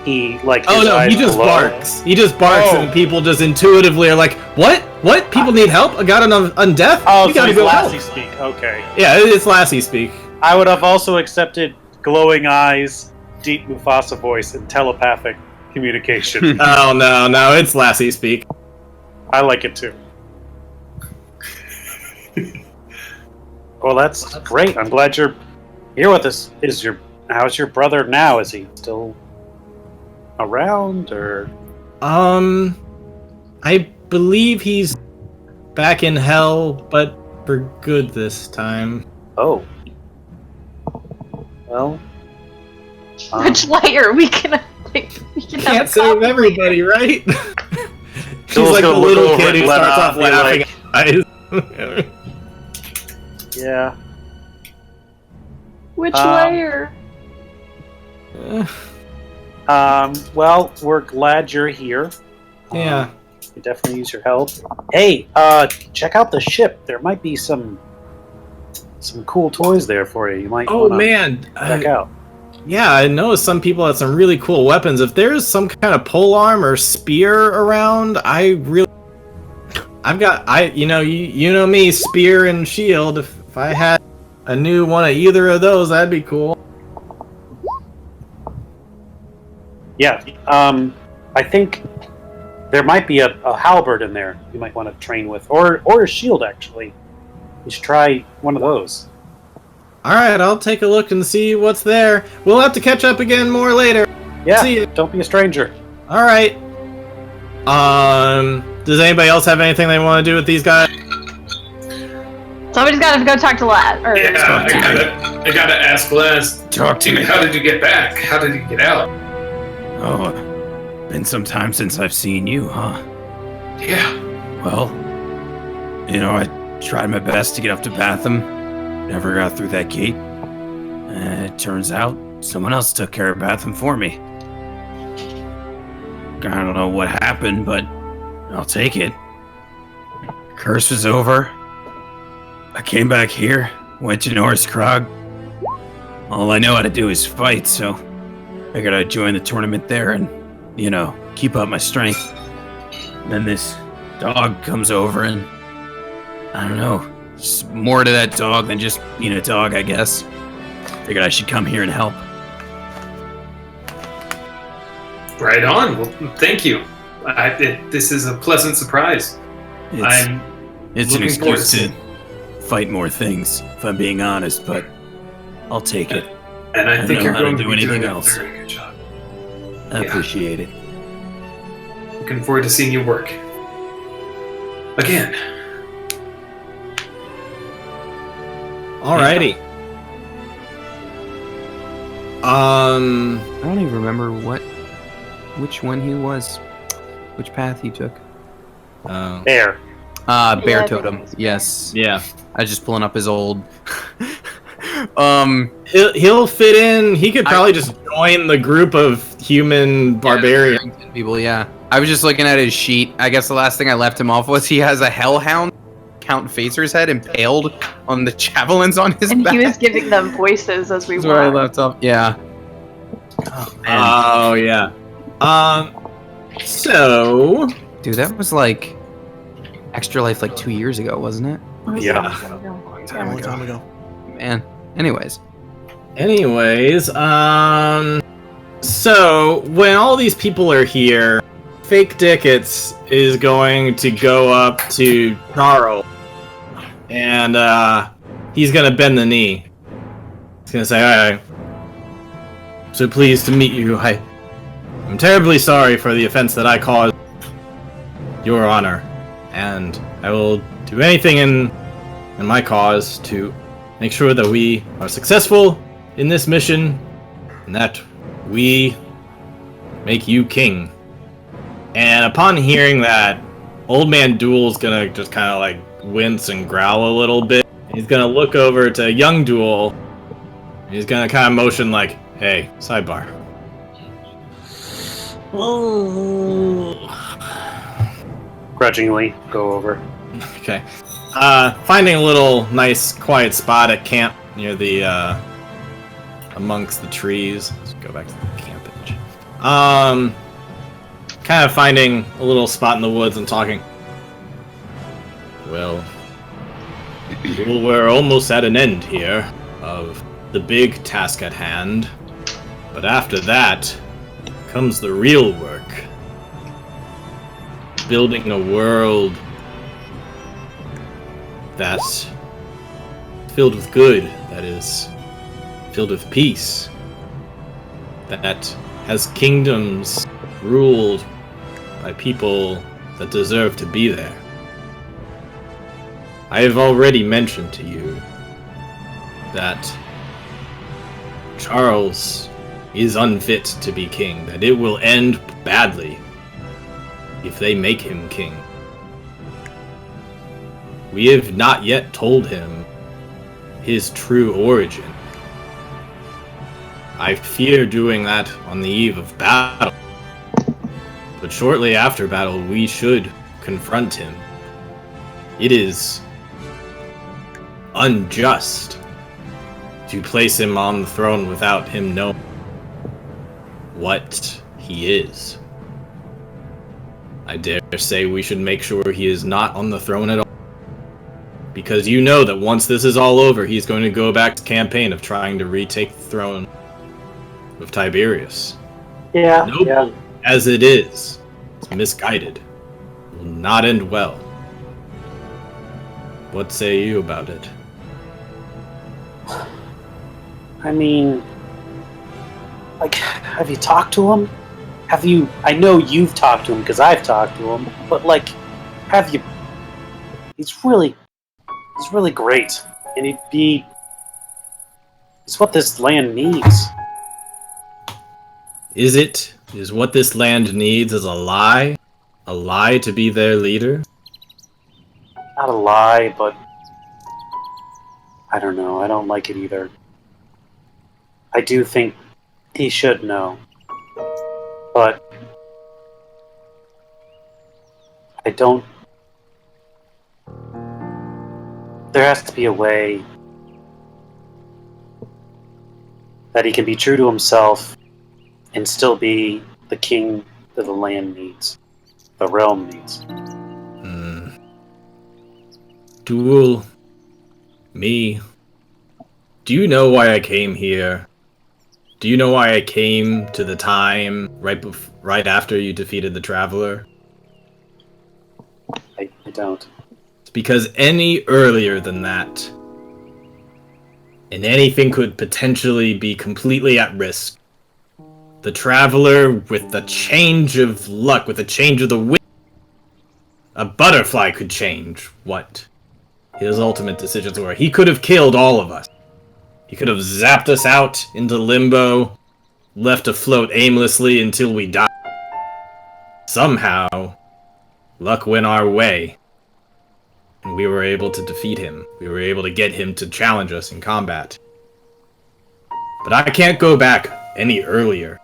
He, like, Oh his no, eyes he just glow. barks. He just barks, Oh. and people just intuitively are like, "What? What? People need help? I got an undeath? Oh, you so gotta he's go Lassie help." speak. Okay. Yeah, it's Lassie speak. I would have also accepted glowing eyes deep Mufasa voice and telepathic communication. Oh no, it's Lassie speak. I like it too. Well, that's great. I'm glad you're here with us. How's your brother now? Is he still around, or? I believe he's back in hell, but for good this time. Oh. Well. Which layer we can Can't have a save everybody, right? She's Joel's like the gonna look little over kid and who let starts out off be laughing like- at eyes. Yeah. Which layer? Well, we're glad you're here. Yeah. We definitely use your help. Hey, check out the ship. There might be some cool toys there for you. You might Oh wanna man. check out. Yeah, I know some people have some really cool weapons. If there's some kind of polearm or spear around, you know me, spear and shield. If I had a new one of either of those, that'd be cool. Yeah. I think there might be a halberd in there you might want to train with, or a shield actually. You should try one of those. Alright, I'll take a look and see what's there. We'll have to catch up again more later. Yeah. See ya. Don't be a stranger. Alright. Does anybody else have anything they want to do with these guys? Somebody's got to go talk to Laz. Yeah, I gotta ask Les. Talk to Dude, me. how did you get back? How did you get out? Oh, been some time since I've seen you, huh? Yeah. Well, I tried my best to get up to Batham. Never got through that gate. It turns out someone else took care of Batham for me. I don't know what happened, but I'll take it. Curse was over. I came back here, went to Norris Krog. All I know how to do is fight, so figured I'd join the tournament there and, keep up my strength. Then this dog comes over and, I don't know, just more to that dog than just being a dog, I guess. Figured I should come here and help. Right on. Well, thank you. This is a pleasant surprise. I'm It's an looking forward excuse to to fight more things, if I'm being honest, but I'll take it. And I I think know you're how to going to do be anything doing else. a very good job. I Yeah. appreciate it. Looking forward to seeing you work. Again. Alrighty. I don't even remember which one he was, which path he took. There. Bear Yeah, I think totem. it was Yes. Yeah. I was just pulling up his old. He'll fit in. He could probably just join the group of human barbarian. People. Yeah. I was just looking at his sheet. I guess the last thing I left him off was he has a hellhound, Count Facer's head, impaled on the javelins on his And back. he was giving them voices as we That's where I walked. left off. Yeah. Oh yeah. So Dude, that was like Extra Life like 2 years ago, wasn't it? Yeah. A long time ago. Man. Anyways. So when all these people are here, Fake Dickets is going to go up to Charles, and he's gonna bend the knee. He's gonna say, "Alright, so pleased to meet you. I'm terribly sorry for the offense that I caused, Your Honor, and I will do anything in my cause to make sure that we are successful in this mission, and that we make you king." And upon hearing that, Old Man Duel's gonna just kind of like wince and growl a little bit. He's gonna look over to Young Duel. He's gonna kind of motion like, "Hey, sidebar." Grudgingly go over. Okay. Finding a little nice quiet spot at camp near the amongst the trees. Let's go back to the campage. Kind of finding a little spot in the woods and talking. Well, we're almost at an end here of the big task at hand. But after that comes the real work. Building a world that's filled with good, that is filled with peace, that has kingdoms ruled by people that deserve to be there. I have already mentioned to you that Charles is unfit to be king, that it will end badly if they make him king. We have not yet told him his true origin. I fear doing that on the eve of battle. But shortly after battle, we should confront him. It is unjust to place him on the throne without him knowing what he is. I dare say we should make sure he is not on the throne at all. Because you know that once this is all over, he's going to go back to the campaign of trying to retake the throne of Tiberius. Yeah, Nope. yeah. As it is, it's misguided. It will not end well. What say you about it? I mean, like, have you talked to him? Have you? I know you've talked to him because I've talked to him, but like, have you? He's really great, and it's what this land needs. Is what this land needs is a lie? A lie to be their leader? Not a lie, but I don't know. I don't like it either. I do think he should know, but I don't. There has to be a way that he can be true to himself and still be the king that the land needs, the realm needs. Duel. Me. Do you know why I came here? Do you know why I came to the time right after you defeated the Traveler? I don't. It's because any earlier than that, and anything could potentially be completely at risk. The Traveler, with the change of luck, with the change of the wind, a butterfly could change what his ultimate decisions were. He could have killed all of us. He could have zapped us out into limbo, left afloat aimlessly until we died. Somehow, luck went our way, and we were able to defeat him. We were able to get him to challenge us in combat. But I can't go back any earlier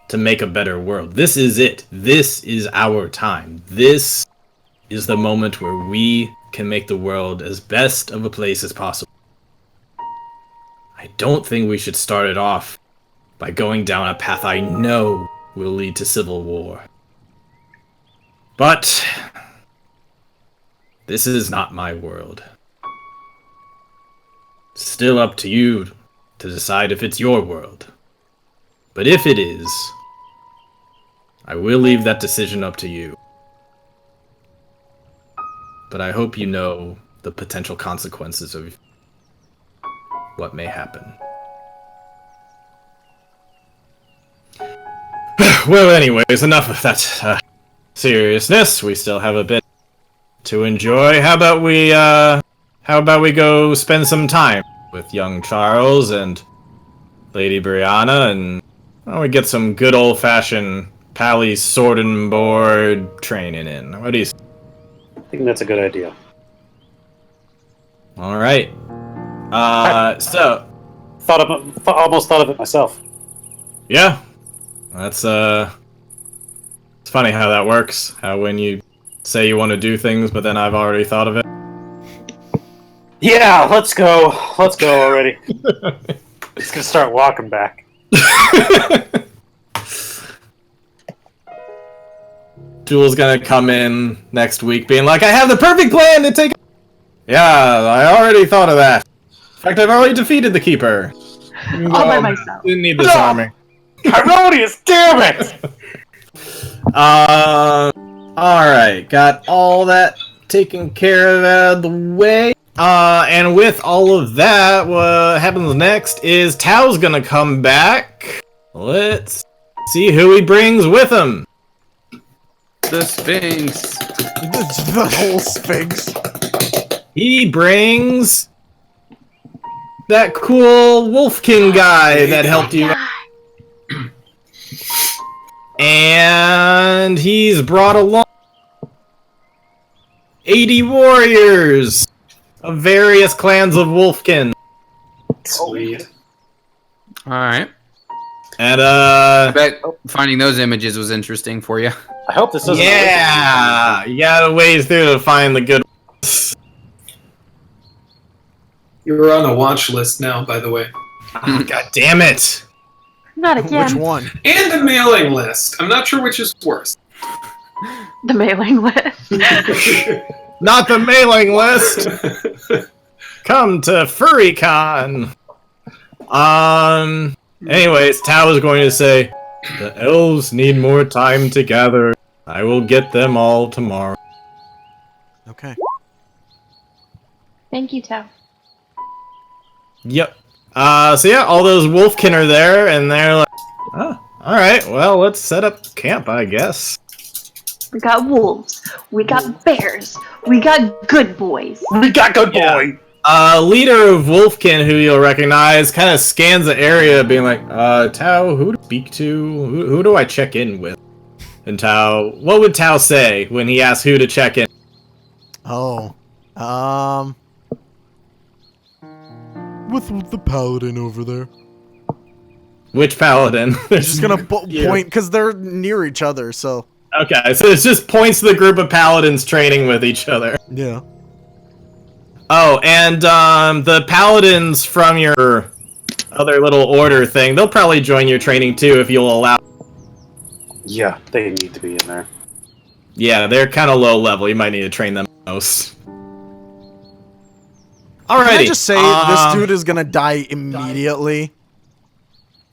to make a better world. This is it. This is our time. This is the moment where we can make the world as best of a place as possible. I don't think we should start it off by going down a path I know will lead to civil war. But this is not my world. Still up to you to decide if it's your world. But if it is, I will leave that decision up to you. But I hope you know the potential consequences of what may happen. Well, anyways, enough of that seriousness. We still have a bit to enjoy. How about we go spend some time with young Charles and Lady Brianna, and we get some good old-fashioned Pally sword and board training in. What do you say? I think that's a good idea. All right. So Almost thought of it myself. yeah, that's it's funny how that works. How when you say you want to do things, but then I've already thought of it. Yeah, let's go. Let's go already. Just gonna start walking back. Duel's gonna come in next week being like, I have the perfect plan to take. Yeah, I already thought of that. In fact, I've already defeated the Keeper. All by myself. Didn't need this army. Harmonious, damn it! Alright, got all that taken care of out of the way. And with all of that, what happens next is Tao's gonna come back. Let's see who he brings with him. The Sphinx. The whole Sphinx. He brings that cool Wolfkin guy that helped you. And he's brought along 80 warriors of various clans of Wolfkin. Sweet. All right. And I bet finding those images was interesting for you. I hope this doesn't. yeah, you gotta wade through to find the good ones. You're on the watch list now, by the way. God damn it! Not again. Which one? And a mailing list. I'm not sure which is worse. The mailing list. Not the mailing list. Come to FurryCon. Anyways, Tao is going to say, the elves need more time to gather. I will get them all tomorrow. Okay. Thank you, Tao. Yep. So yeah, all those Wolfkin are there, and they're like, oh, alright, well, let's set up camp, I guess. We got wolves. We got bears. We got good boys. We got good boy. Leader of Wolfkin, who you'll recognize, kind of scans the area, being like, Tao, who to speak to? Who do I check in with? And Tao, what would Tao say when he asks who to check in? Oh. With the paladin over there. Which paladin? He's just gonna point, because they're near each other, so... Okay, so it just points to the group of paladins training with each other. Yeah. Oh, and the paladins from your other little order thing, they'll probably join your training too if you'll allow. Yeah, they need to be in there. Yeah, they're kind of low level. You might need to train them most. Alrighty. Can I just say this dude is gonna die immediately?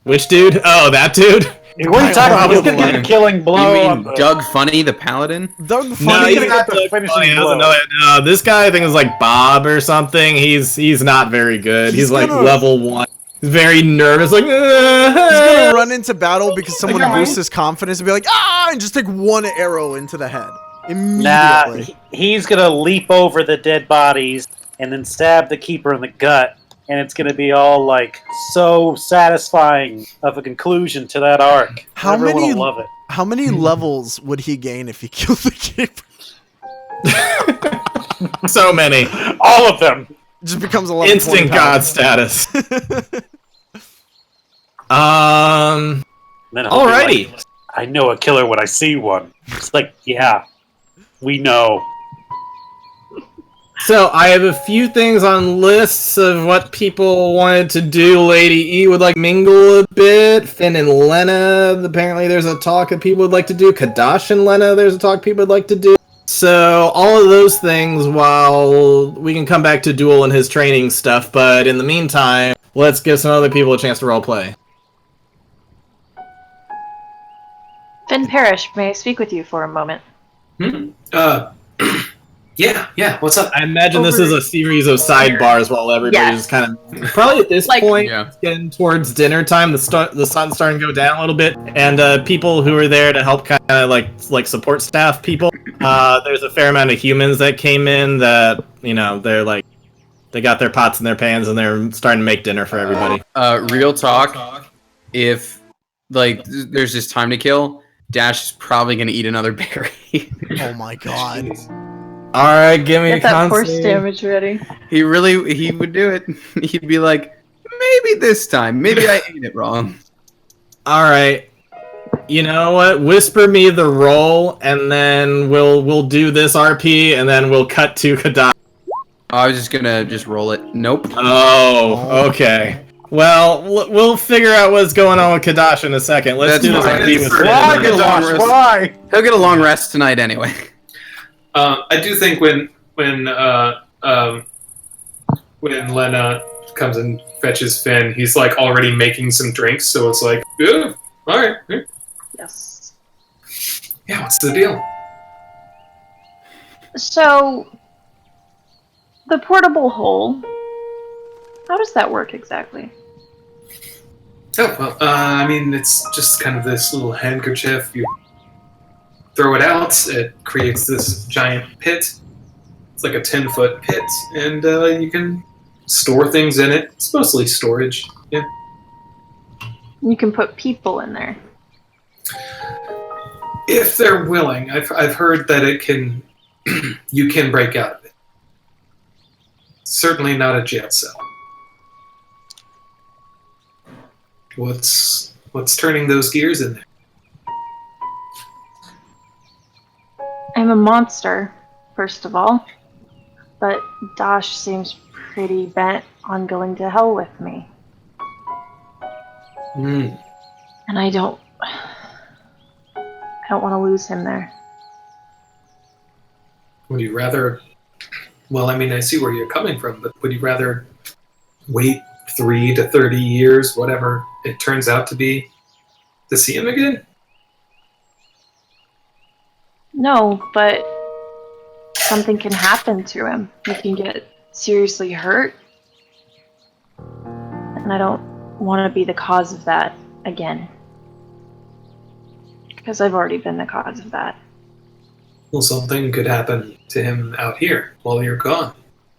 Which dude? Oh, that dude? What are you talking about? He's gonna get a killing blow. You mean Doug Funny, the Paladin? Doug No, Funny. he's not the the finishing funny. blow. No, this guy I think is like Bob or something. He's not very good. He's like gonna- level 1. He's very nervous, like. He's gonna run into battle because someone boosts his confidence and be like, ah, and just take one arrow into the head. Nah, Immediately. he's gonna leap over the dead bodies and then stab the keeper in the gut, and it's gonna be all like so satisfying of a conclusion to that arc. How Everyone many- will love it. How many levels would he gain if he killed the keeper? So many. All of them. Just becomes a level Instant 20 god status. And then he'll be Alrighty. like, I know a killer when I see one. It's like, yeah, we know. So I have a few things on lists of what people wanted to do. Lady E would like mingle a bit. Finn and Lena, apparently there's a talk that people would like to do. Kadash and Lena, there's a talk people would like to do. So all of those things, while we can come back to Duel and his training stuff, but in the meantime, let's give some other people a chance to roleplay. Finn Parrish, may I speak with you for a moment? Yeah, what's up? I imagine this is a series of sidebars while everybody's Yes. kind of probably at this Like- point Yeah. getting towards dinner time. The sun's starting to go down a little bit, and people who are there to help kind of like support staff people. There's a fair amount of humans that came in that they're like they got their pots and their pans and they're starting to make dinner for everybody. Real talk. If there's just time to kill, Dash is probably gonna eat another berry. Oh my god. All right, give me a Get that force con save. damage ready. He would do it. He'd be like, maybe this time, maybe I ate it wrong. All right. You know what? Whisper me the roll, and then we'll do this RP, and then we'll cut to Kadash. I was just gonna roll it. Nope. Oh, okay. Well, we'll figure out what's going on with Kadash in a second. Let's That's do this fine. RP with Why, Finn. Get a long rest. Why? He'll get a long rest tonight anyway. I do think when Lena comes and fetches Finn, he's like already making some drinks, so it's like, "Ugh, All right. Yes. Yeah, what's the deal? So, the portable hole, how does that work exactly? Oh, well, I mean, it's just kind of this little handkerchief. You throw it out, it creates this giant pit. It's like a 10-foot pit, and you can store things in it. It's mostly storage. Yeah. You can put people in there. If they're willing. I've heard that it can, you can break out of it. Certainly not a jail cell. What's turning those gears in there? I'm a monster, first of all. But Dash seems pretty bent on going to hell with me. Hmm. And I don't want to lose him there. Would you rather? Well, I mean, I see where you're coming from, but would you rather wait 3 to 30 years, whatever it turns out to be, to see him again? No, but something can happen to him. He can get seriously hurt. And I don't want to be the cause of that again. Because I've already been the cause of that. Well, something could happen to him out here while you're gone.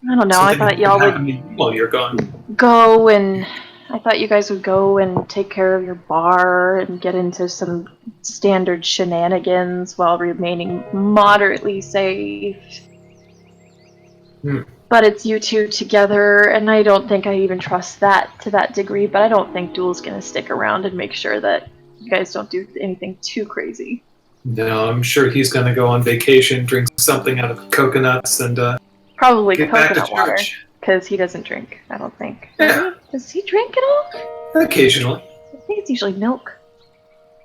I don't know, I thought y'all would while you're gone. go and... I thought you guys would go and take care of your bar and get into some standard shenanigans while remaining moderately safe. But it's you two together, and I don't think I even trust that to that degree, but I don't think Duel's gonna stick around and make sure that you guys don't do anything too crazy. No, I'm sure he's going to go on vacation, drink something out of coconuts, and Probably get back to coconut water, church. because he doesn't drink, I don't think. Yeah. Does he drink at all? Occasionally. I think it's usually milk.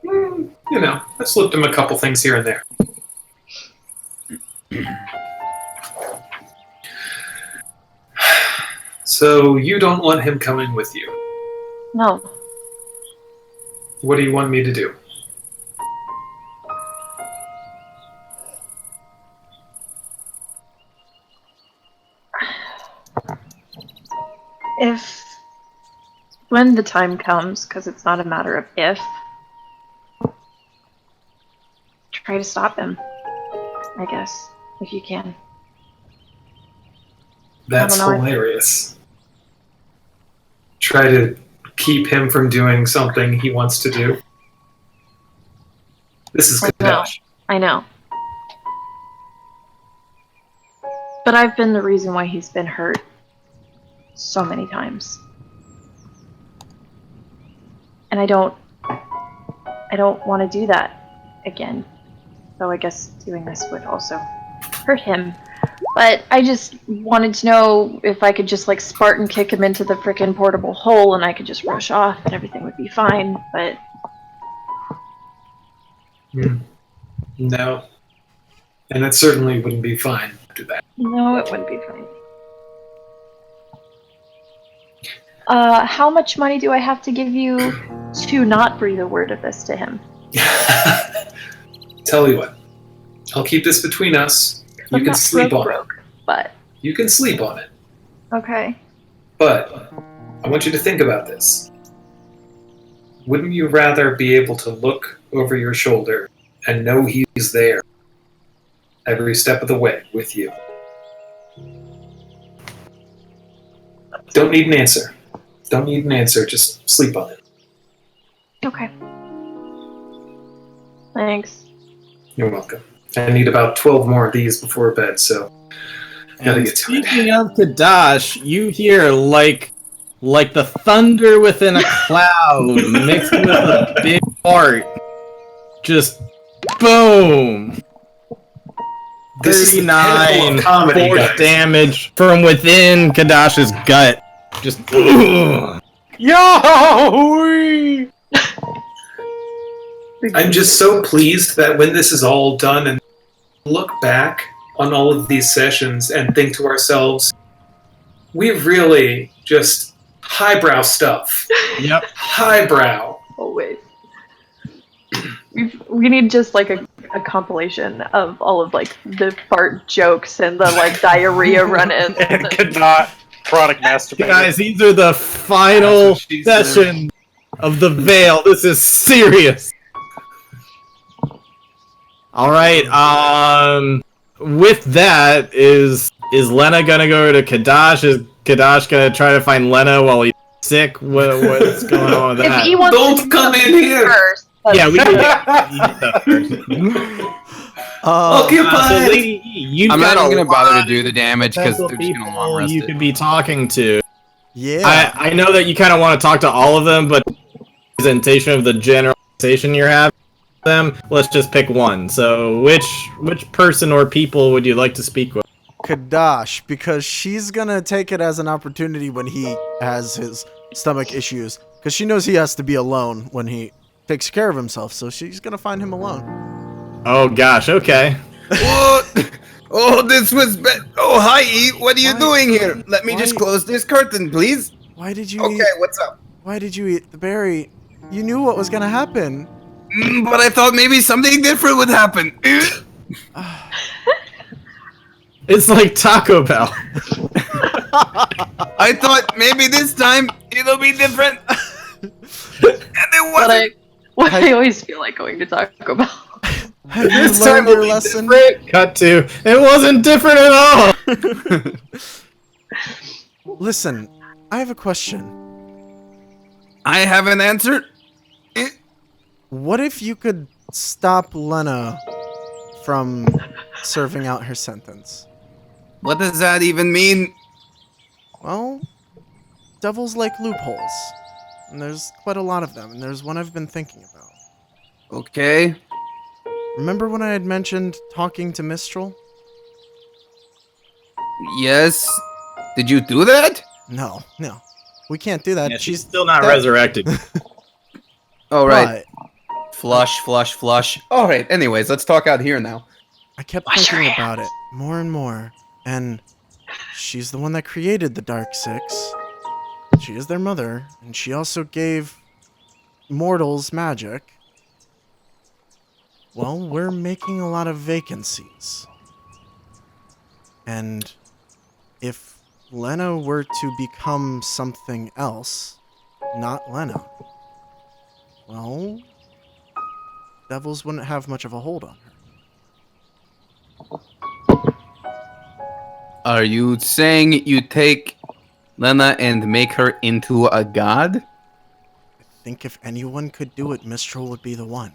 You know, I slipped him a couple things here and there. So you don't want him coming with you. No. What do you want me to do? If... When the time comes, because it's not a matter of if, try to stop him. I guess, if you can. That's hilarious. Try to keep him from doing something he wants to do. This is Kadash. I know. But I've been the reason why he's been hurt so many times. And I don't want to do that again. So I guess doing this would also hurt him. But I just wanted to know if I could just like Spartan kick him into the frickin' portable hole and I could just rush off and everything would be fine, but... No. And it certainly wouldn't be fine to that. No, it wouldn't be fine. How much money do I have to give you to not breathe a word of this to him? Tell you what. I'll keep this between us. You can sleep on it. But... You can sleep on it. Okay. But I want you to think about this. Wouldn't you rather be able to look over your shoulder and know he's there every step of the way with you? Don't need an answer. Don't need an answer. Just sleep on it. Okay. Thanks. You're welcome. I need about 12 more of these before bed, so gotta get to it. Speaking of Kadash, you hear like the thunder within a cloud mixed with a big fart. Just boom! This is the pinnacle 39 of comedy, force guys. damage from within Kadash's gut. Just Yo! I'm just so pleased that when this is all done and look back on all of these sessions and think to ourselves, we've really just highbrow stuff. Yep. Highbrow. Always. We need just like a compilation of all of like the fart jokes and the like diarrhea run-ins. And could not product masturbate. Guys, these are the final That's what she said. session of the Vale. This is serious. All right. With that, is Lena gonna go to Kadash? Is Kadash gonna try to find Lena while he's sick? What's going on with If that? he wants Don't to come do in here. first, Yeah, we Uh, Occupied. Lady E, you've I'm got not a even gonna bother lot to do the damage because of they're just gonna long people rest you it. could be talking to. yeah. I know that you kind of want to talk to all of them, but presentation of the generalization you're having with them, let's just pick one. So, which person or people would you like to speak with? Kadash, because she's gonna take it as an opportunity when he has his stomach issues, because she knows he has to be alone when he takes care of himself, so she's gonna find him alone. Oh gosh, okay. What? Oh, this was bad. Oh, hi, E. What are you Why- doing here? Let me just why- close this curtain, please. Why did you Okay, eat? what's up? Why did you eat the berry? You knew what was gonna happen. But I thought maybe something different would happen. It's like Taco Bell. I thought maybe this time it'll be different. And it wasn't. I always feel like going to Taco Bell. Have you This time learned your will be lesson? different. Cut to, it wasn't different at all. Listen, I have a question. I have an answer. What if you could stop Lena from serving out her sentence? What does that even mean? Well, devils like loopholes. And there's quite a lot of them, and there's one I've been thinking about. Okay. Remember when I had mentioned talking to Mistral? Yes. Did you do that? No. We can't do that. Yeah, she's still not that- resurrected. All right. But Flush, flush, flush. All right. Anyways, let's talk out here now. I kept thinking about it more and more, and she's the one that created the Dark Six. She is their mother, and she also gave mortals magic. Well, we're making a lot of vacancies. And if Lena were to become something else, not Lena, well, devils wouldn't have much of a hold on her. Are you saying you take Lena and make her into a god? I think if anyone could do it, Mistral would be the one.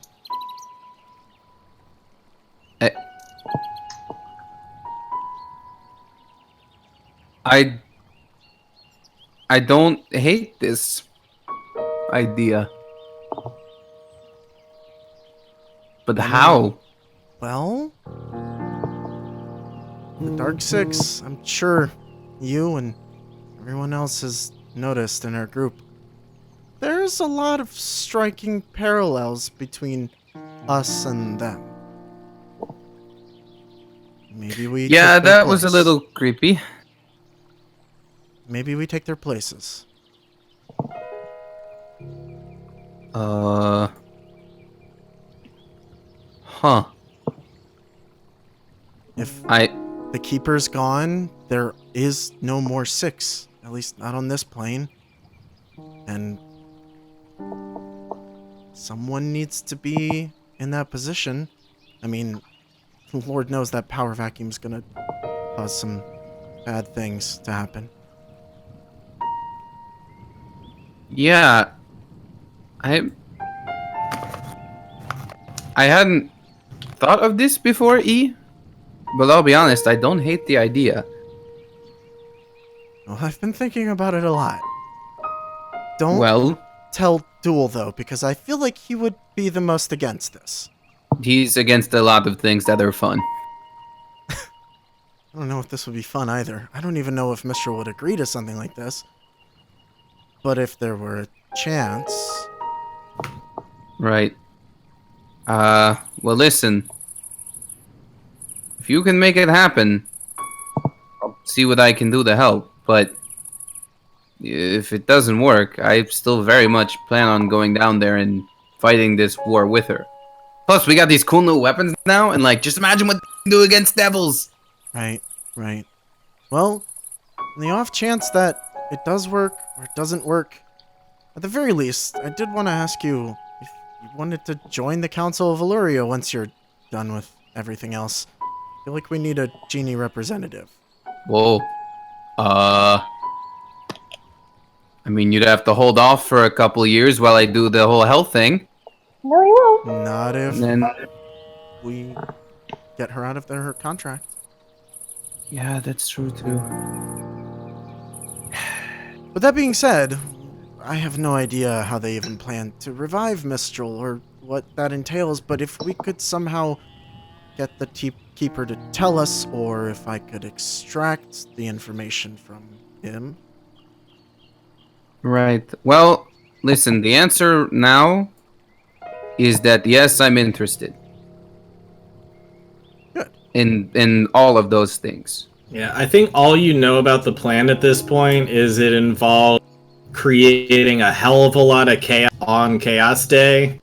I don't hate this idea. But how? Well, the Dark Six, I'm sure you and everyone else has noticed in our group. There's a lot of striking parallels between us and them. Maybe we Yeah, take their that was a place. little creepy. Maybe we take their places. Huh. If I the Keeper's gone, there is no more Six. At least not on this plane. And someone needs to be in that position. I mean, Lord knows that power vacuum's gonna cause some bad things to happen. yeah. I hadn't thought of this before, E. But I'll be honest, I don't hate the idea. Well, I've been thinking about it a lot. Don't Well, tell Duel, though, because I feel like he would be the most against this. he's against a lot of things that are fun. I don't know if this would be fun either. I don't even know if Mistral would agree to something like this. But if there were a chance... Right. Well, listen. If you can make it happen, I'll see what I can do to help. But if it doesn't work, I still very much plan on going down there and fighting this war with her. Plus, we got these cool new weapons now, and like, just imagine what they can do against devils. Right. Well, in the off chance that it does work or it doesn't work, at the very least, I did want to ask you if you wanted to join the Council of Illuria once you're done with everything else. I feel like we need a genie representative. Whoa. I mean, you'd have to hold off for a couple years while I do the whole health thing. No, you won't. Not if And then, we get her out of her contract. yeah, that's true too. With that being said, I have no idea how they even plan to revive Mistral or what that entails, but if we could somehow get the Keeper to tell us, or if I could extract the information from him. Right. Well, listen, the answer now is that yes, I'm interested. Good. In all of those things. Yeah, I think all you know about the plan at this point is it involves creating a hell of a lot of chaos on Chaos Day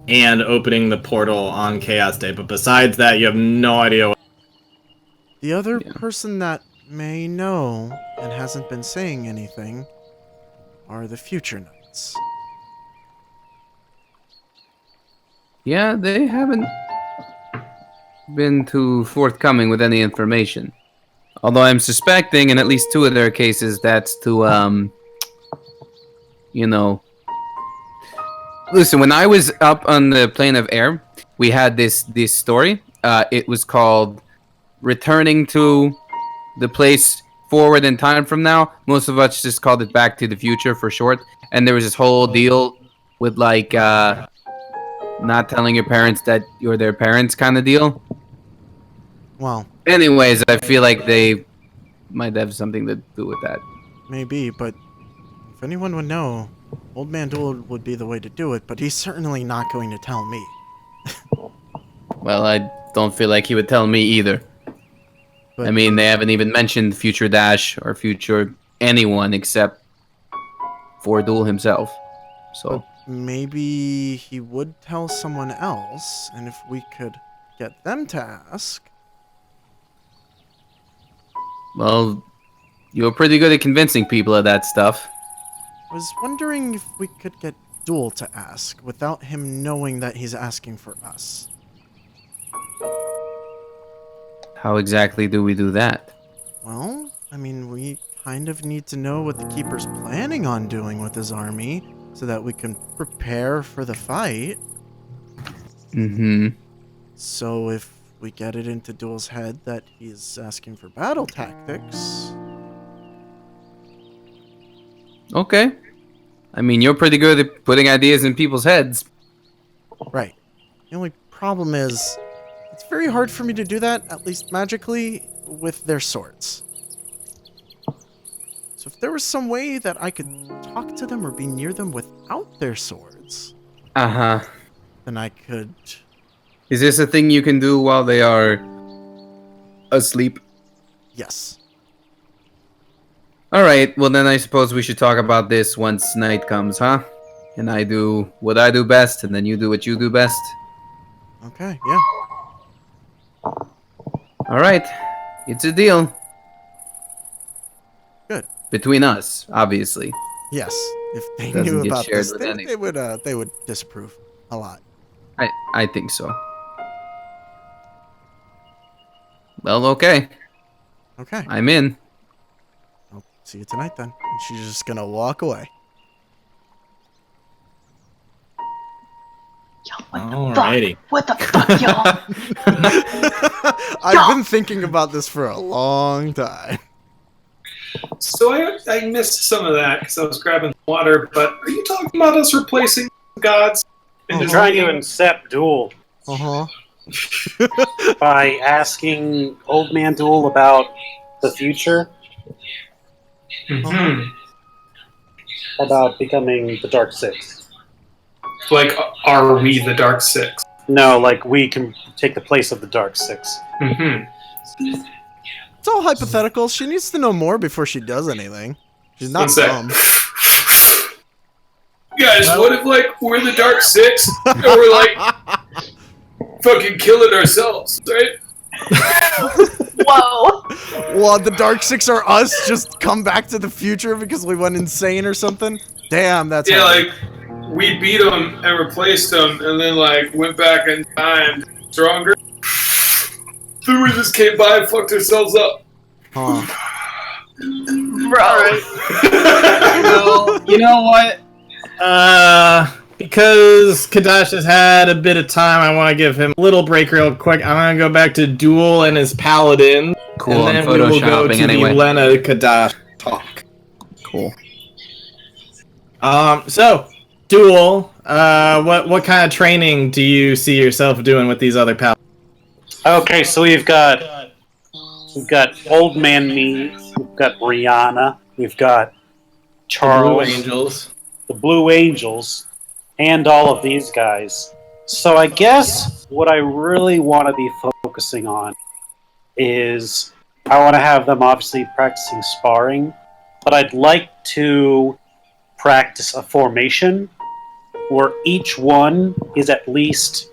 and opening the portal on Chaos Day. But besides that, you have no idea what... The other person that may know and hasn't been saying anything are the Future Knights. Yeah, they haven't been too forthcoming with any information. Although I'm suspecting in at least 2 of their cases that's to, you know... Listen, when I was up on the plane of air, we had this story. It was called Returning to the Place Forward in Time from Now. Most of us just called it Back to the Future for short. And there was this whole deal with, like, not telling your parents that you're their parents kind of deal. Well, anyways, I feel like they might have something to do with that. Maybe, but if anyone would know, Old Man Duel would be the way to do it, but he's certainly not going to tell me. Well, I don't feel like he would tell me either. But, I mean, they haven't even mentioned Future Dash or Future anyone except for Duel himself. So maybe he would tell someone else, and if we could get them to ask. Well, you were pretty good at convincing people of that stuff. I was wondering if we could get Duel to ask without him knowing that he's asking for us. How exactly do we do that? Well, I mean, we kind of need to know what the Keeper's planning on doing with his army so that we can prepare for the fight. Mm-hmm. So if we get it into Duel's head that he's asking for battle tactics... Okay. I mean, you're pretty good at putting ideas in people's heads. Right. The only problem is, it's very hard for me to do that, at least magically, with their swords. So if there was some way that I could talk to them or be near them without their swords, Uh-huh. then I could... Is this a thing you can do while they are asleep? Yes. Alright, well then I suppose we should talk about this once night comes, huh? And I do what I do best, and then you do what you do best. Okay, yeah. Alright, it's a deal. Good. Between us, obviously. Yes. If they Doesn't knew get about shared this, with they anyone. they would disapprove a lot. I think so. Well, okay. Okay. I'm in. I'll see you tonight then. And she's just gonna walk away. Yo, what the Alrighty. fuck? What the fuck, y'all? I've been thinking about this for a long time. So I missed some of that because I was grabbing water, but are you talking about us replacing gods? They're trying to incept Duel Uh-huh. by asking Old Man Duel about the future, Mhm. about becoming the Dark Six. Like, are we the Dark Six? No, like we can take the place of the Dark Six. Mm-hmm. It's all hypothetical. She needs to know more before she does anything. She's not One sec. dumb. Guys, what if, like, we're the Dark Six, and we're like, fucking kill it ourselves, right? Whoa. Well, the Dark Six are us just come back to the future because we went insane or something? Damn, that's Yeah, heavy. like we beat them and replaced them, and then like went back in time stronger. Then we just came by and fucked ourselves up. Huh. Bro. You know what? Because Kadash has had a bit of time, I want to give him a little break real quick. I'm going to go back to Duel and his Paladin. Cool, and I'm then we will go to photoshopping anyway. the Lena Kadash talk. Cool. So, Duel, what kind of training do you see yourself doing with these other Paladins? Okay, so we've got Old Man Me, we've got Rihanna, we've got Charles, Blue Angels. the Blue Angels, and all of these guys. So I guess what I really want to be focusing on is I want to have them obviously practicing sparring, but I'd like to practice a formation where each one is at least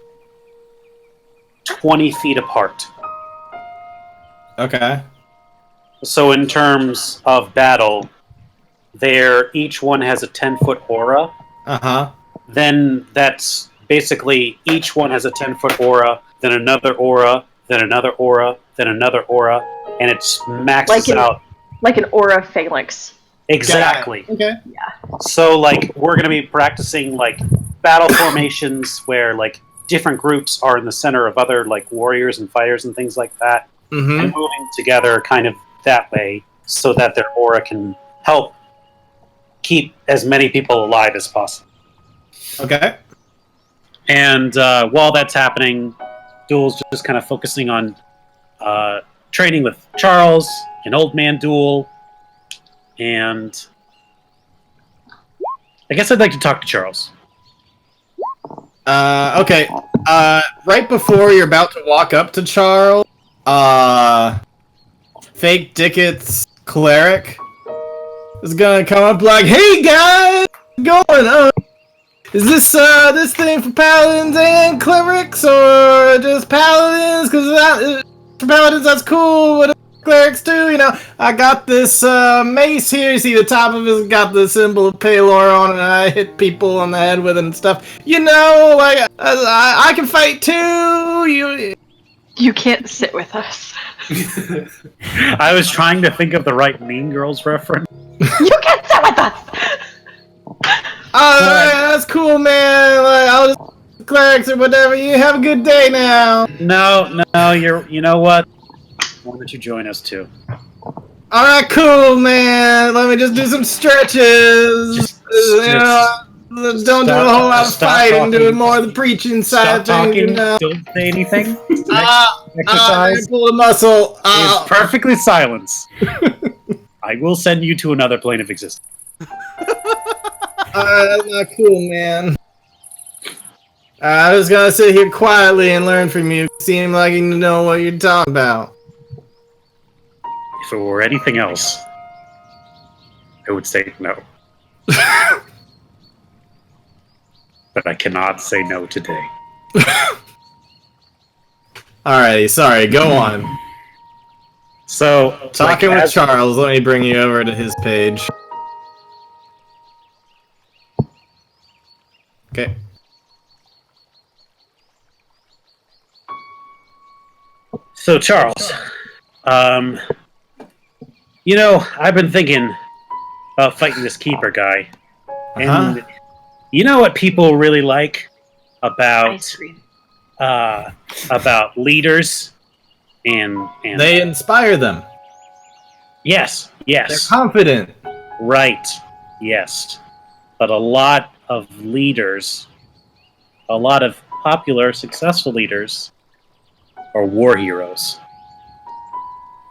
20 feet apart. Okay. So in terms of battle, each one has a 10-foot aura. Uh-huh. Then that's basically each one has a 10-foot aura, then another aura, then another aura, then another aura, and it maxes out. Like an aura phalanx. Exactly. Okay. So like we're gonna be practicing like battle formations where like different groups are in the center of other like warriors and fighters and things like that, Mm-hmm. and moving together kind of that way so that their aura can help keep as many people alive as possible. Okay. And while that's happening, Duel's just kind of focusing on training with Charles, an old man Duel, and I guess I'd like to talk to Charles. Okay. Right before you're about to walk up to Charles, Fake Dicket's cleric is gonna come up like, "Hey guys, what's going on? Is this thing for paladins and clerics, or just paladins? Because for paladins that's cool, but clerics too. You know, I got this mace here. You see the top of it's got the symbol of Palor on it, and I hit people on the head with it and stuff. You know, like I can fight too. You can't sit with us. I was trying to think of the right Mean Girls reference. You can't sit with us! That's cool, man. Like, I'll just clerics or whatever. You have a good day now. No, you know what? Why don't you join us too? All right, cool, man. Let me just do some stretches. Don't do a whole lot of fighting. Do more of the preaching side. Stop talking. You know? Don't say anything. I Exercise pull a muscle. is perfectly silence. I will send you to another plane of existence. That's not cool, man. I was gonna sit here quietly and learn from you. Seem like you know what you're talking about. If it were anything else, I would say no. But I cannot say no today. Alrighty, sorry. Go on. So, Talking with Charles. Let me bring you over to his page. Okay. So Charles, you know, I've been thinking about fighting this keeper guy, and you know what people really like about Ice cream. about leaders and They inspire them. yes, They're yes, confident. right, yes, but a lot of leaders, a lot of popular, successful leaders, are war heroes.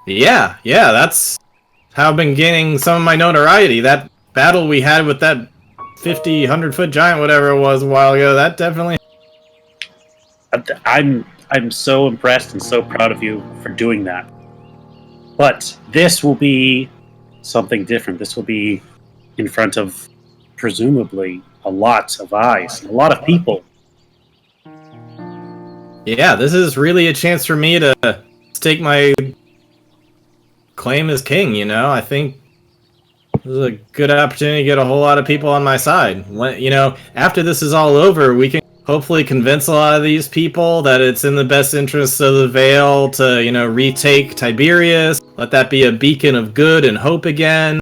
Yeah, that's how I've been gaining some of my notoriety. That battle we had with that 50, 100-foot giant, whatever it was a while ago, that definitely... I'm so impressed and so proud of you for doing that. But this will be something different. This will be in front of presumably a lot of eyes, a lot of people. yeah, this is really a chance for me to stake my claim as king, you know? I think this is a good opportunity to get a whole lot of people on my side. When, you know, after this is all over, we can hopefully convince a lot of these people that it's in the best interests of the Vale to, you know, retake Tiberius, let that be a beacon of good and hope again.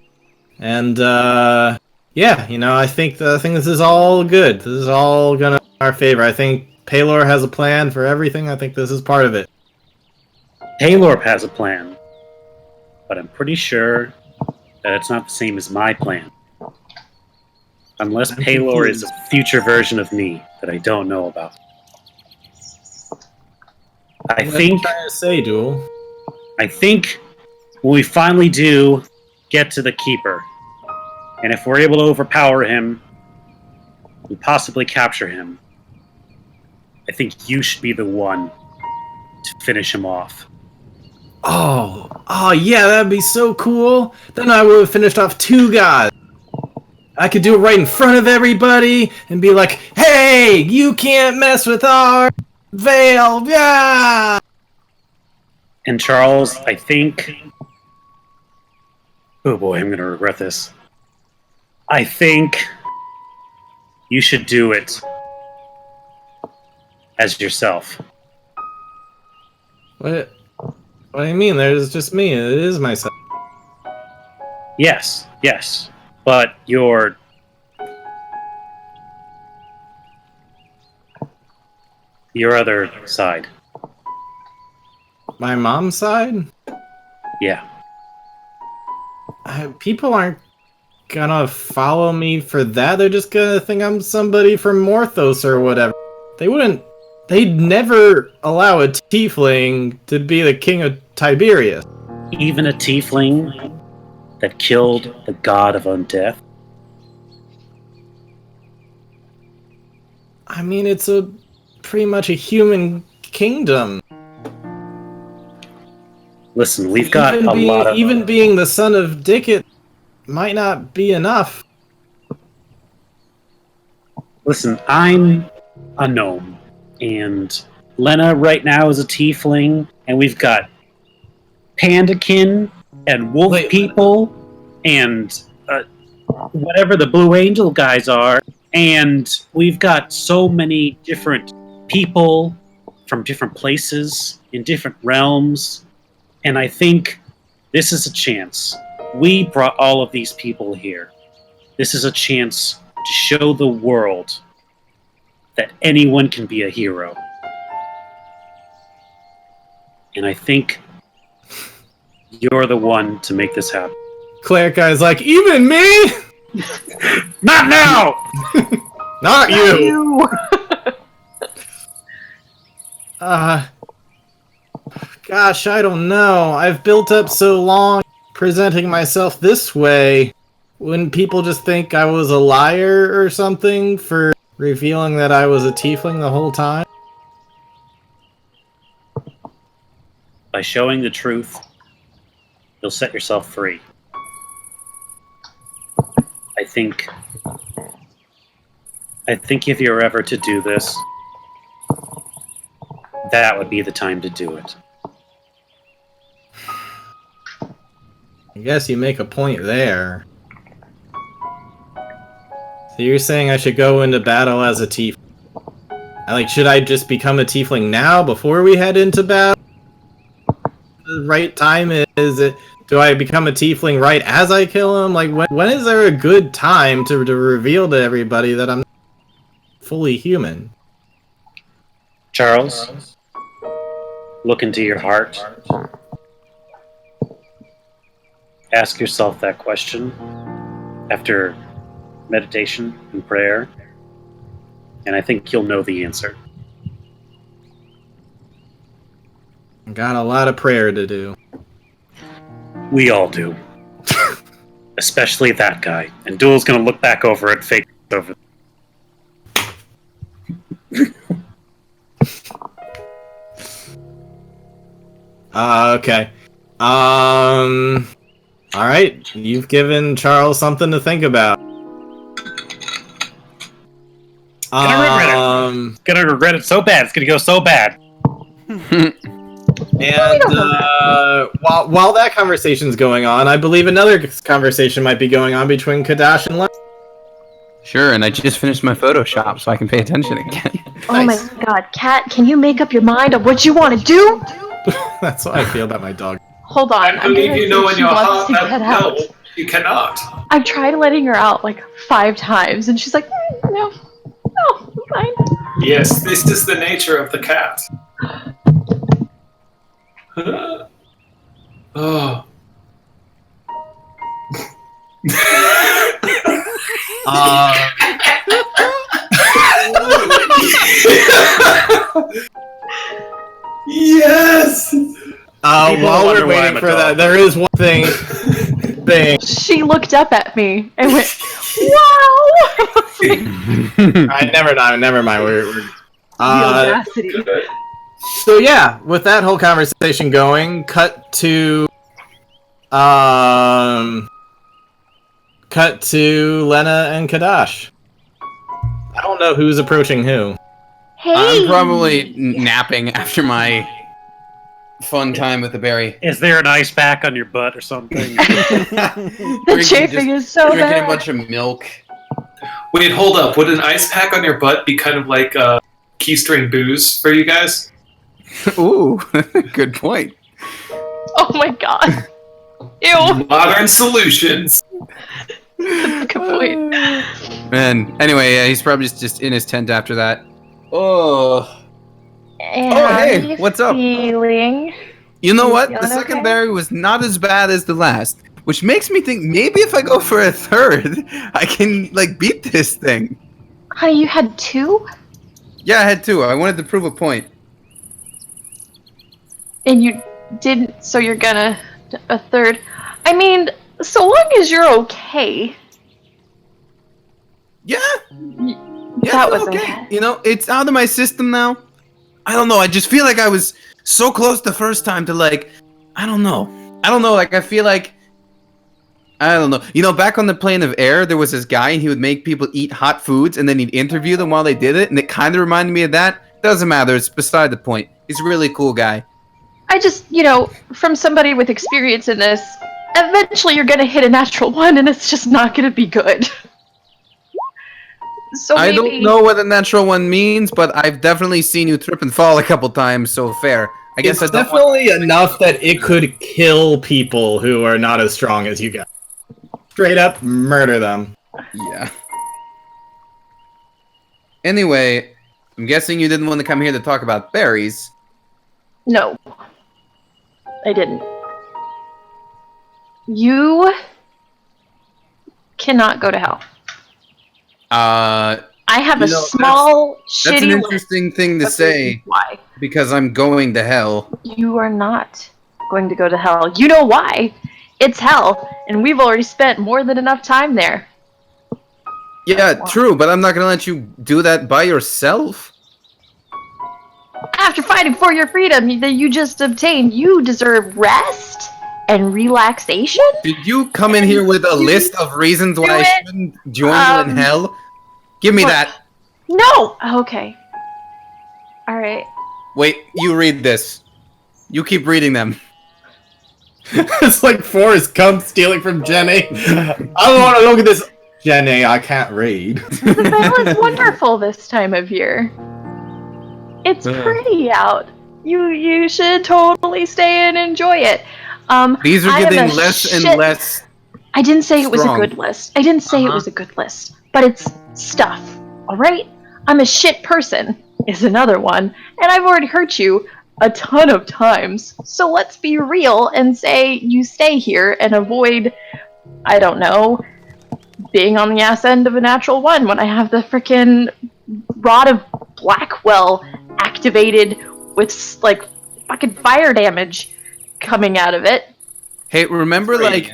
And, yeah, you know, I think this is all good. This is all gonna be in our favor. I think Paylor has a plan for everything. I think this is part of it. Paylor has a plan, but I'm pretty sure that it's not the same as my plan. Unless I'm Paylor is confused. a future version of me that I don't know about. I What are you think trying to say, Duel? when we finally do get to the Keeper, and if we're able to overpower him and possibly capture him, I think you should be the one to finish him off. Oh, yeah, that'd be so cool. Then I would have finished off 2 gods. I could do it right in front of everybody and be like, "Hey, you can't mess with our Vale, yeah!" And Charles, I think... Oh boy, I'm going to regret this. I think you should do it as yourself. What do you mean? There's just me. It is myself. Yes, but your other side. My mom's side? Yeah. People aren't gonna follow me for that. They're just gonna think I'm somebody from Morthos or whatever. They'd never allow a tiefling to be the king of Tiberius. Even a tiefling that killed the god of undeath. I mean, it's pretty much a human kingdom. Listen, we've got lot of... Even being the son of Dickett might not be enough. Listen, I'm a gnome, and Lena right now is a tiefling, and we've got Pandakin and wolf people and whatever the Blue Angel guys are, and we've got so many different people from different places in different realms, and I think this is a chance. We brought all of these people here. This is a chance to show the world that anyone can be a hero. And I think you're the one to make this happen. Cleric guy's like, even me? Not now! Not you! Gosh, I don't know. I've built up so long presenting myself this way. Wouldn't people just think I was a liar or something for revealing that I was a tiefling the whole time? By showing the truth, you'll set yourself free. I think if you're ever to do this, that would be the time to do it. I guess you make a point there. So you're saying I should go into battle as a tiefling? Should I just become a tiefling now before we head into battle? The right time is it? Do I become a tiefling right as I kill him? When is there a good time to reveal to everybody that I'm fully human? Charles, look into your heart. Ask yourself that question after meditation and prayer, and I think you'll know the answer. Got a lot of prayer to do. We all do. Especially that guy. And Duel's gonna look back over at fake over. Okay. Alright, you've given Charles something to think about. Gonna regret it so bad. It's gonna go so bad. And while that conversation's going on, I believe another conversation might be going on between Kadash and Len. Sure, and I just finished my Photoshop, so I can pay attention again. Oh Nice. my god, Cat, can you make up your mind on what you want to do? That's what I feel about my dog. Hold on, I believe you know in she your wants heart to that get out. no, you cannot. I've tried letting her out like 5 times, and she's like, no, I'm fine. Yes, this is the nature of the cat. Oh. Yes. While we're wonder why I'm waiting a for dog. that, there is one thing. She looked up at me and went, wow! Never mind. We're The audacity. so yeah. With that whole conversation going, cut to Lena and Kadash. I don't know who's approaching who. Hey! I'm probably napping after my fun time with the berry. Is there an ice pack on your butt or something? The chafing is so Drinking bad. a bunch of milk. Wait, hold up. Would an ice pack on your butt be kind of like keystring booze for you guys? Ooh, good point. Oh my god. Ew. Modern solutions. Good point. Man, anyway, yeah, he's probably just in his tent after that. Oh, And Oh, hey, how are you what's up? feeling? you know You what? feeling The second okay? berry was not as bad as the last, which makes me think maybe if I go for a third, I can like beat this thing. Honey, you had 2? Yeah, I had 2. I wanted to prove a point. And you didn't, so you're gonna a third. I mean, so long as you're okay. Yeah, yeah, That was okay. okay. You know, it's out of my system now. I don't know. I just feel like I was so close the first time to like, I don't know. Like I feel like, I don't know. You know, back on the plane of air, there was this guy, and he would make people eat hot foods, and then he'd interview them while they did it, and it kind of reminded me of that. Doesn't matter. It's beside the point. He's a really cool guy. I just, from somebody with experience in this, eventually you're gonna hit a natural 1 and it's just not gonna be good. So I maybe, don't know what a natural one means, but I've definitely seen you trip and fall a couple times, so fair. I guess It's I don't want- definitely enough that it could kill people who are not as strong as you guys. Straight up murder them. Yeah. Anyway, I'm guessing you didn't want to come here to talk about berries. No. I didn't. You cannot go to hell. I have a small, That's shitty an interesting thing to list of say, reasons why. because I'm going to hell. You are not going to go to hell. You know why? It's hell, and we've already spent more than enough time there. Yeah, true, but I'm not gonna let you do that by yourself. After fighting for your freedom that you just obtained, you deserve rest and relaxation. Did you come in here with a list of reasons why I it. shouldn't join you in hell? Give me what? that. No! Okay. Alright. Wait, you read this. You keep reading them. It's like Forrest Gump stealing from Jenny. I don't want to look at this. Jenny, I can't read. The Vale is wonderful this time of year. It's pretty out. You should totally stay and enjoy it. These are I am getting a less and shit- less. I didn't say it was a strong. good list. I didn't say it was a good list. But it's stuff. Alright? I'm a shit person is another one. And I've already hurt you a ton of times. So let's be real and say you stay here and avoid, I don't know, being on the ass end of a natural 1 when I have the frickin' Rod of Blackwell activated with, like, fucking fire damage coming out of it. Hey, remember like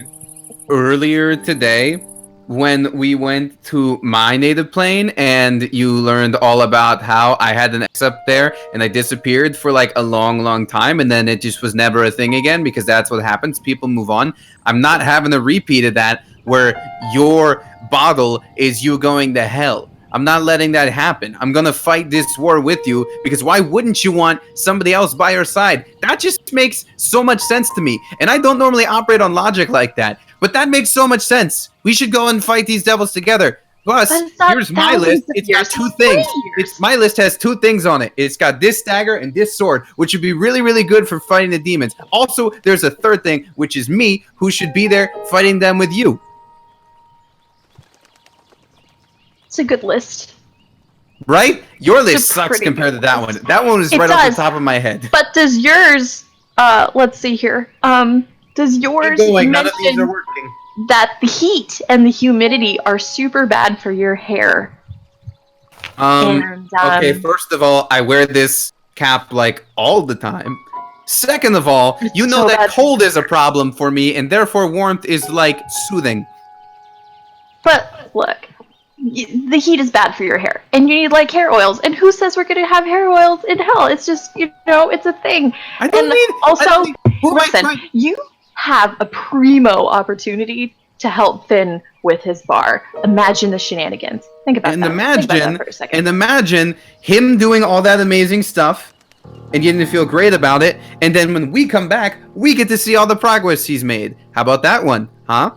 earlier today when we went to my native plane and you learned all about how I had an X up there and I disappeared for like a long time and then it just was never a thing again because that's what happens. People move on. I'm not having a repeat of that where your bottle is you going to hell. I'm not letting that happen. I'm gonna fight this war with you because why wouldn't you want somebody else by your side? That just makes so much sense to me. And I don't normally operate on logic like that, but that makes so much sense. We should go and fight these devils together. Plus, But it's not here's my list. thousands of It's got years, 2 it's things. 3 years. My list has 2 things on it. It's got this dagger and this sword, which would be really, really good for fighting the demons. Also, there's a 3rd thing, which is me, who should be there fighting them with you. It's a good list. Right? Your list It's a sucks pretty compared to good that list. one. That one was It right off does. the top of my head. But does yours, let's see here. Does yours None of these are mention working. that the heat and the humidity are super bad for your hair? Okay, first of all, I wear this cap like all the time. Second of all, It's you know so that bad. cold is a problem for me, and therefore warmth is like soothing. But look, the heat is bad for your hair, and you need like hair oils. And who says we're gonna have hair oils in hell? It's just it's a thing. I don't And need. also, I don't need, who am I listen, trying- you have a primo opportunity to help Finn with his bar. Imagine the shenanigans. Think about and that. Think about imagine, that for a second. and imagine him doing all that amazing stuff and getting to feel great about it, and then when we come back, we get to see all the progress he's made. How about that one, huh?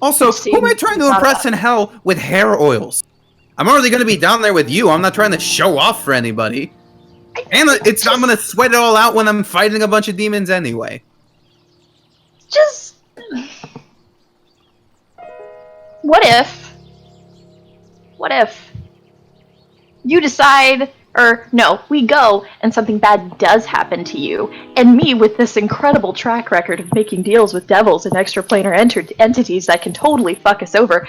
Also, who am I trying to impress in hell with hair oils? I'm already going to be down there with you. I'm not trying to show off for anybody. And I'm going to sweat it all out when I'm fighting a bunch of demons anyway. Just what if you decide, or no, we go and something bad does happen to you, and me with this incredible track record of making deals with devils and extraplanar entities that can totally fuck us over,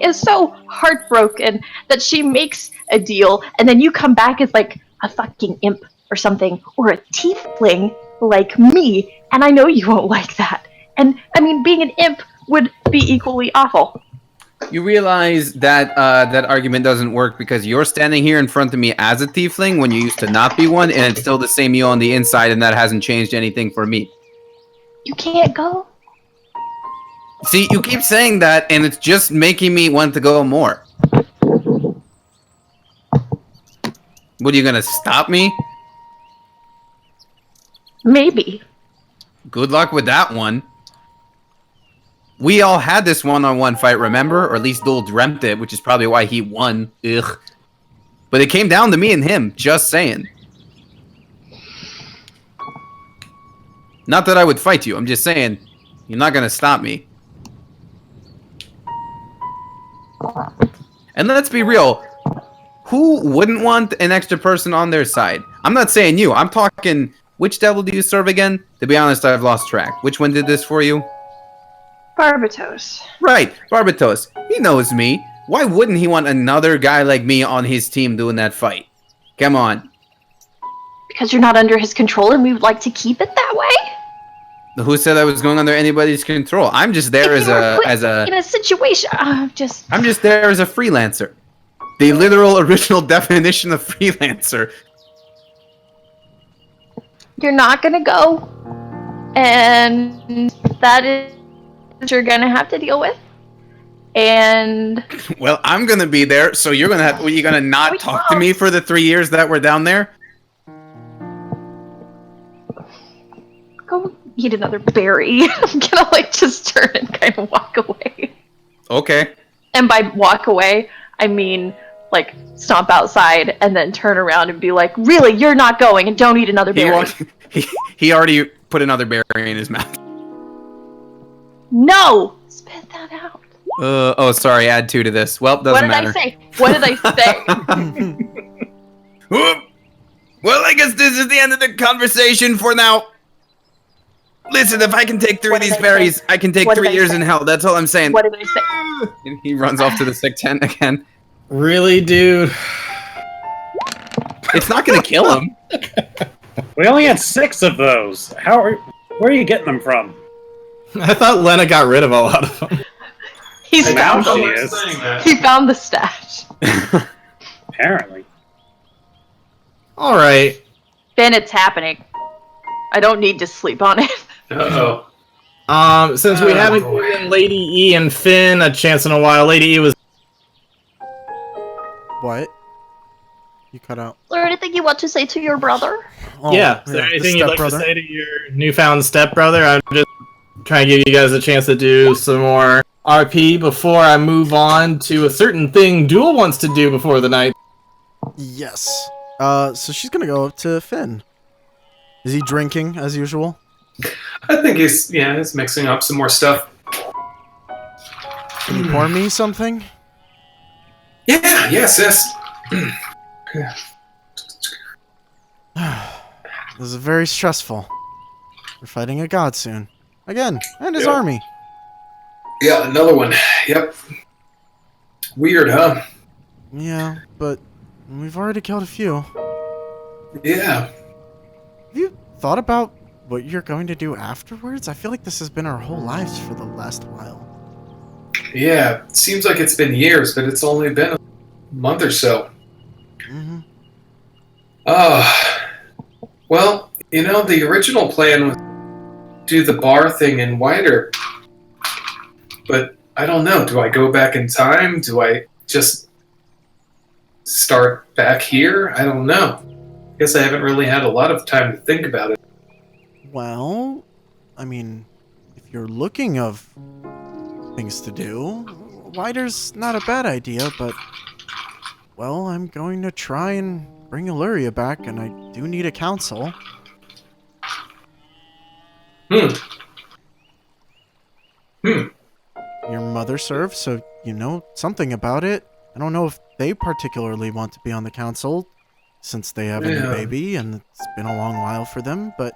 is so heartbroken that she makes a deal, and then you come back as like a fucking imp or something, or a tiefling like me, and I know you won't like that. And I mean, being an imp would be equally awful. You realize that that argument doesn't work because you're standing here in front of me as a tiefling when you used to not be one, and it's still the same you on the inside, and that hasn't changed anything for me. You can't go. See, you keep saying that, and it's just making me want to go more. What, are you gonna stop me? Maybe. Good luck with that one. We all had this one-on-one fight, remember? Or at least Dole dreamt it, which is probably why he won. Ugh. But it came down to me and him, just saying. Not that I would fight you, I'm just saying, you're not gonna stop me. And let's be real, who wouldn't want an extra person on their side? I'm not saying you, I'm talking, which devil do you serve again? To be honest, I've lost track. Which one did this for you? Barbatos. Right, Barbatos. He knows me. Why wouldn't he want another guy like me on his team doing that fight? Come on. Because you're not under his control and we would like to keep it that way? Who said I was going under anybody's control? I'm just there If you were put in a situation, I'm just there as a freelancer. The literal original definition of freelancer. You're not gonna go, and that is what you're gonna have to deal with. And Well, I'm gonna be there, so you're gonna have. Are you gonna not talk to me for the 3 years that we're down there? go eat another berry. I'm gonna just turn and kind of walk away. Okay. And by walk away, I mean stomp outside and then turn around and be like, really, you're not going, and don't eat another berry. He already put another berry in his mouth. No! Spit that out. Oh, sorry. Add 2 to this. Well, doesn't matter. What did I say? What did I say? Well, I guess this is the end of the conversation for now. Listen, if I can take 3 of these berries, I can take 3 years in hell. That's all I'm saying. What did I say? And he runs off to the sick tent again. Really, dude? It's not gonna kill him. We only had 6 of those. Where are you getting them from? I thought Lena got rid of a lot of them. He's Now found she them. is. He found the stash. Apparently. All right. Ben, it's happening. I don't need to sleep on it. Uh-oh. Since we Oh, haven't boy. given Lady E and Finn a chance in a while, Lady E was What? You cut out. Is there anything you want to say to your brother? Oh, yeah. Is there the anything you'd like to stepbrother. say to your newfound stepbrother? I'm just trying to give you guys a chance to do some more RP before I move on to a certain thing Duel wants to do before the night. Yes. So she's gonna go up to Finn. Is he drinking as usual? I think he's mixing up some more stuff. Can you pour me something? Yeah, yes. This is very stressful. We're fighting a god soon. Again, and his Yep. army. Yeah, another one. Yep. Weird, huh? Yeah, but we've already killed a few. Yeah. Have you thought about what you're going to do afterwards? I feel like this has been our whole lives for the last while. Yeah. Seems like it's been years, but it's only been a month or so. Mm-hmm. Well, the original plan was to do the bar thing in Whiter. But I don't know. Do I go back in time? Do I just start back here? I don't know. Guess I haven't really had a lot of time to think about it. Well, I mean, if you're looking of things to do, Whiter's not a bad idea, but, well, I'm going to try and bring Illyria back, and I do need a council. Your mother served, so you know something about it. I don't know if they particularly want to be on the council, since they have a new Yeah. baby, and it's been a long while for them, but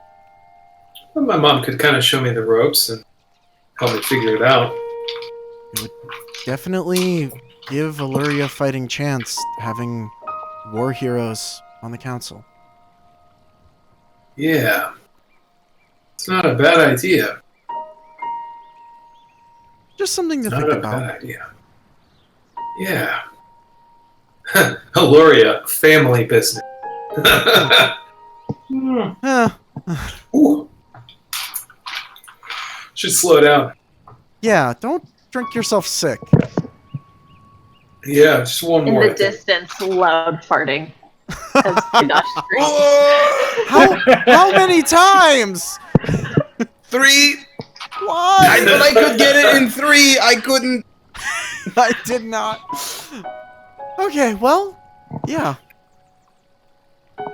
Well, my mom could kind of show me the ropes and help me figure it out. it would definitely give Illyria a fighting chance having war heroes on the council. Yeah. It's not a bad idea. Just something to Not think a about. bad idea. Yeah. Illyria, family business. Eh, Ooh. Should slow down. yeah, don't drink yourself sick. Yeah, just one In more. the distance, loud farting. As Kadash screams. How many times? 3. Why? I thought I could get it in 3. I couldn't. I did not. Okay, well, yeah.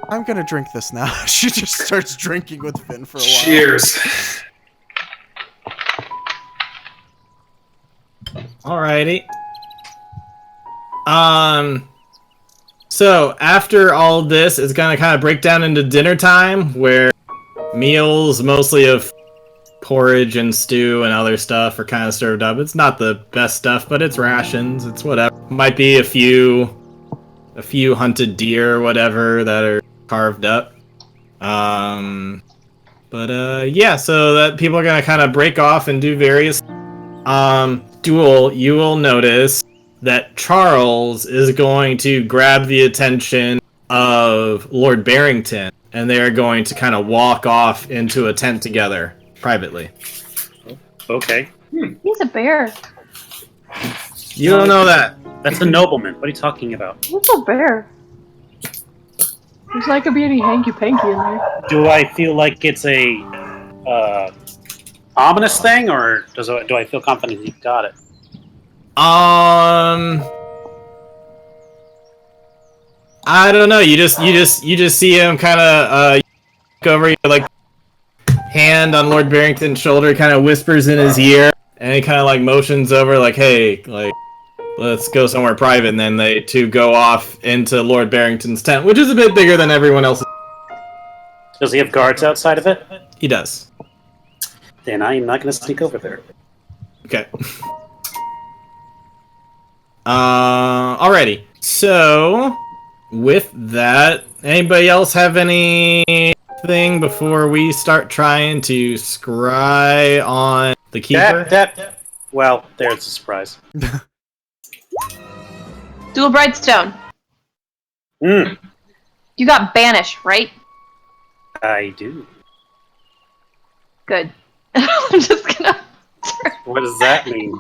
I'm gonna drink this now. She just starts drinking with Finn for a while. Cheers. Alrighty. So after all this, it's gonna kind of break down into dinner time, where meals, mostly of porridge and stew and other stuff, are kind of served up. It's not the best stuff, but it's rations. It's whatever. Might be a few hunted deer or whatever that are carved up. Yeah. So that people are gonna kind of break off and do various. Duel, you will notice that Charles is going to grab the attention of Lord Barrington, and they are going to kind of walk off into a tent together, privately. Okay. He's a bear. You don't know that. That's a nobleman. What are you talking about? He's a bear. There's not gonna be any hanky-panky in there. Do I feel like it's a ominous thing, or do I feel confident you got it? I don't know. You just see him kind of over, like, hand on Lord Barrington's shoulder, kind of whispers in his ear, and he kind of like motions over, like, "Hey, like, let's go somewhere private." And then they two go off into Lord Barrington's tent, which is a bit bigger than everyone else's. Does he have guards outside of it? He does. Then I am not going to sneak over there. Okay. Alrighty. So, with that, anybody else have anything before we start trying to scry on the keeper? Well, there's a surprise. Dual Brightstone. Mm, You got banished, right? I do. Good. I'm just gonna. What does that mean?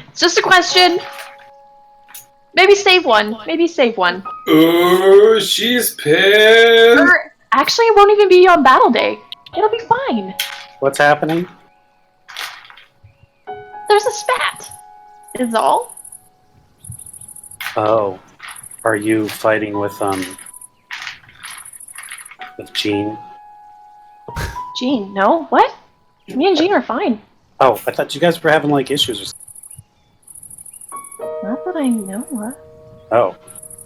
It's just a question. Maybe save one. Maybe save one. Ooh, she's pissed. Or actually, it won't even be on battle day. It'll be fine. What's happening? There's a spat. Is all. Oh, are you fighting with Jean? Jean, no? What? Me and Jean are fine. Oh, I thought you guys were having like issues or something. Not that I know of. Oh,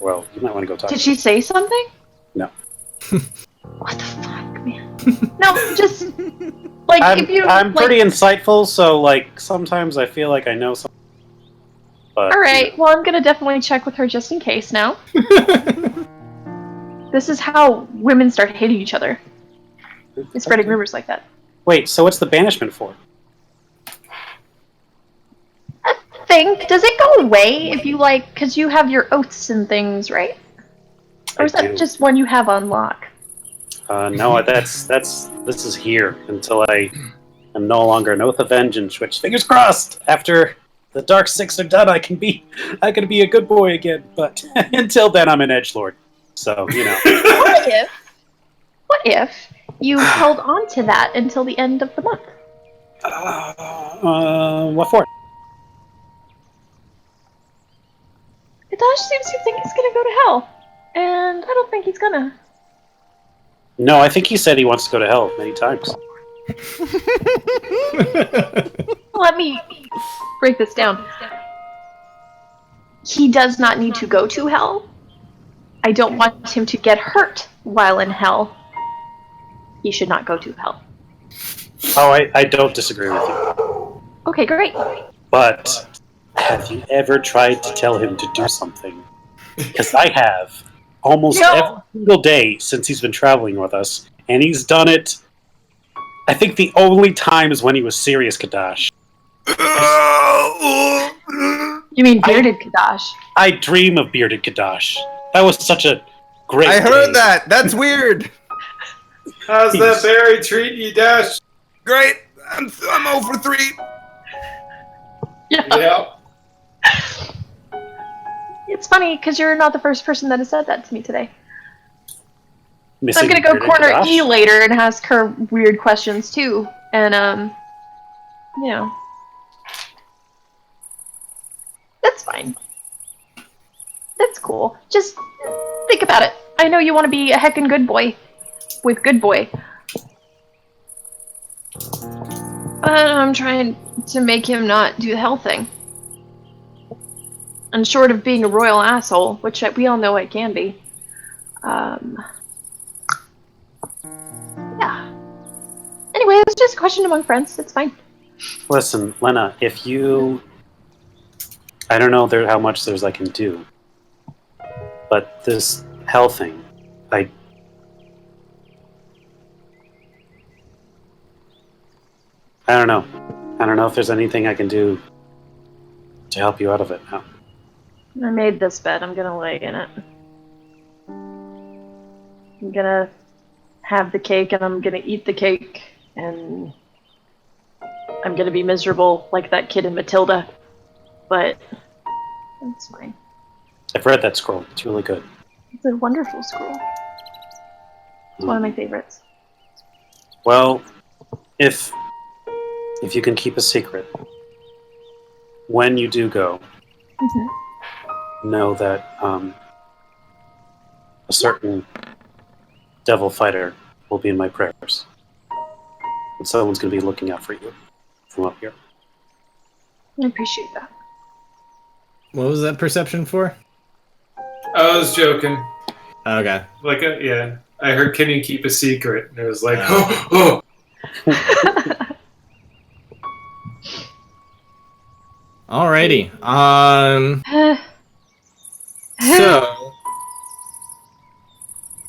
well, you might want to go talk. Did she say something? No. What the fuck, man? No, just like if you. I'm like, pretty insightful, so like sometimes I feel like I know something. But, all right. Well, I'm gonna definitely check with her just in case now. This is how women start hating each other. It's spreading rumors like that. Wait, so what's the banishment for? Does it go away if you like? Because you have your oaths and things, right? Or is I that do. just one you have on lock? No, this is here until I am no longer an oath of vengeance. Which, fingers crossed, after the Dark Six are done, I can be a good boy again. But until then, I'm an edgelord. So What if you held on to that until the end of the month? What for? Kadash seems to think he's gonna go to hell, and I don't think he's gonna. No, I think he said he wants to go to hell many times. Let me break this down. He does not need to go to hell. I don't want him to get hurt while in hell. He should not go to hell. Oh, I don't disagree with you. Okay, great. But have you ever tried to tell him to do something? Because I have. Almost every single day since he's been traveling with us. And he's done it, I think the only time is when he was serious, Kadash. You mean bearded Kadash? I dream of bearded Kadash. That was such a great I heard day. that. That's weird. How's that berry treating you, Dash? Great. I'm 0 for 3. Yeah. It's funny because you're not the first person that has said that to me today. Missing I'm gonna go bearded corner Kadash? E later and ask her weird questions too, and you know, that's fine. That's cool. Just think about it. I know you want to be a heckin' good boy with good boy. But I'm trying to make him not do the hell thing. And short of being a royal asshole, which we all know I can be, yeah. Anyway, it was just a question among friends. It's fine. Listen, Lena, if you... I don't know how much I can do. But this hell thing, I don't know. I don't know if there's anything I can do to help you out of it now. I made this bed. I'm gonna lay in it. I'm gonna have the cake and I'm gonna eat the cake and I'm gonna be miserable like that kid in Matilda. But it's fine. I've read that scroll. It's really good. It's a wonderful scroll. It's one of my favorites. Well, if you can keep a secret, when you do go, know that a certain devil fighter will be in my prayers. And someone's going to be looking out for you from up here. I appreciate that. What was that perception for? I was joking. Okay. Yeah. I heard, can you keep a secret? And it was like, Alrighty. So,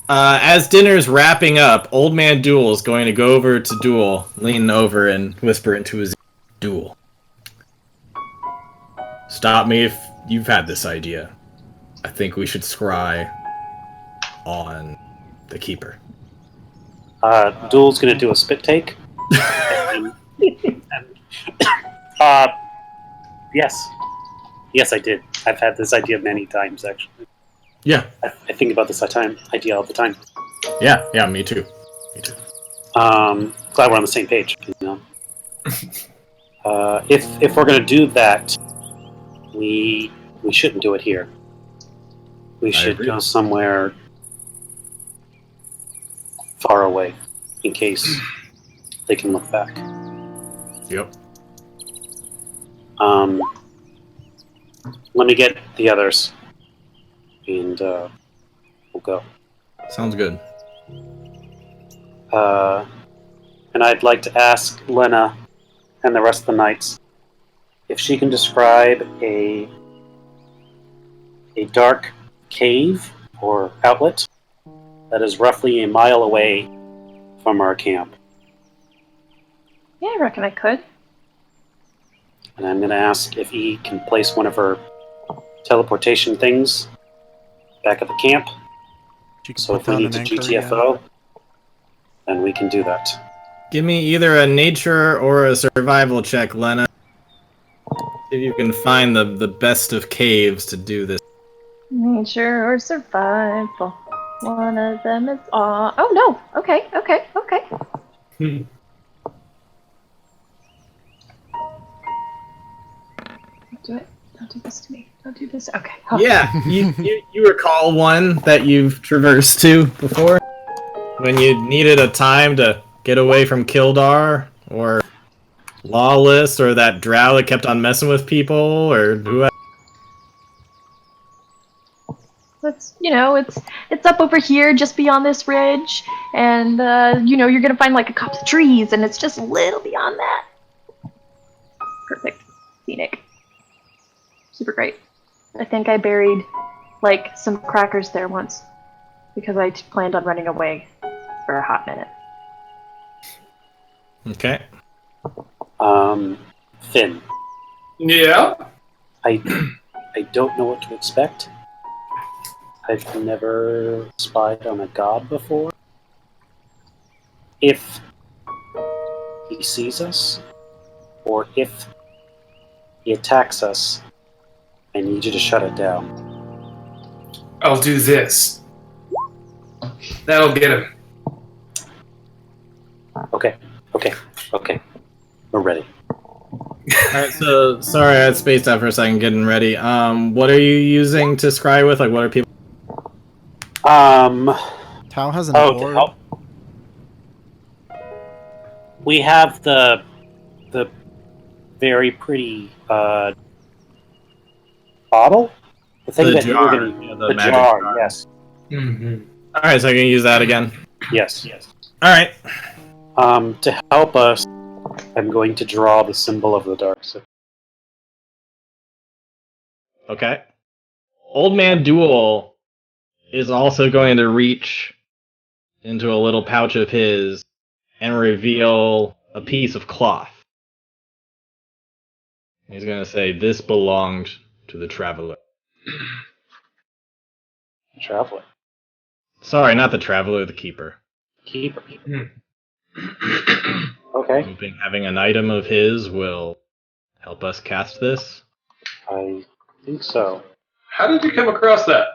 as dinner's wrapping up, Old Man Duel is going to go over to Duel, lean over and whisper into his ear, Duel. Stop me if you've had this idea. I think we should scry on the Keeper. Duel's going to do a spit take. Yes. Yes, I did. I've had this idea many times, actually. Yeah. I think about this idea all the time. Yeah, me too. Me too. Glad we're on the same page. You know, if we're gonna do that, we shouldn't do it here. We should agree. go somewhere far away, in case they can look back. Yep. Let me get the others, and we'll go. Sounds good. And I'd like to ask Lena and the rest of the knights if she can describe a dark cave or outlet that is roughly a mile away from our camp. Yeah, I reckon I could. And I'm going to ask if E can place one of her teleportation things back at the camp. She can So put if we down need to an anchor GTFO, then we can do that. Give me either a nature or a survival check, Lena. See if you can find the best of caves to do this. Nature or survival. One of them is all. Oh no! Okay. Don't do it. Don't do this to me. Don't do this. Okay. Oh. Yeah, you recall one that you've traversed to before? When you needed a time to get away from Kildar, or Lawless, or that drow that kept on messing with people, or whoever. It's up over here, just beyond this ridge, and you're gonna find like a copse of trees, and it's just a little beyond that. Perfect, scenic, super great. I think I buried like some crackers there once because I planned on running away for a hot minute. Okay. Finn, Yeah. I don't know what to expect. I've never spied on a god before. If he sees us, or if he attacks us, I need you to shut it down. I'll do this. That'll get him. Okay. We're ready. Alright, so sorry I had spaced out for a second getting ready. What are you using to scry with? Like, what are people? Tao has an to board. help. We have the very pretty bottle. The thing The that jar. you're gonna Yeah, the the magic jar. jar. Yes. Mm-hmm. Alright, so I can use that again. Yes. Alright. To help us, I'm going to draw the symbol of the dark side. Okay. Old Man Duel is also going to reach into a little pouch of his and reveal a piece of cloth. He's going to say, "This belonged to the traveler." Traveler. Sorry, not the traveler, the keeper. Keeper. Hmm. Okay. Hoping having an item of his will help us cast this. I think so. How did you come across that?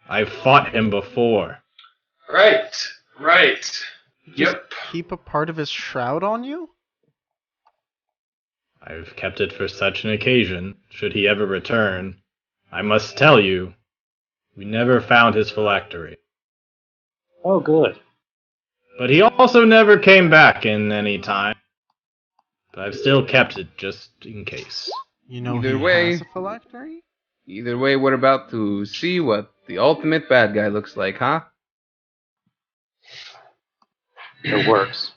I've fought him before. Right. Yep. Keep a part of his shroud on you? I've kept it for such an occasion, should he ever return. I must tell you, we never found his phylactery. Oh, good. But he also never came back in any time. But I've still kept it just in case. You know Either he way- has a phylactery? Either way, we're about to see what the ultimate bad guy looks like, huh? It works.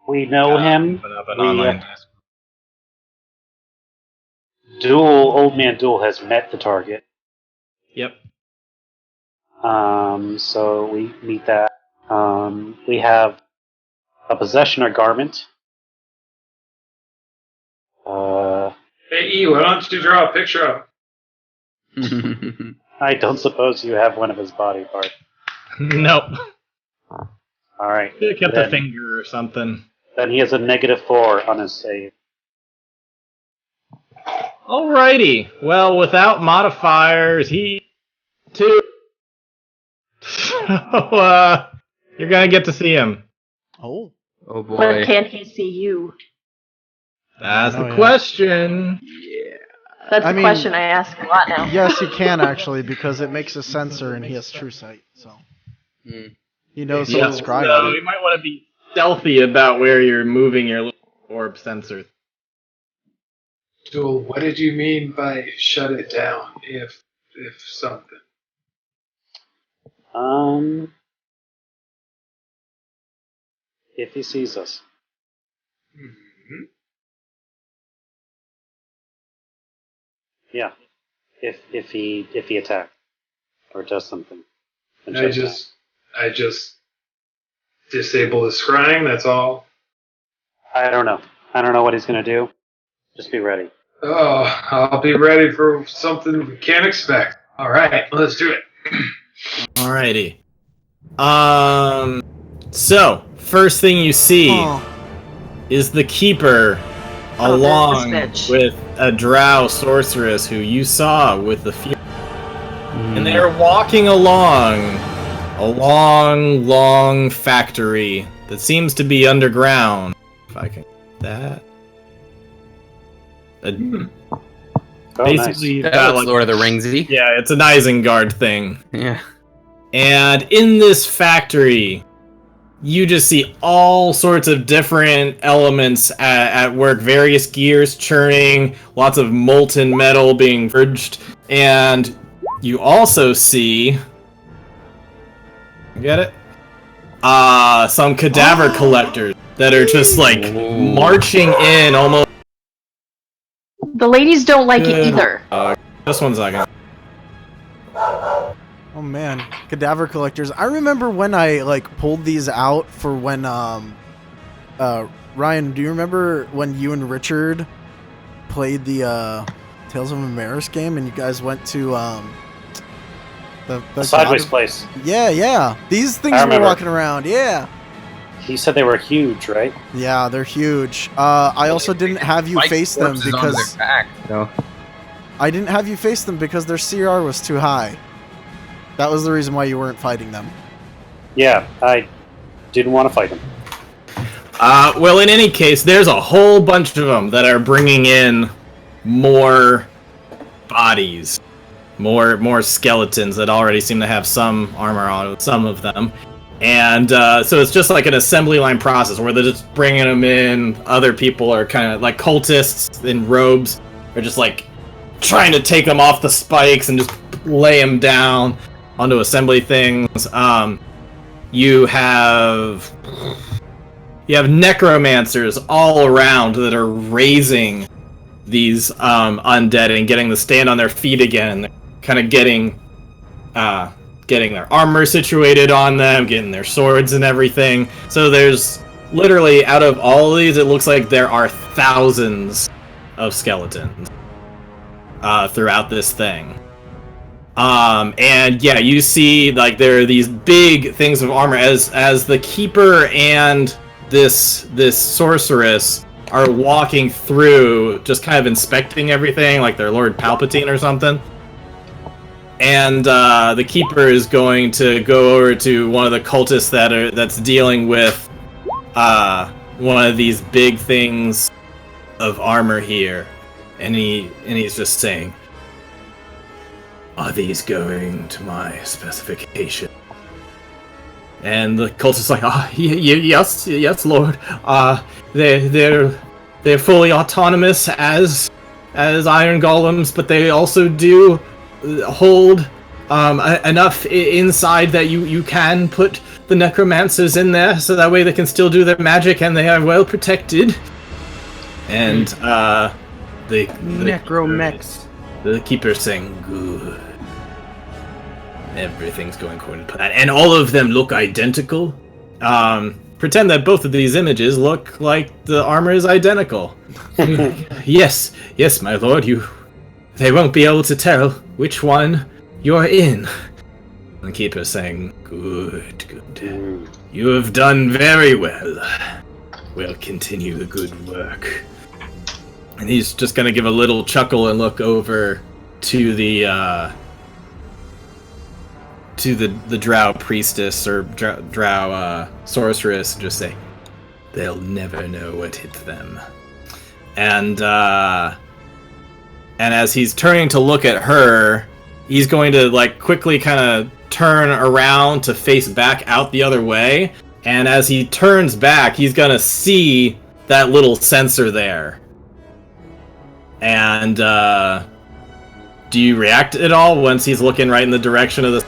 We know him. Open up an We, online test. Old Man Duel has met the target. Yep. So we meet that. We have a possession or garment. Hey, E, why don't you draw a picture of him? I don't suppose you have one of his body parts. Nope. All right. Could have kept Then- a finger or something. Then he has a -4 on his save. Alrighty. Well, without modifiers, he too. You're gonna get to see him. Oh. Oh But boy. can he see you? That's Oh, the yeah. question. That's I a mean- question I ask a lot now. Yes, he can actually because it makes a sensor and he has true sight. So Hmm. he knows Yeah, to describe so it. you might want to be stealthy about where you're moving your little orb sensors. Joel, what did you mean by shut it down? If something. If he sees us. Mhm. Yeah. If he attacks or does something. then I shut it down. I just disable the scrying. That's all. I don't know. I don't know what he's gonna do. Just be ready. Oh, I'll be ready for something we can't expect. All right, let's do it. Alrighty. So first thing you see Huh. is the keeper, Oh, this along bitch. with a drow sorceress who you saw with the fear. And they're walking along a long factory that seems to be underground. If I can get that. Oh, Basically, you've That got looks like, Lord of the Ringsy. yeah, it's an Isengard thing. Yeah. And in this factory, you just see all sorts of different elements at work, various gears churning, lots of molten metal being forged, and you also see... Get it? Some cadaver collectors that are just like Ooh. marching in almost... The ladies don't like it either. Just 1 second. Oh man, cadaver collectors. I remember when I like pulled these out for when Ryan, do you remember when you and Richard played the Tales of Amaris game and you guys went to the Sideways god- place. Yeah. These things I were remember. walking around. Yeah. He said they were huge, right? Yeah, they're huge. I also didn't have you Like face them corpses on their because back, so. I didn't have you face them because their CR was too high. That was the reason why you weren't fighting them. Yeah, I didn't want to fight him. Well, in any case, there's a whole bunch of them that are bringing in more bodies, more skeletons that already seem to have some armor on some of them, and so it's just like an assembly line process where they're just bringing them in. Other people are kind of like cultists in robes, are just like trying to take them off the spikes and just lay them down onto assembly things. You have necromancers all around that are raising these undead and getting them to stand on their feet again. They're kind of getting their armor situated on them, getting their swords and everything. So there's literally, out of all of these, it looks like there are thousands of skeletons throughout this thing. And yeah, you see like there are these big things of armor as the keeper and this sorceress are walking through, just kind of inspecting everything, like they're Lord Palpatine or something. And the keeper is going to go over to one of the cultists that's dealing with one of these big things of armor here, and he's just saying, "Are these going to my specification?" And the cultist's like, yes, Lord. They're fully autonomous as iron golems, but they also do hold enough inside that you can put the necromancers in there, so that way they can still do their magic and they are well protected. And the Necromex. the keeper's saying, "Good. Everything's going according to plan." And all of them look identical. Pretend that both of these images look like the armor is identical. Yes, my lord, they won't be able to tell which one you're in. The keeper's saying, good. You have done very well. We'll continue the good work. And he's just gonna give a little chuckle and look over to the drow priestess or drow sorceress and just say, they'll never know what hit them. And as he's turning to look at her, he's going to like quickly kind of turn around to face back out the other way. And as he turns back, he's gonna see that little sensor there. And do you react at all once he's looking right in the direction of the...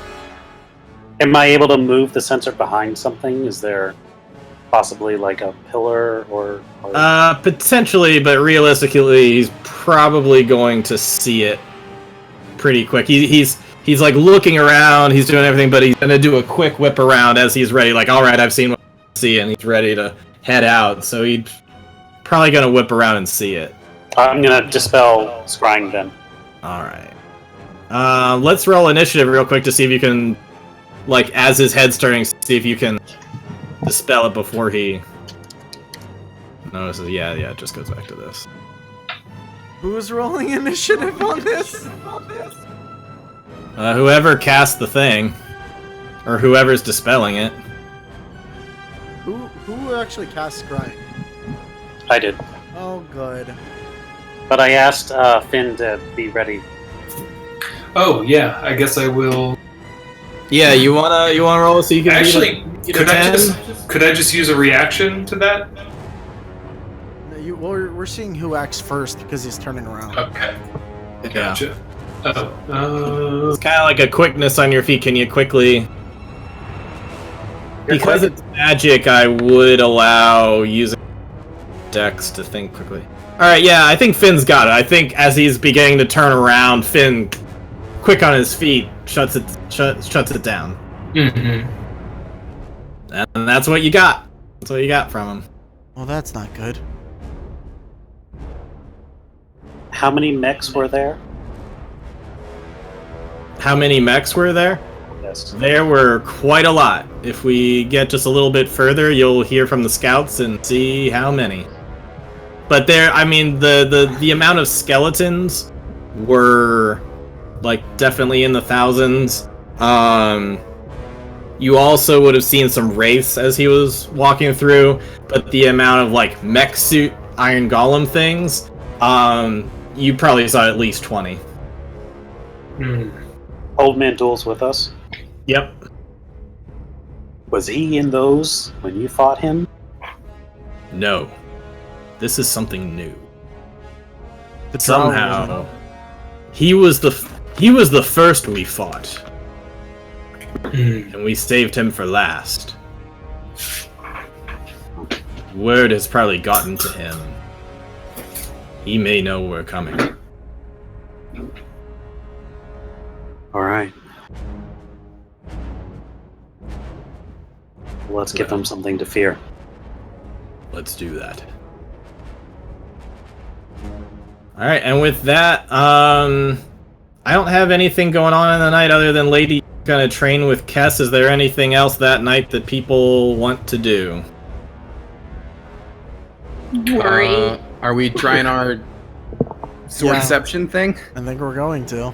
Am I able to move the sensor behind something? Is there possibly like a pillar or... Potentially, but realistically, he's probably going to see it pretty quick. He's like looking around, he's doing everything, but he's gonna do a quick whip around as he's ready. Like, all right, I've seen what I see, and he's ready to head out. So he's probably gonna whip around and see it. I'm gonna dispel scrying then. All right. Let's roll initiative real quick to see if you can, like, as his head's turning, see if you can dispel it before he notices. Yeah, it just goes back to this. Who's rolling initiative on this? Whoever cast the thing, or whoever's dispelling it. Who actually cast scrying? I did. Oh, good. But I asked Finn to be ready. Oh yeah, I guess I will. Yeah, you wanna roll so you can Actually, get could a I 10? could I just use a reaction to that? No, we're seeing who acts first because he's turning around. Okay, Yeah. gotcha. It's kind of like a quickness on your feet. Can you quickly? Because it's magic, I would allow using Dex to think quickly. Alright, yeah, I think Finn's got it. I think as he's beginning to turn around, Finn, quick on his feet, shuts it down. Mm-hmm. And that's what you got. That's what you got from him. Well, that's not good. How many mechs were there? How many mechs were there? Yes. There were quite a lot. If we get just a little bit further, you'll hear from the scouts and see how many. But there, I mean, the amount of skeletons were, like, definitely in the thousands. You also would have seen some wraiths as he was walking through, but the amount of, like, mech suit Iron Golem things, you probably saw at least 20. Old Man Duel's with us. Yep. Was he in those when you fought him? No. This is something new. Somehow, Somehow, he was the first we fought, and we saved him for last. Word has probably gotten to him. He may know we're coming. All right. Let's give them something to fear. Let's do that. Alright, and with that, I don't have anything going on in the night other than Lady gonna train with Kess. Is there anything else that night that people want to do? Worry. Are we trying our sword Yeah. deception thing? I think we're going to.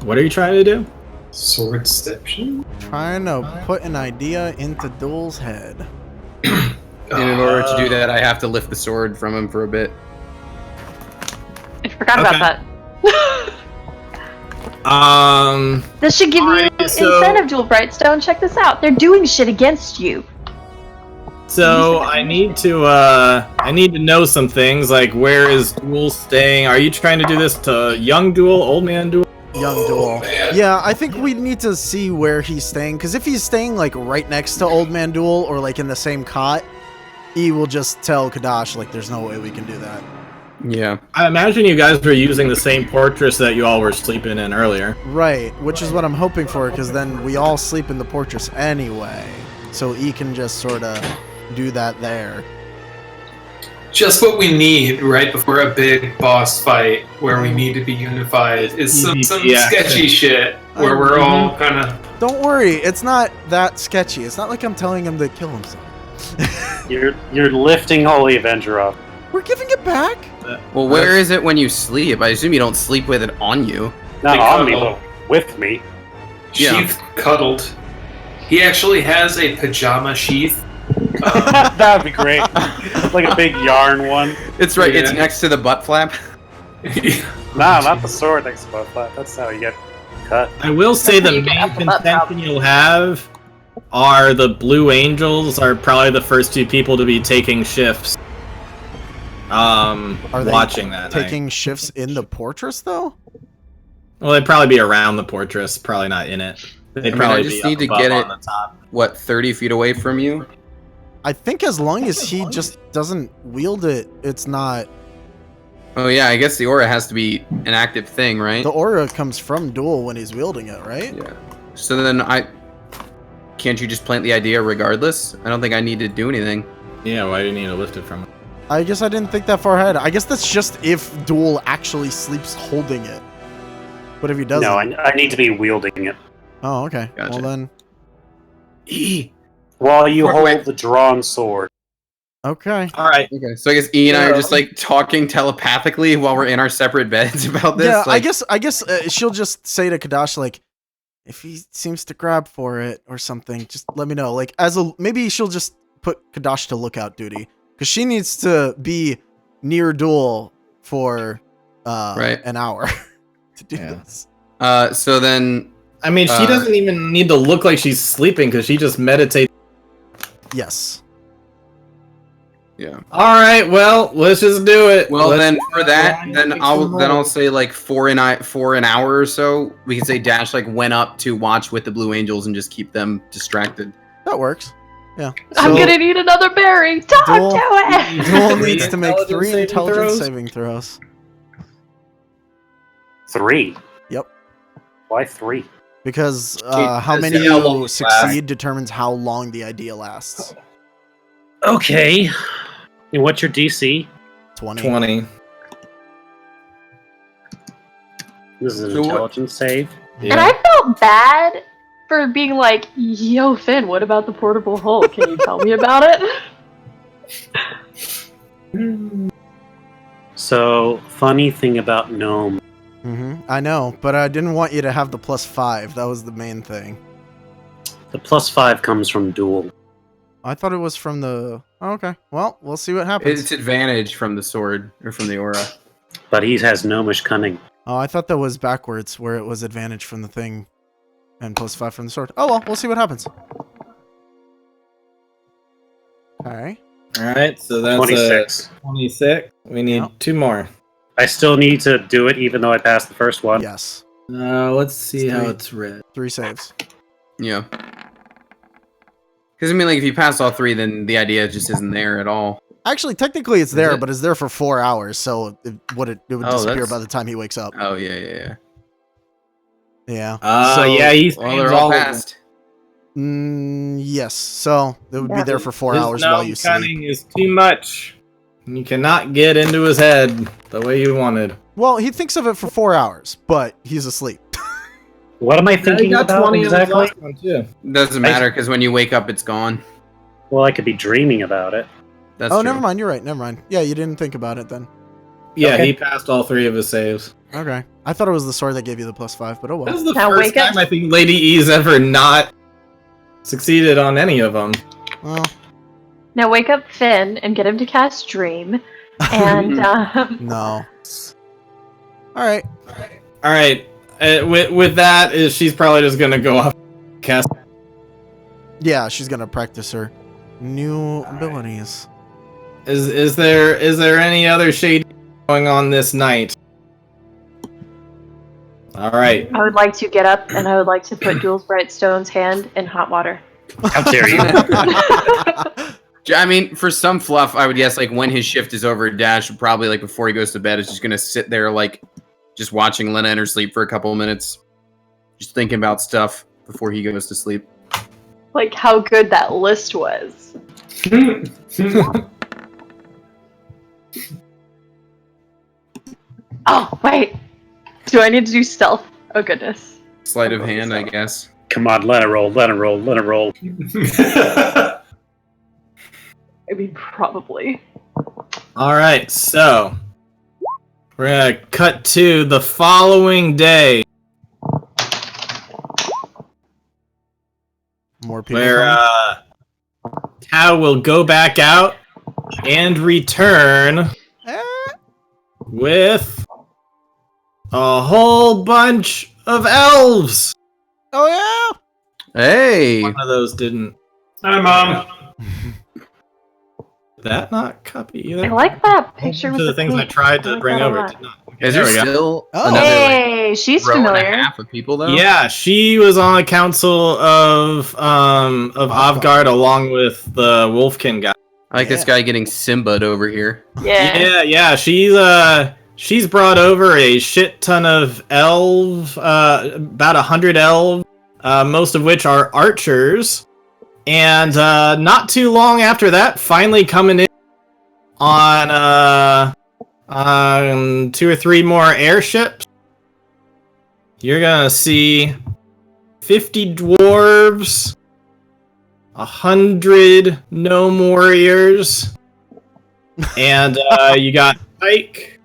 What are you trying to do? Sword deception. Trying to put an idea into Duel's head. And in order to do that, I have to lift the sword from him for a bit. I forgot about that. This should give you Alright, so- incentive, Jewel Brightstone. Check this out. They're doing shit against you. So I need to know some things, like where is Duel staying? Are you trying to do this to young Duel, old man Duel? Young Duel. Yeah, I think we need to see where he's staying, because if he's staying like right next to Old Man Duel or like in the same cot, he will just tell Kadash like there's no way we can do that. Yeah. I imagine you guys were using the same fortress that you all were sleeping in earlier. Right, which is what I'm hoping for, because then we all sleep in the fortress anyway, so he can just sort of do that there. Just what we need right before a big boss fight where we need to be unified is some Yeah. sketchy shit where we're all kind of... Don't worry, it's not that sketchy. It's not like I'm telling him to kill himself. You're lifting Holy Avenger up. We're giving it back. Well, where is it when you sleep? I assume you don't sleep with it on you. Not They on me, cuddle. but with me. Yeah. Sheath cuddled. He actually has a pajama sheath. That'd be great. Like a big yarn one. It's right. It's Yeah. next to the butt flap. Nah, not the sword next to my butt. That's how you get cut. I will say That's the how you get main up the butt contention you'll have are the Blue Angels are probably the first two people to be taking shifts. Are they Watching that night. taking shifts in the fortress though? Well, they'd probably be around the fortress, probably not in it. They'd mean, probably I just be need to above get on it- the top. What, 30 feet away from you? I think as long as he just doesn't wield it, it's not. Oh yeah, I guess the aura has to be an active thing, right? The aura comes from Duel when he's wielding it, right? Yeah. So then can't you just plant the idea regardless? I don't think I need to do anything. Yeah, why do you need to lift it from? I guess I didn't think that far ahead. I guess that's just if Duel actually sleeps holding it. But if he doesn't, No, I need to be wielding it. oh okay. Gotcha. Well then, While you Wait, hold wait. the drawn sword. okay. All right. Okay, so I guess E and I are just like talking telepathically while we're in our separate beds about this. Yeah, like, I guess she'll just say to Kadash like, if he seems to grab for it or something, just let me know. Like maybe she'll just put Kadash to lookout duty because she needs to be near Duel for Right. an hour to do Yeah. this. So then, I mean, she doesn't even need to look like she's sleeping because she just meditates. Yes. yeah. All right, well, let's just do it. Well, Let's- then for that, Make then some I'll roll. say like for an hour or so. We can say Dash like went up to watch with the Blue Angels and just keep them distracted. That works. Yeah. I'm So- gonna need another berry. Don't Duel- do it. Duel needs to make Intelligence 3 saving intelligence throws? saving throws. 3. Yep. Why 3? Because Okay, how let's many see how long you it succeed determines how long the idea lasts. Okay. And what's your DC? 20. 20. This is an So what- intelligence save. And I felt bad for being like, yo, Finn, what about the portable hole? Can you tell me about it? So, funny thing about Gnome. I know, but I didn't want you to have the +5. That was the main thing. The +5 comes from Duel. I thought it was from the. Oh, okay. Well, we'll see what happens. It's advantage from the sword or from the aura. But he has gnomish cunning. Oh, I thought that was backwards, where it was advantage from the thing and +5 from the sword. Oh well, we'll see what happens. Alright. All right, so that's 26. 26. We need Yep. 2 more. I still need to do it even though I passed the first one. Yes. Let's see It's how three. it's read. 3 saves. Yeah. Because I mean, like, if you pass all 3, then the idea just isn't there at all. Actually, technically it's there, it? but it's there for 4 hours, so it would Oh, disappear that's- by the time he wakes up. Oh yeah. Yeah. Yeah, he's Well, they're all passed. Yes. So it would be there for 4 hours while you sleep. cunning is too much. You cannot get into his head the way you wanted. Well, he thinks of it for 4 hours, but he's asleep. What am I thinking about exactly? too. Doesn't matter because when you wake up, it's gone. Well, I could be dreaming about it. That's Oh, true. never mind. You're right. Never mind. Yeah, you didn't think about it then. Yeah, Okay. he passed all 3 of his saves. Okay. I thought it was the sword that gave you the +5, but oh That well. was the Now first wake up. time I think Lady E's ever not succeeded on any of them. Well, Now wake up Finn and get him to cast Dream. And no. All right. All right, with that, she's probably just gonna go off cast. Yeah, she's gonna practice her new abilities. Is there any other shade going on this night? All right. I would like to get up and I would like to put Jules Brightstone's hand in hot water. How dare you? I mean, for some fluff, I would guess like when his shift is over, Dash probably like before he goes to bed is just gonna sit there like just watching Lena in her sleep for a couple of minutes, just thinking about stuff before he goes to sleep. Like how good that list was. Oh, wait. Do I need to do stealth? Oh, goodness. Sleight of hand, I guess. Come on, let it roll, let it roll, let it roll. I mean, probably. All right, so we're gonna cut to the following day, More people. where Tao will go back out and return with a whole bunch of elves. Oh Hey. One of those didn't. Hi, Mom. Did that not copy either? I like that picture with To the the things I poop. tried to I like bring that a over, it lot. did not. Okay, Is there there we go. still Oh. another Hey, she's row and a familiar. half of people though? Yeah, she was on the council of Avgard along with the Wolfkin guy. I like this Yeah. guy getting Simba'd over here. Yeah. Yeah, she's brought over a shit ton of elves, about 100 elves, most of which are archers, and not too long after that, finally coming in on 2 or 3 more airships. You're gonna see 50 dwarves, 100 gnome warriors, and you got Pike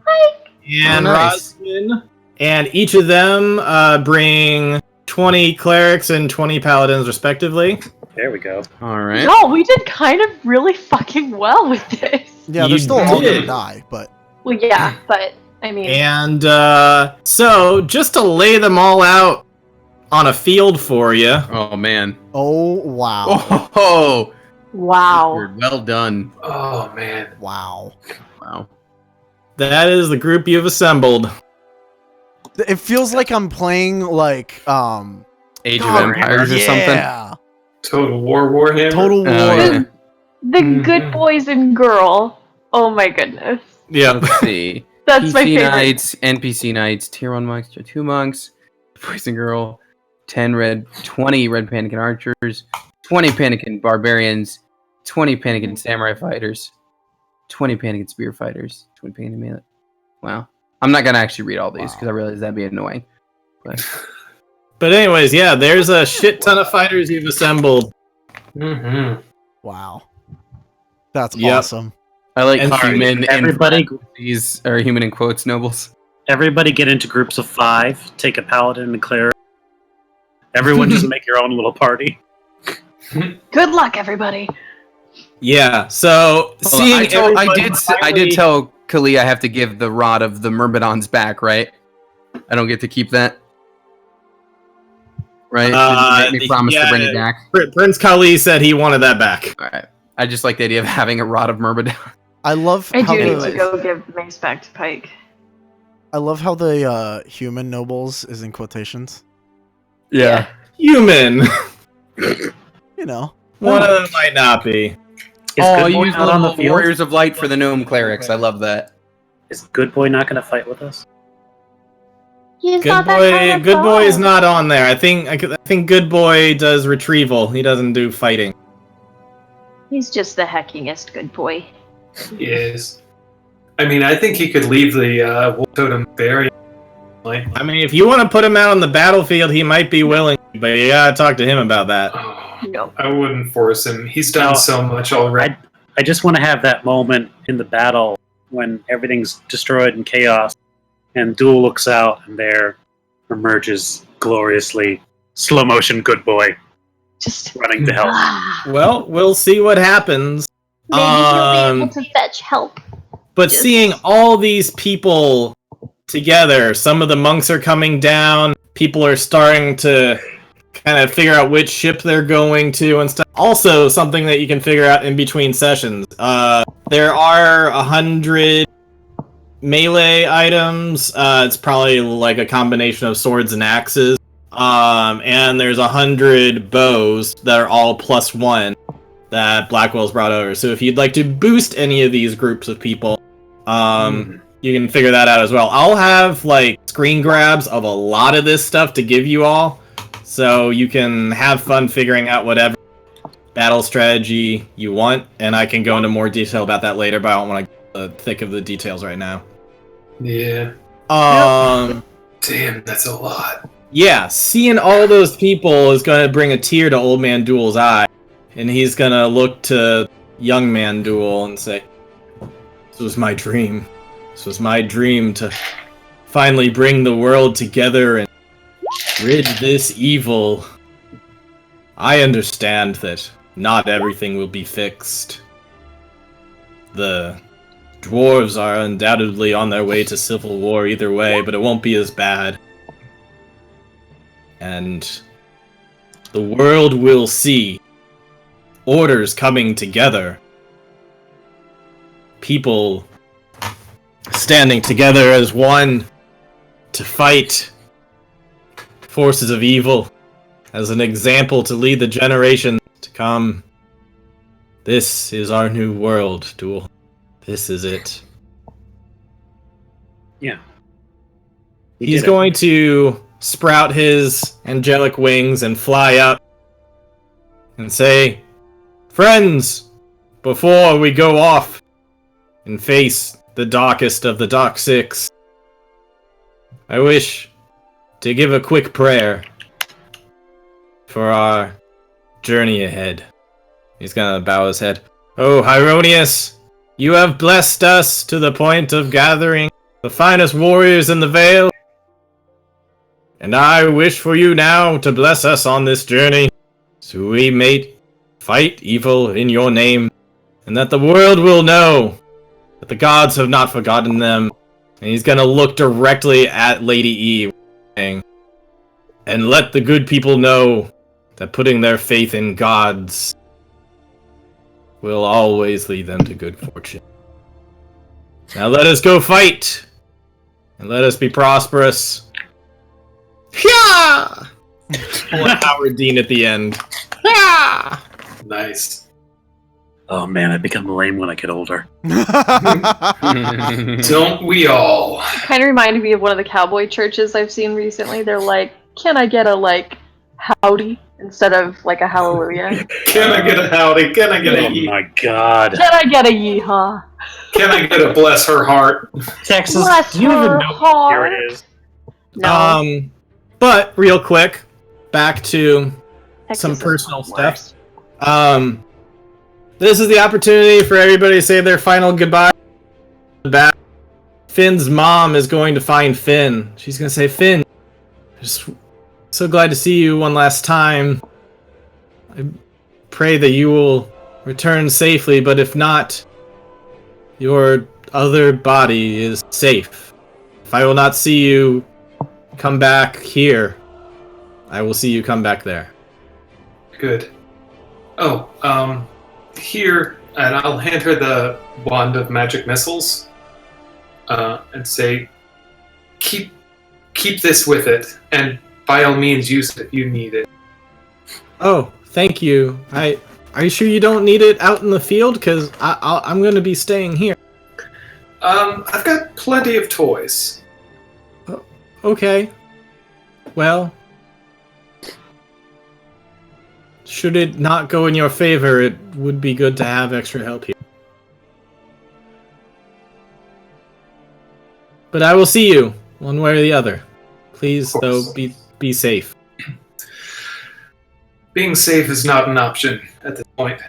and Oh, nice. Rosman, and each of them bring 20 clerics and 20 paladins respectively. There we go. All right. No, we did kind of really fucking well with this. Yeah, You they're still all did. gonna die, but Well, yeah, but I mean, And so, just to lay them all out on a field for you, Oh man. oh wow, Oh, wow. well done. Oh man. wow. Wow. that is the group you've assembled. It feels like I'm playing like Age of Empires or something. yeah, Total War Warhammer. Total War. Oh, yeah. The Mhm. good boys and girl. Oh my goodness. Yeah. Let's see. That's my PC favorite. Knights, NPC Knights, Tier 1 monks, Tier 2 monks, boys and girl, 20 red Panikin archers, 20 Panikin barbarians, 20 Panikin samurai fighters, 20 Panikin spear fighters, 20 Panikin melee. Wow. I'm not going to actually read all these because I realize that'd be annoying. But But anyways, yeah, there's a shit ton of fighters you've assembled. Mm-hmm. Wow, that's Yep. awesome. I like And human everybody- these are human in quotes nobles. Everybody get into groups of 5. Take a paladin and a cleric. Everyone just make your own little party. Good luck, everybody. Yeah, so Hold on, seeing I everybody did finally- tell Kali I have to give the rod of the Myrmidons back, right? I don't get to keep that. Right? Did you make me promise to bring it back? Prince Kali said he wanted that back. Alright. I just like the idea of having a rod of Myrmidon. I love I how do need the to go give Mace back to Pike. I love how the human nobles is in quotations. Yeah. Human. You know, One of them might not be. Is Oh, Good you Boy use not on the field? Warriors of Light for the gnome clerics. I love that. Is Good Boy not going to fight with us? He's Good not that boy. kind of Good boy is dog. not on there. I think Good boy does retrieval. He doesn't do fighting. He's just the heckingest good boy. He is. I mean, I think he could leave the Wolf Totem very. I mean, if you want to put him out on the battlefield, he might be willing, but you gotta talk to him about that. Oh, No. I wouldn't force him. He's done No, so much already. I just want to have that moment in the battle when everything's destroyed in chaos, and Duel looks out, and there emerges gloriously slow motion Good Boy Just running to help. Well, we'll see what happens. maybe he'll be able Um, to fetch help. But Yes. seeing all these people together, some of the monks are coming down, people are starting to kind of figure out which ship they're going to and stuff. Also, something that you can figure out in between sessions. There are 100 melee items. It's probably like a combination of swords and axes. And there's 100 bows that are all +1 that Blackwell's brought over. So if you'd like to boost any of these groups of people, you can figure that out as well. I'll have like screen grabs of a lot of this stuff to give you all, so you can have fun figuring out whatever battle strategy you want, and I can go into more detail about that later, but I don't want to get the thick of the details right now. Yeah. Damn, that's a lot. Yeah, seeing all those people is going to bring a tear to Old Man Duel's eye, and he's going to look to young man duel and say, "This was my dream. This was my dream to finally bring the world together and rid this evil. I understand that not everything will be fixed. The dwarves are undoubtedly on their way to civil war either way, but it won't be as bad. And the world will see orders coming together. People standing together as one to fight forces of evil as an example to lead the generation to come. This is our new world, Duel. This is it." Yeah. He's going to sprout his angelic wings and fly up and say, "Friends, before we go off and face the darkest of the Dark Six, I wish to give a quick prayer for our journey ahead." He's gonna bow his head. "Oh, Hieronius, you have blessed us to the point of gathering the finest warriors in the Vale. And I wish for you now to bless us on this journey, so we may fight evil in your name, and that the world will know that the gods have not forgotten them." And he's gonna look directly at Lady E, saying, "And let the good people know that putting their faith in gods will always lead them to good fortune. Now let us go fight, and let us be prosperous." Yeah! Howard Dean at the end. Yeah! Nice. Oh man, I become lame when I get older. Don't we all? Kind of reminded me of one of the cowboy churches I've seen recently. They're like, "Can I get a howdy instead of a hallelujah? Can I get a howdy? Can I get a Oh yee? my god. Can I get a yeehaw? Can I get a bless her heart?" Texas, Bless do you even her know heart. Here it is. No. But real quick, back to Texas some is personal worse. stuff. This is the opportunity for everybody to say their final goodbye. Finn's mom is going to find Finn. She's going to say, "Finn, just so glad to see you one last time. I pray that you will return safely, but if not, your other body is safe. If I will not see you come back here, I will see you come back there." Good. Oh, here, and I'll hand her the wand of magic missiles, and say, keep this with it, and by all means use it if you need it. "Oh, thank you. Are you sure you don't need it out in the field? Because I'm going to be staying here." I've got plenty of toys. Okay. Well, should it not go in your favor, it would be good to have extra help here. But I will see you, one way or the other. Please, Of though, course. be safe. Being safe is not an option at this point.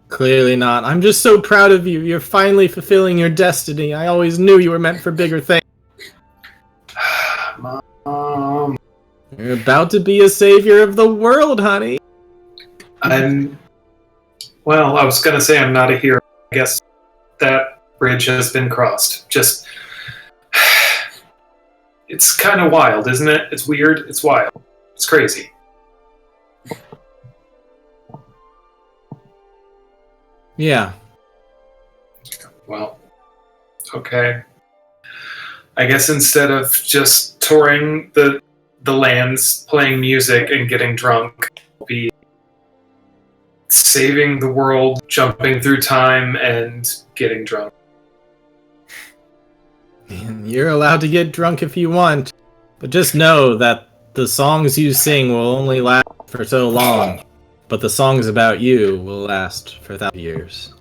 Clearly not. I'm just so proud of you. You're finally fulfilling your destiny. I always knew you were meant for bigger things. Mom, You're about to be a savior of the world, honey. well, I was gonna say I'm not a hero. I guess that bridge has been crossed. Just, it's kind of wild, isn't it? It's weird. It's wild. It's crazy. Yeah. Well, okay. I guess instead of just touring the lands, playing music, and getting drunk, I'll be saving the world, jumping through time, and getting drunk. Man, you're allowed to get drunk if you want, but just know that the songs you sing will only last for so long, but the songs about you will last for 1,000 years.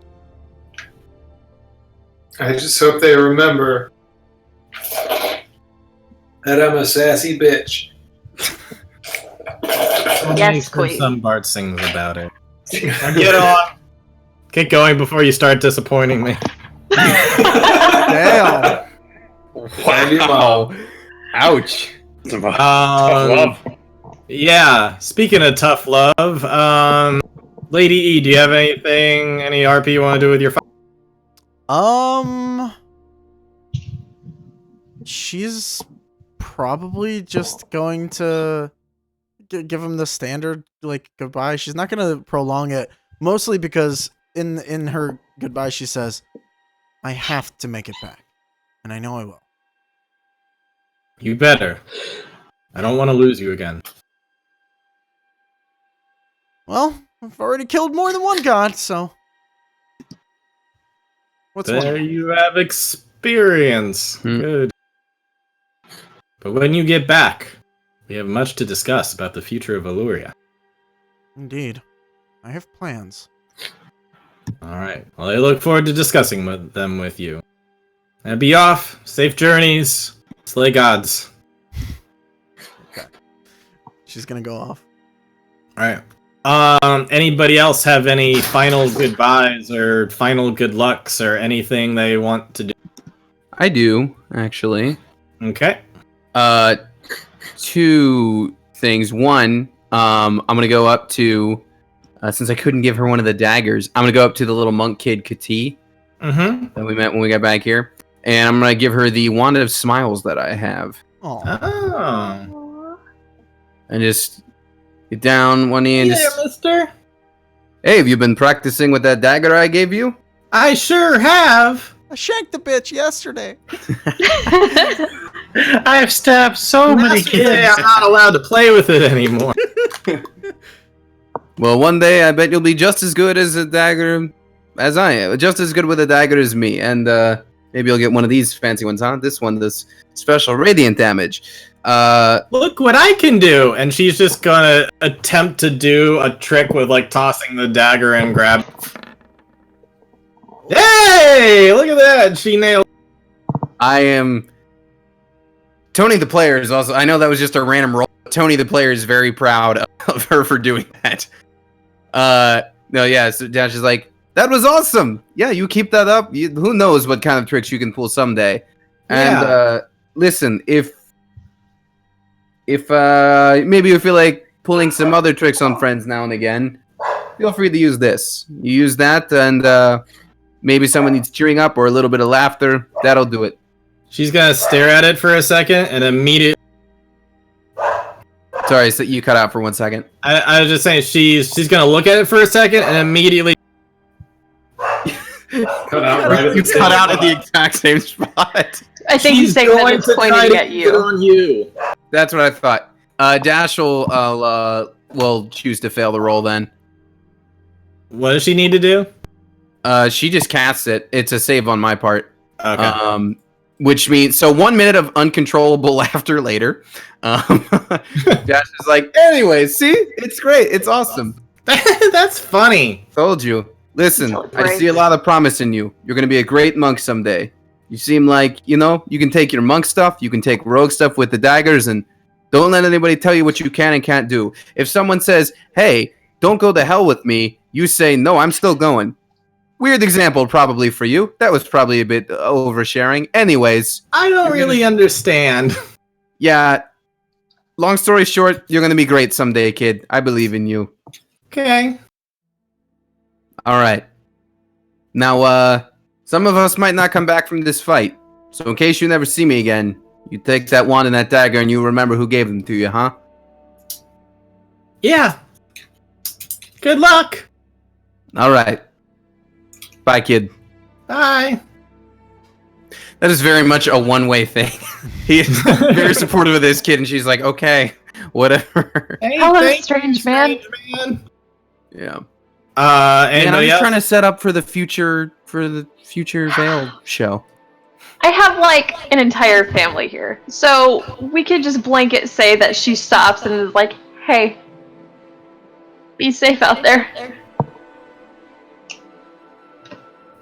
I just hope they remember that I'm a sassy bitch. Yes, queen. Some Bart sings about it. Now get on. Get going before you start disappointing me. Damn. Wow. Ouch. Tough love. Yeah. Speaking of tough love, Lady E, do you have anything, any RP you want to do with your? She's probably just going to give him the standard like goodbye. She's not going to prolong it, mostly because in her goodbye she says, "I have to make it back, and I know I will." You better. I don't want to lose you again. Well, I've already killed more than one god, so what's There one? you have experience. Good. But when you get back, we have much to discuss about the future of Valuria. Indeed, I have plans. All right. Well, I look forward to discussing them with you. And be off. Safe journeys. Slay gods. She's gonna go off. All right. Anybody else have any final goodbyes or final good lucks or anything they want to do? I do, actually. Okay. Two things. One, I'm gonna go up to, since I couldn't give her one of the daggers, I'm gonna go up to the little monk kid Kati that we met when we got back here, and I'm gonna give her the wand of smiles that I have, Oh. and just get down one knee and just, mister. hey, have you been practicing with that dagger I gave you? I sure have. I shanked the bitch yesterday. I have stabbed so many Yesterday, kids. I'm not allowed to play with it anymore. Well, one day I bet you'll be just as good as a dagger as I am, just as good with a dagger as me, and maybe you'll get one of these fancy ones, huh? This one, this special radiant damage. Look what I can do! And she's just gonna attempt to do a trick with like tossing the dagger and grab. Hey! Look at that! She nailed. I am. Tony the player is also. I know that was just a random roll. Tony the player is very proud of her for doing that. No, yeah. So Dash is like, that was awesome. Yeah, you keep that up. Who knows what kind of tricks you can pull someday. And listen, if maybe you feel like pulling some other tricks on friends now and again, feel free to use this. You use that, and maybe someone needs cheering up or a little bit of laughter. That'll do it. She's gonna stare at it for a second and immediately. Sorry, so you cut out for 1 second. I was just saying she's gonna look at it for a second and immediately. Cut out right at You the cut tip. out at the exact same spot. I think he's saying that it's pointing at you. On you. That's what I thought. Dash will choose to fail the roll then. What does she need to do? She just casts it. It's a save on my part. Okay. Which means, so 1 minute of uncontrollable laughter later. Dash is like, anyway, see? It's great. It's awesome. That's funny. Told you. Listen, Totally I great. see a lot of promise in you. You're going to be a great monk someday. You seem like, you can take your monk stuff, you can take rogue stuff with the daggers, and don't let anybody tell you what you can and can't do. If someone says, hey, don't go to hell with me, you say, no, I'm still going. Weird example probably for you. That was probably a bit oversharing. Anyways. I don't really understand. Yeah. Long story short, you're going to be great someday, kid. I believe in you. Okay. All right. Now, some of us might not come back from this fight. So in case you never see me again, you take that wand and that dagger and you remember who gave them to you, huh? Yeah. Good luck. All right. Bye, kid. Bye. That is very much a one-way thing. He is very supportive of this kid, and she's like, okay, whatever. Hey, Hello, thank you, strange man. man. Yeah. And I'm Anybody just else? trying to set up for the future Vale show. I have like an entire family here, so we could just blanket say that she stops and is like, "Hey, be safe out there."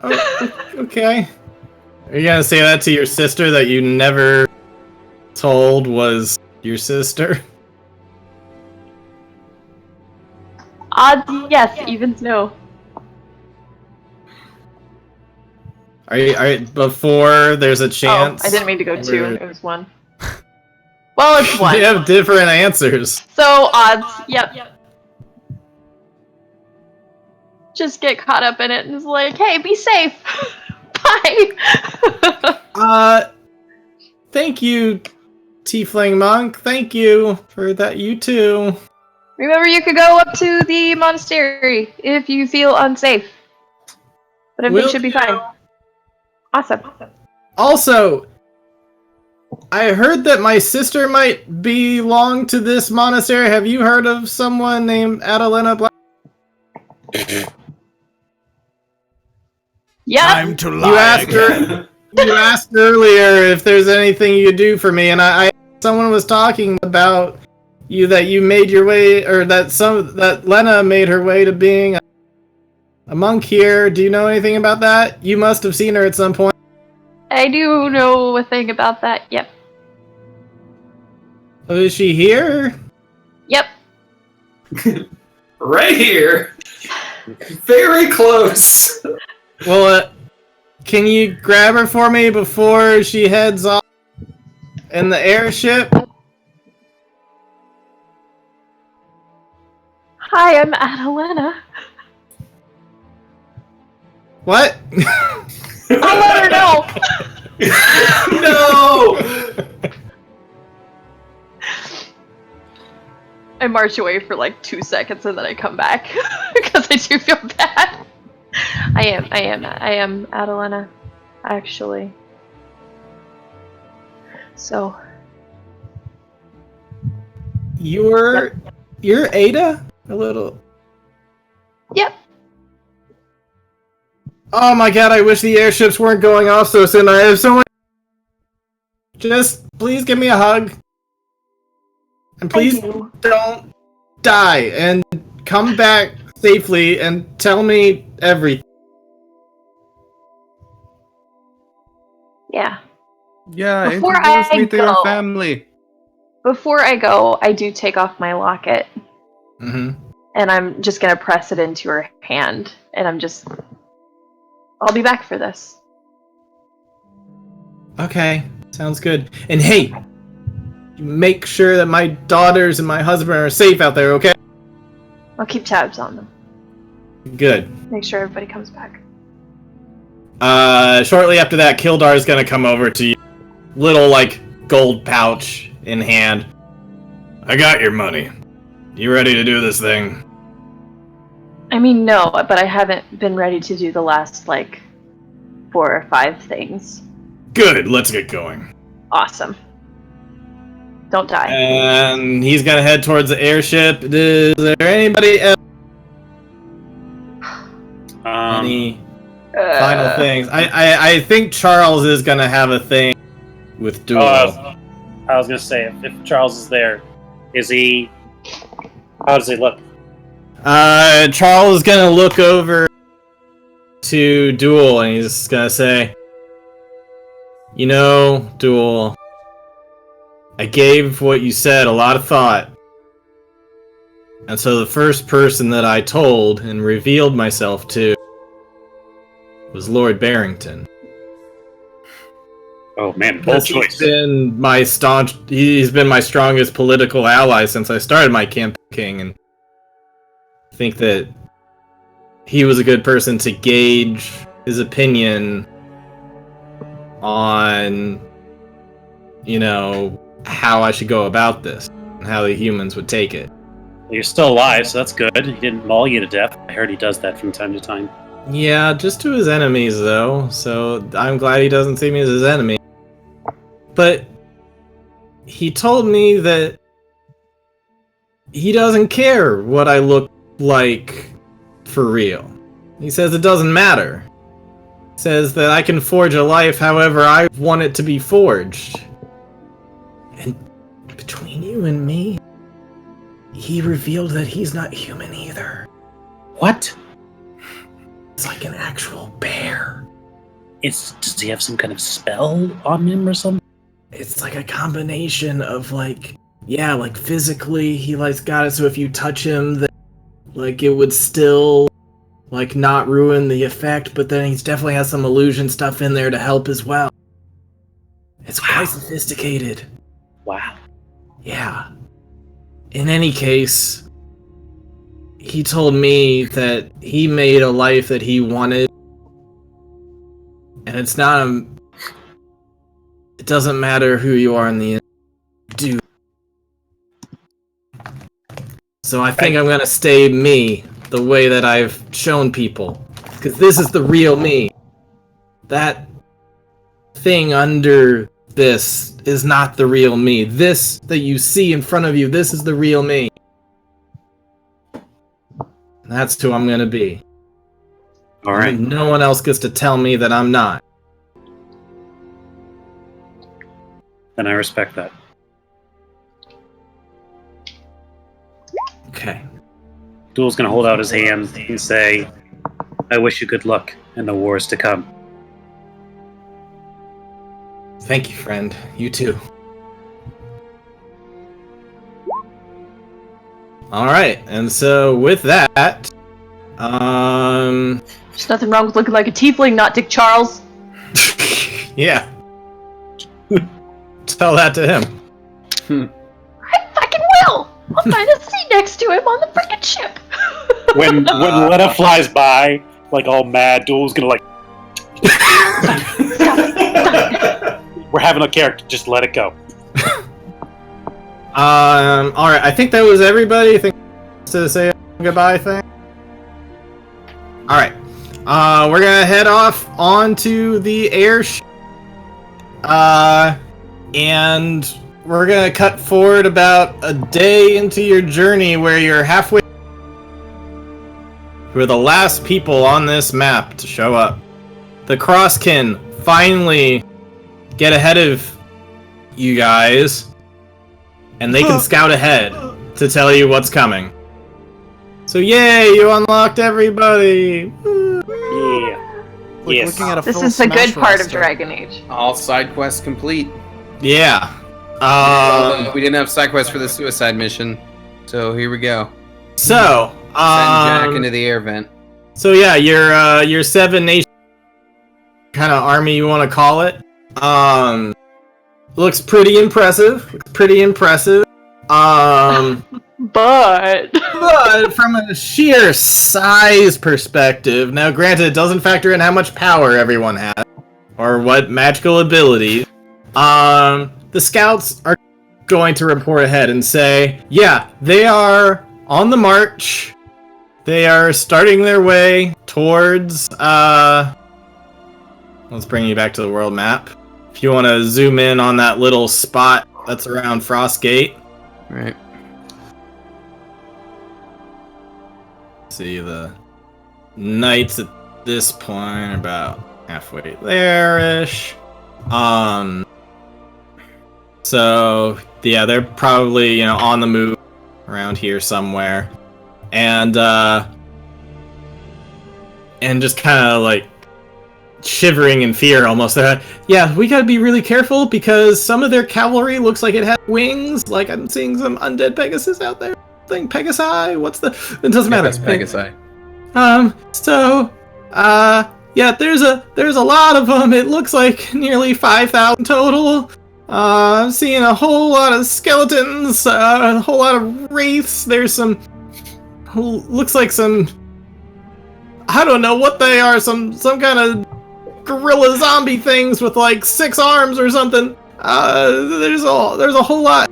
Oh, okay. Are you gonna say that to your sister that you never told was your sister? Odds yes, evens no. before there's a chance? Oh, I didn't mean to go 2. We're- It was 1. Well, it's 1. You have different answers. So, odds. Yep. Just get caught up in it and it's like, hey, be safe. Bye. Thank you, Tiefling Monk. Thank you for that. You too. Remember, you could go up to the monastery if you feel unsafe. But everything should be fine. Awesome. Also, I heard that my sister might belong to this monastery. Have you heard of someone named Adelina Black? Yeah. Time to lie You asked again. her. You asked earlier if there's anything you could do for me, and someone was talking about you that you made your way, or that Lena made her way to being a monk here. Do you know anything about that? You must have seen her at some point. I do know a thing about that. Yep. Oh, is she here? Yep. Right here. Very close. Well, can you grab her for me before she heads off in the airship? Hi, I'm Adelina. What? I'll let her know. No! I march away for like 2 seconds and then I come back because I do feel bad. I am Adelina, actually. So. You're Ada? A little. Yep. Oh my god, I wish the airships weren't going off so soon. I have so much. Just please give me a hug. And please don't die. And come back safely and tell me everything. Yeah. Yeah, Before introduce I me to your go- family. Before I go, I do take off my locket Mm-hmm. and I'm just gonna press it into her hand. And I'll be back for this. Okay, sounds good. And hey, make sure that my daughters and my husband are safe out there, okay? I'll keep tabs on them. Good. Make sure everybody comes back. Shortly after that, Kildar's gonna come over to you. Little, gold pouch in hand. I got your money. You ready to do this thing? I mean, no, but I haven't been ready to do the last, 4 or 5 things. Good, let's get going. Awesome. Don't die. And he's gonna head towards the airship. Is there anybody else? Any final things? I think Charles is gonna have a thing with Duel. I was gonna say, if Charles is there, is he? How does he look? Charles is gonna look over to Duel and he's gonna say, "You know, Duel, I gave what you said a lot of thought. And so the first person that I told and revealed myself to was Lord Barrington. Oh man, bold choice. He's been my strongest political ally since I started my campaign, and I think that he was a good person to gauge his opinion on, how I should go about this, and how the humans would take it. You're still alive, so that's good. He didn't maul you to death. I heard he does that from time to time. Yeah, just to his enemies, though, so I'm glad he doesn't see me as his enemy. But he told me that he doesn't care what I look like for real. He says it doesn't matter. He says that I can forge a life however I want it to be forged. And between you and me, he revealed that he's not human either. What? It's like an actual bear. Does he have some kind of spell on him or something? It's like a combination of physically he got it so if you touch him that it would still like not ruin the effect, but then he's definitely has some illusion stuff in there to help as well. It's quite sophisticated. Wow. Yeah. In any case, he told me that he made a life that he wanted, and it's not it doesn't matter who you are in the end. Do. So I think I'm gonna stay me, the way that I've shown people. Because this is the real me. That thing under this is not the real me. This that you see in front of you, this is the real me. That's who I'm gonna be. Alright. And no one else gets to tell me that I'm not. Then I respect that. Okay. Duel's gonna hold out his hand and say, I wish you good luck in the wars to come. Thank you, friend. You too. Alright, and so with that, There's nothing wrong with looking like a tiefling, not Dick Charles. yeah. Tell that to him. I fucking will! I'll find a seat next to him on the frickin' ship. When Letta flies by, like all mad, Duel's gonna like, we're having a character, just let it go. Alright, I think that was everybody. I think to say a goodbye thing. Alright. We're gonna head off onto the airship. And we're gonna cut forward about a day into your journey where you're halfway. Who are the last people on this map to show up. The Crosskin finally get ahead of you guys, and they can scout ahead to tell you what's coming. So yay, you unlocked everybody! Yeah. Like Yes. looking at a This full is the Smash good part of roster. Dragon Age. All side quests complete. Yeah. Although we didn't have side quests for the suicide mission, so here we go. So, Send Jack into the air vent. so yeah, your 7 nation kind of army you want to call it. Looks pretty impressive. But But from a sheer size perspective, now granted it doesn't factor in how much power everyone has, or what magical abilities, the scouts are going to report ahead and say, yeah, they are on the march, they are starting their way towards, let's bring you back to the world map. If you want to zoom in on that little spot that's around Frostgate. Right. See, the knights at this point are about halfway there-ish. So yeah, they're probably, on the move around here somewhere. And just kind of like shivering in fear almost. Yeah, we gotta be really careful because some of their cavalry looks like it has wings. Like I'm seeing some undead Pegasus out there. Pegasi? It doesn't matter. That's Pegasi. Yeah, there's a lot of them. It looks like nearly 5,000 total. I'm seeing a whole lot of skeletons, a whole lot of wraiths. There's looks like some, I don't know what they are, some kind of gorilla zombie things with like 6 arms or something. There's a whole lot.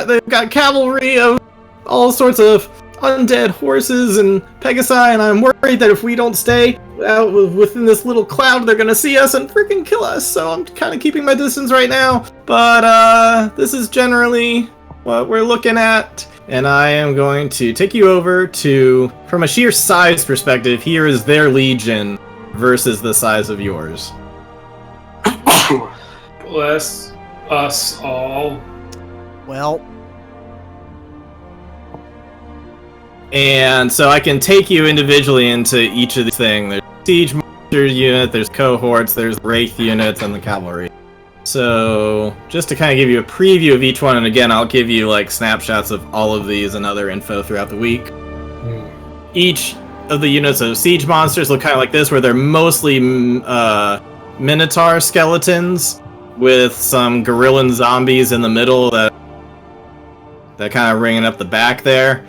They've got cavalry of all sorts of undead horses and Pegasi, and I'm worried that if we don't stay out within this little cloud, they're gonna see us and freaking kill us, so I'm kind of keeping my distance right now. But, this is generally what we're looking at, and I am going to take you over to, from a sheer size perspective, here is their legion versus the size of yours. Bless us all. Well, And so I can take you individually into each of these things. There's siege monster unit, there's cohorts, there's wraith units, and the cavalry. So just to kind of give you a preview of each one, and again, I'll give you like snapshots of all of these and other info throughout the week. Each of the units of siege monsters look kind of like this, where they're mostly Minotaur skeletons with some Gorillan zombies in the middle that kind of ringing up the back there.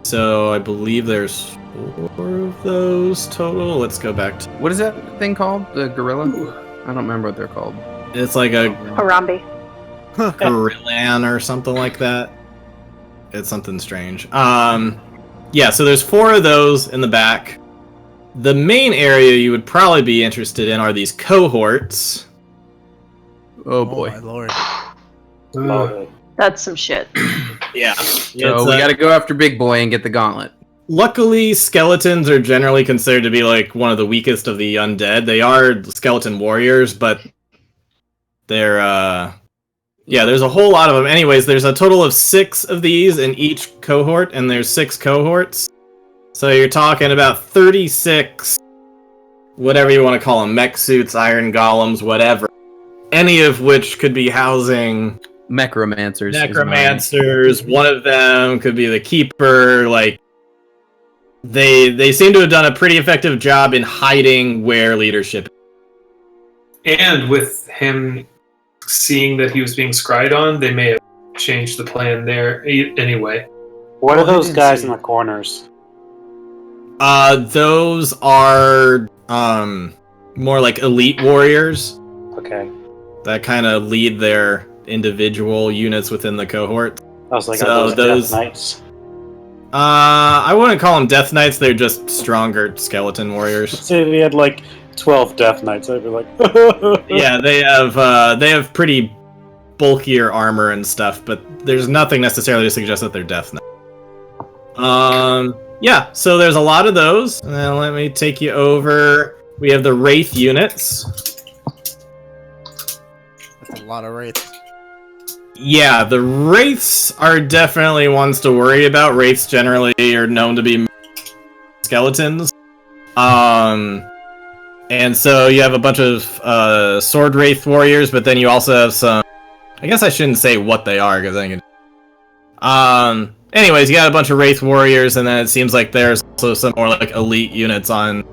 So I believe there's 4 of those total. Let's go back to... What is that thing called? The gorilla? I don't remember what they're called. It's like a Harambe. Gorillan or something like that. It's something strange. Yeah, so there's 4 of those in the back. The main area you would probably be interested in are these cohorts. Oh boy. my lord. That's some shit. Yeah. So we gotta go after Big Boy and get the gauntlet. Luckily, skeletons are generally considered to be like one of the weakest of the undead. They are skeleton warriors, but they're yeah, there's a whole lot of them. Anyways, there's a total of 6 of these in each cohort, and there's 6 cohorts. So you're talking about 36, whatever you want to call them, mech suits, iron golems, whatever. Any of which could be housing Necromancers. necromancers. One of them could be the keeper. Like, they seem to have done a pretty effective job in hiding where leadership is. And with him seeing that he was being scryed on, they may have changed the plan there anyway. What are those guys see. in the corners? Those are more like elite warriors Okay. that kind of lead their individual units within the cohort. I was like, So are those those- Death Knights? I wouldn't call them Death Knights. They're just stronger skeleton warriors. Say we had like 12 Death Knights, I'd be like, Yeah, they have pretty bulkier armor and stuff, but there's nothing necessarily to suggest that they're Death Knights. Yeah, so there's a lot of those. And then let me take you over. We have the Wraith units. That's a lot of wraiths. Yeah, the Wraiths are definitely ones to worry about. Wraiths generally are known to be skeletons. And so you have a bunch of Sword Wraith warriors, but then you also have some... I guess I shouldn't say what they are, because I can... Anyways, you got a bunch of Wraith warriors, and then it seems like there's also some more like elite units on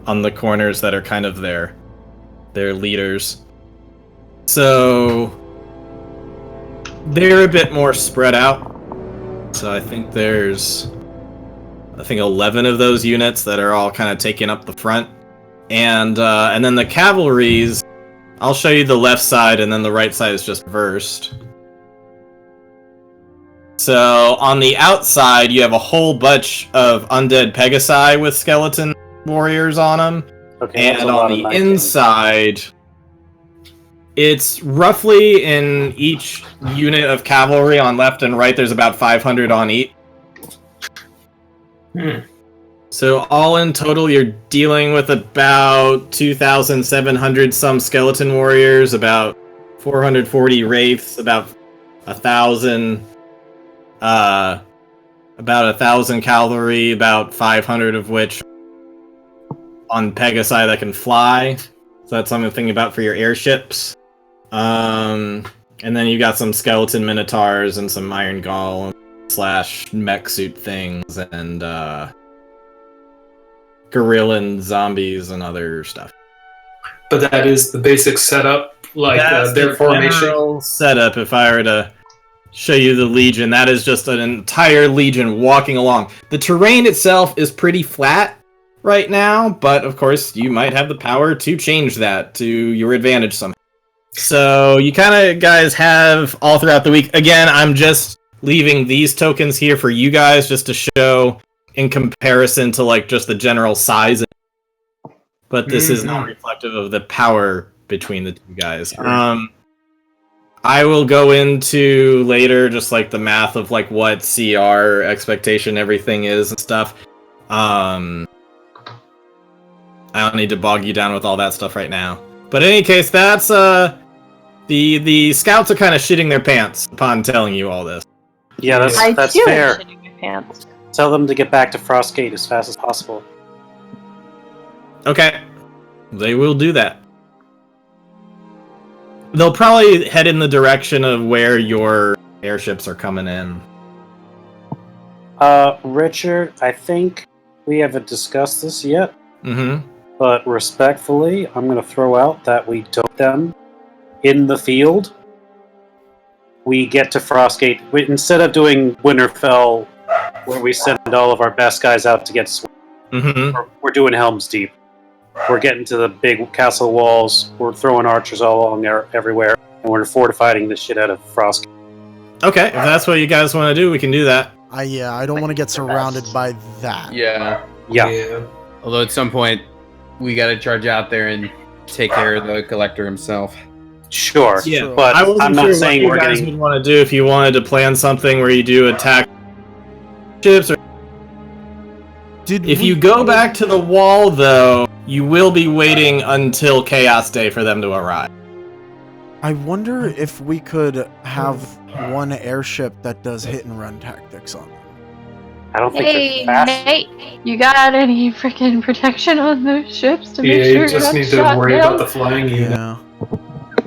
the corners that are kind of their leaders. So they're a bit more spread out. So I think there's 11 of those units that are all kind of taking up the front. And then the cavalries, I'll show you the left side, and then the right side is just versed. So on the outside, you have a whole bunch of undead Pegasi with skeleton warriors on them. okay, that's And a lot on of the knights. inside, it's roughly in each unit of cavalry on left and right, there's about 500 on each. So all in total, you're dealing with about 2,700 some skeleton warriors, about 440 wraiths, about 1,000 cavalry, about 500 of which on Pegasi that can fly. So that's something to think about for your airships. And then you got some skeleton minotaurs and some iron golem / mech suit things and Gorillan zombies and other stuff. But that is the basic setup, like That's their the formation. general setup. If I were to show you the Legion, that is just an entire Legion walking along. The terrain itself is pretty flat right now, but of course you might have the power to change that to your advantage somehow. So you kind of guys have all throughout the week. Again, I'm just leaving these tokens here for you guys just to show in comparison to like just the general size. But this is not reflective of the power between the two guys. I will go into later just like the math of like what CR expectation everything is and stuff. I don't need to bog you down with all that stuff right now. But in any case, that's the scouts are kind of shitting their pants upon telling you all this. Yeah, that's I too am fair. shitting my pants. Tell them to get back to Frostgate as fast as possible. Okay, they will do that. They'll probably head in the direction of where your airships are coming in. Richard, I think we haven't discussed this yet, Mm-hmm. but respectfully, I'm going to throw out that we dump them in the field. We get to Frostgate. Instead of doing Winterfell, where we send all of our best guys out to get swept, Mm-hmm. we're doing Helm's Deep. We're getting to the big castle walls. We're throwing archers all along there, everywhere, and we're fortifying the shit out of Frostgate. Okay, if that's what you guys want to do, we can do that. I don't want to get surrounded by that. Yeah. Yeah. Although at some point, we gotta charge out there and take care of the collector himself. Sure. Yeah, but I wasn't I'm not sure saying what we're you guys getting. would want to do if you wanted to plan something where you do attack ships. Or if you go back to the wall, though, you will be waiting until Chaos Day for them to arrive. I wonder if we could have one airship that does hit and run tactics on them. I don't think Hey, they're fast. Nate, you got any freaking protection on those ships to make Yeah, sure you you're just not need to shot worry down? about the flying unit. Yeah.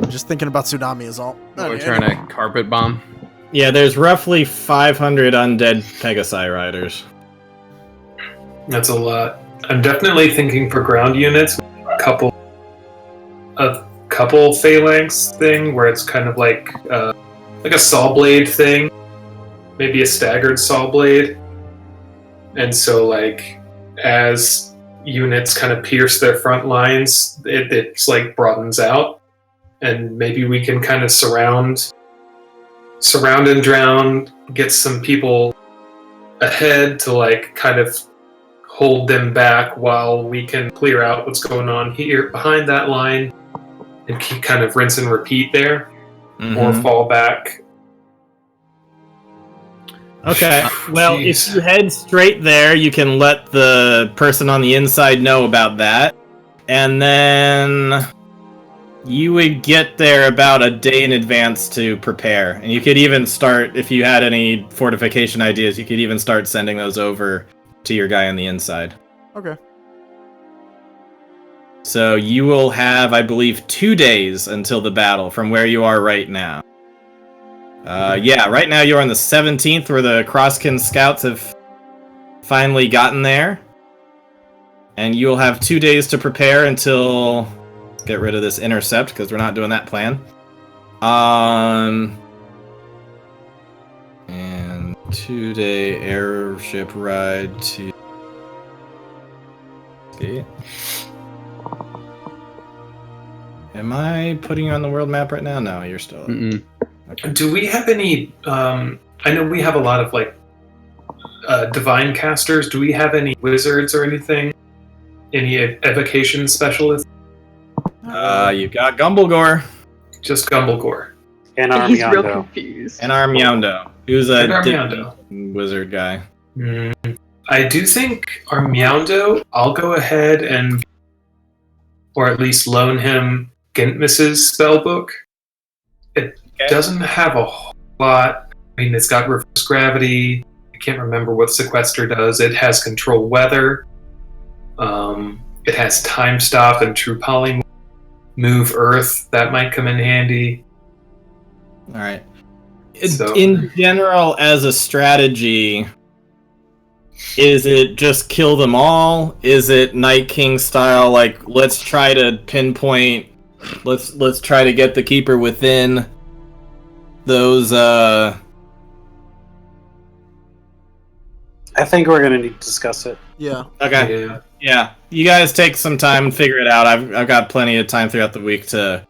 I'm just thinking about tsunami is all. We're trying to carpet bomb. Yeah, there's roughly 500 undead Pegasi riders. That's a lot. I'm definitely thinking for ground units, a couple phalanx thing where it's kind of like a saw blade thing, maybe a staggered saw blade, and so like as units kind of pierce their front lines, it's like broadens out, and maybe we can kind of surround and drown, get some people ahead to like kind of hold them back while we can clear out what's going on here behind that line and keep kind of rinse and repeat there or fall back. Okay, well, Jeez. if you head straight there, you can let the person on the inside know about that. And then you would get there about a day in advance to prepare. And you could even start, if you had any fortification ideas, you could even start sending those over to your guy on the inside. Okay. So you will have, I believe, 2 days until the battle from where you are right now. Yeah, right now you're on the 17th, where the Crosskin scouts have finally gotten there. And you'll have 2 days to prepare until... Let's get rid of this intercept, because we're not doing that plan. And 2-day airship ride to... Okay. Am I putting you on the world map right now? No, you're still... Mm-mm. Do we have any? I know we have a lot of like divine casters. Do we have any wizards or anything? Any evocation specialists? You got Gumblegore Just Gumblegore. And He's real Armiondo. confused. and Armiondo, who's a And Armiondo. wizard guy. I do think Armiondo. I'll go ahead and, or at least loan him Gintmus's spellbook. It doesn't have a whole lot. I mean, it's got reverse gravity. I can't remember what Sequester does. It has control weather. It has time stop and true polymorph. Move Earth. That might come in handy. All right. So- In general, as a strategy, is it just kill them all? Is it Night King style? Like, let's try to pinpoint. Let's try to get the keeper within those. I think we're gonna need to discuss it. Yeah. Okay. Yeah. Yeah. You guys take some time and figure it out. I've got plenty of time throughout the week to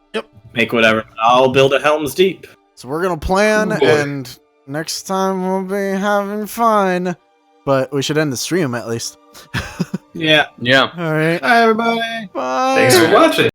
make whatever. I'll build a Helm's Deep. So we're gonna plan, Oh, boy. and next time we'll be having fun. But we should end the stream at least. Yeah. Yeah. All right. Hi, everybody. Bye. Thanks for watching.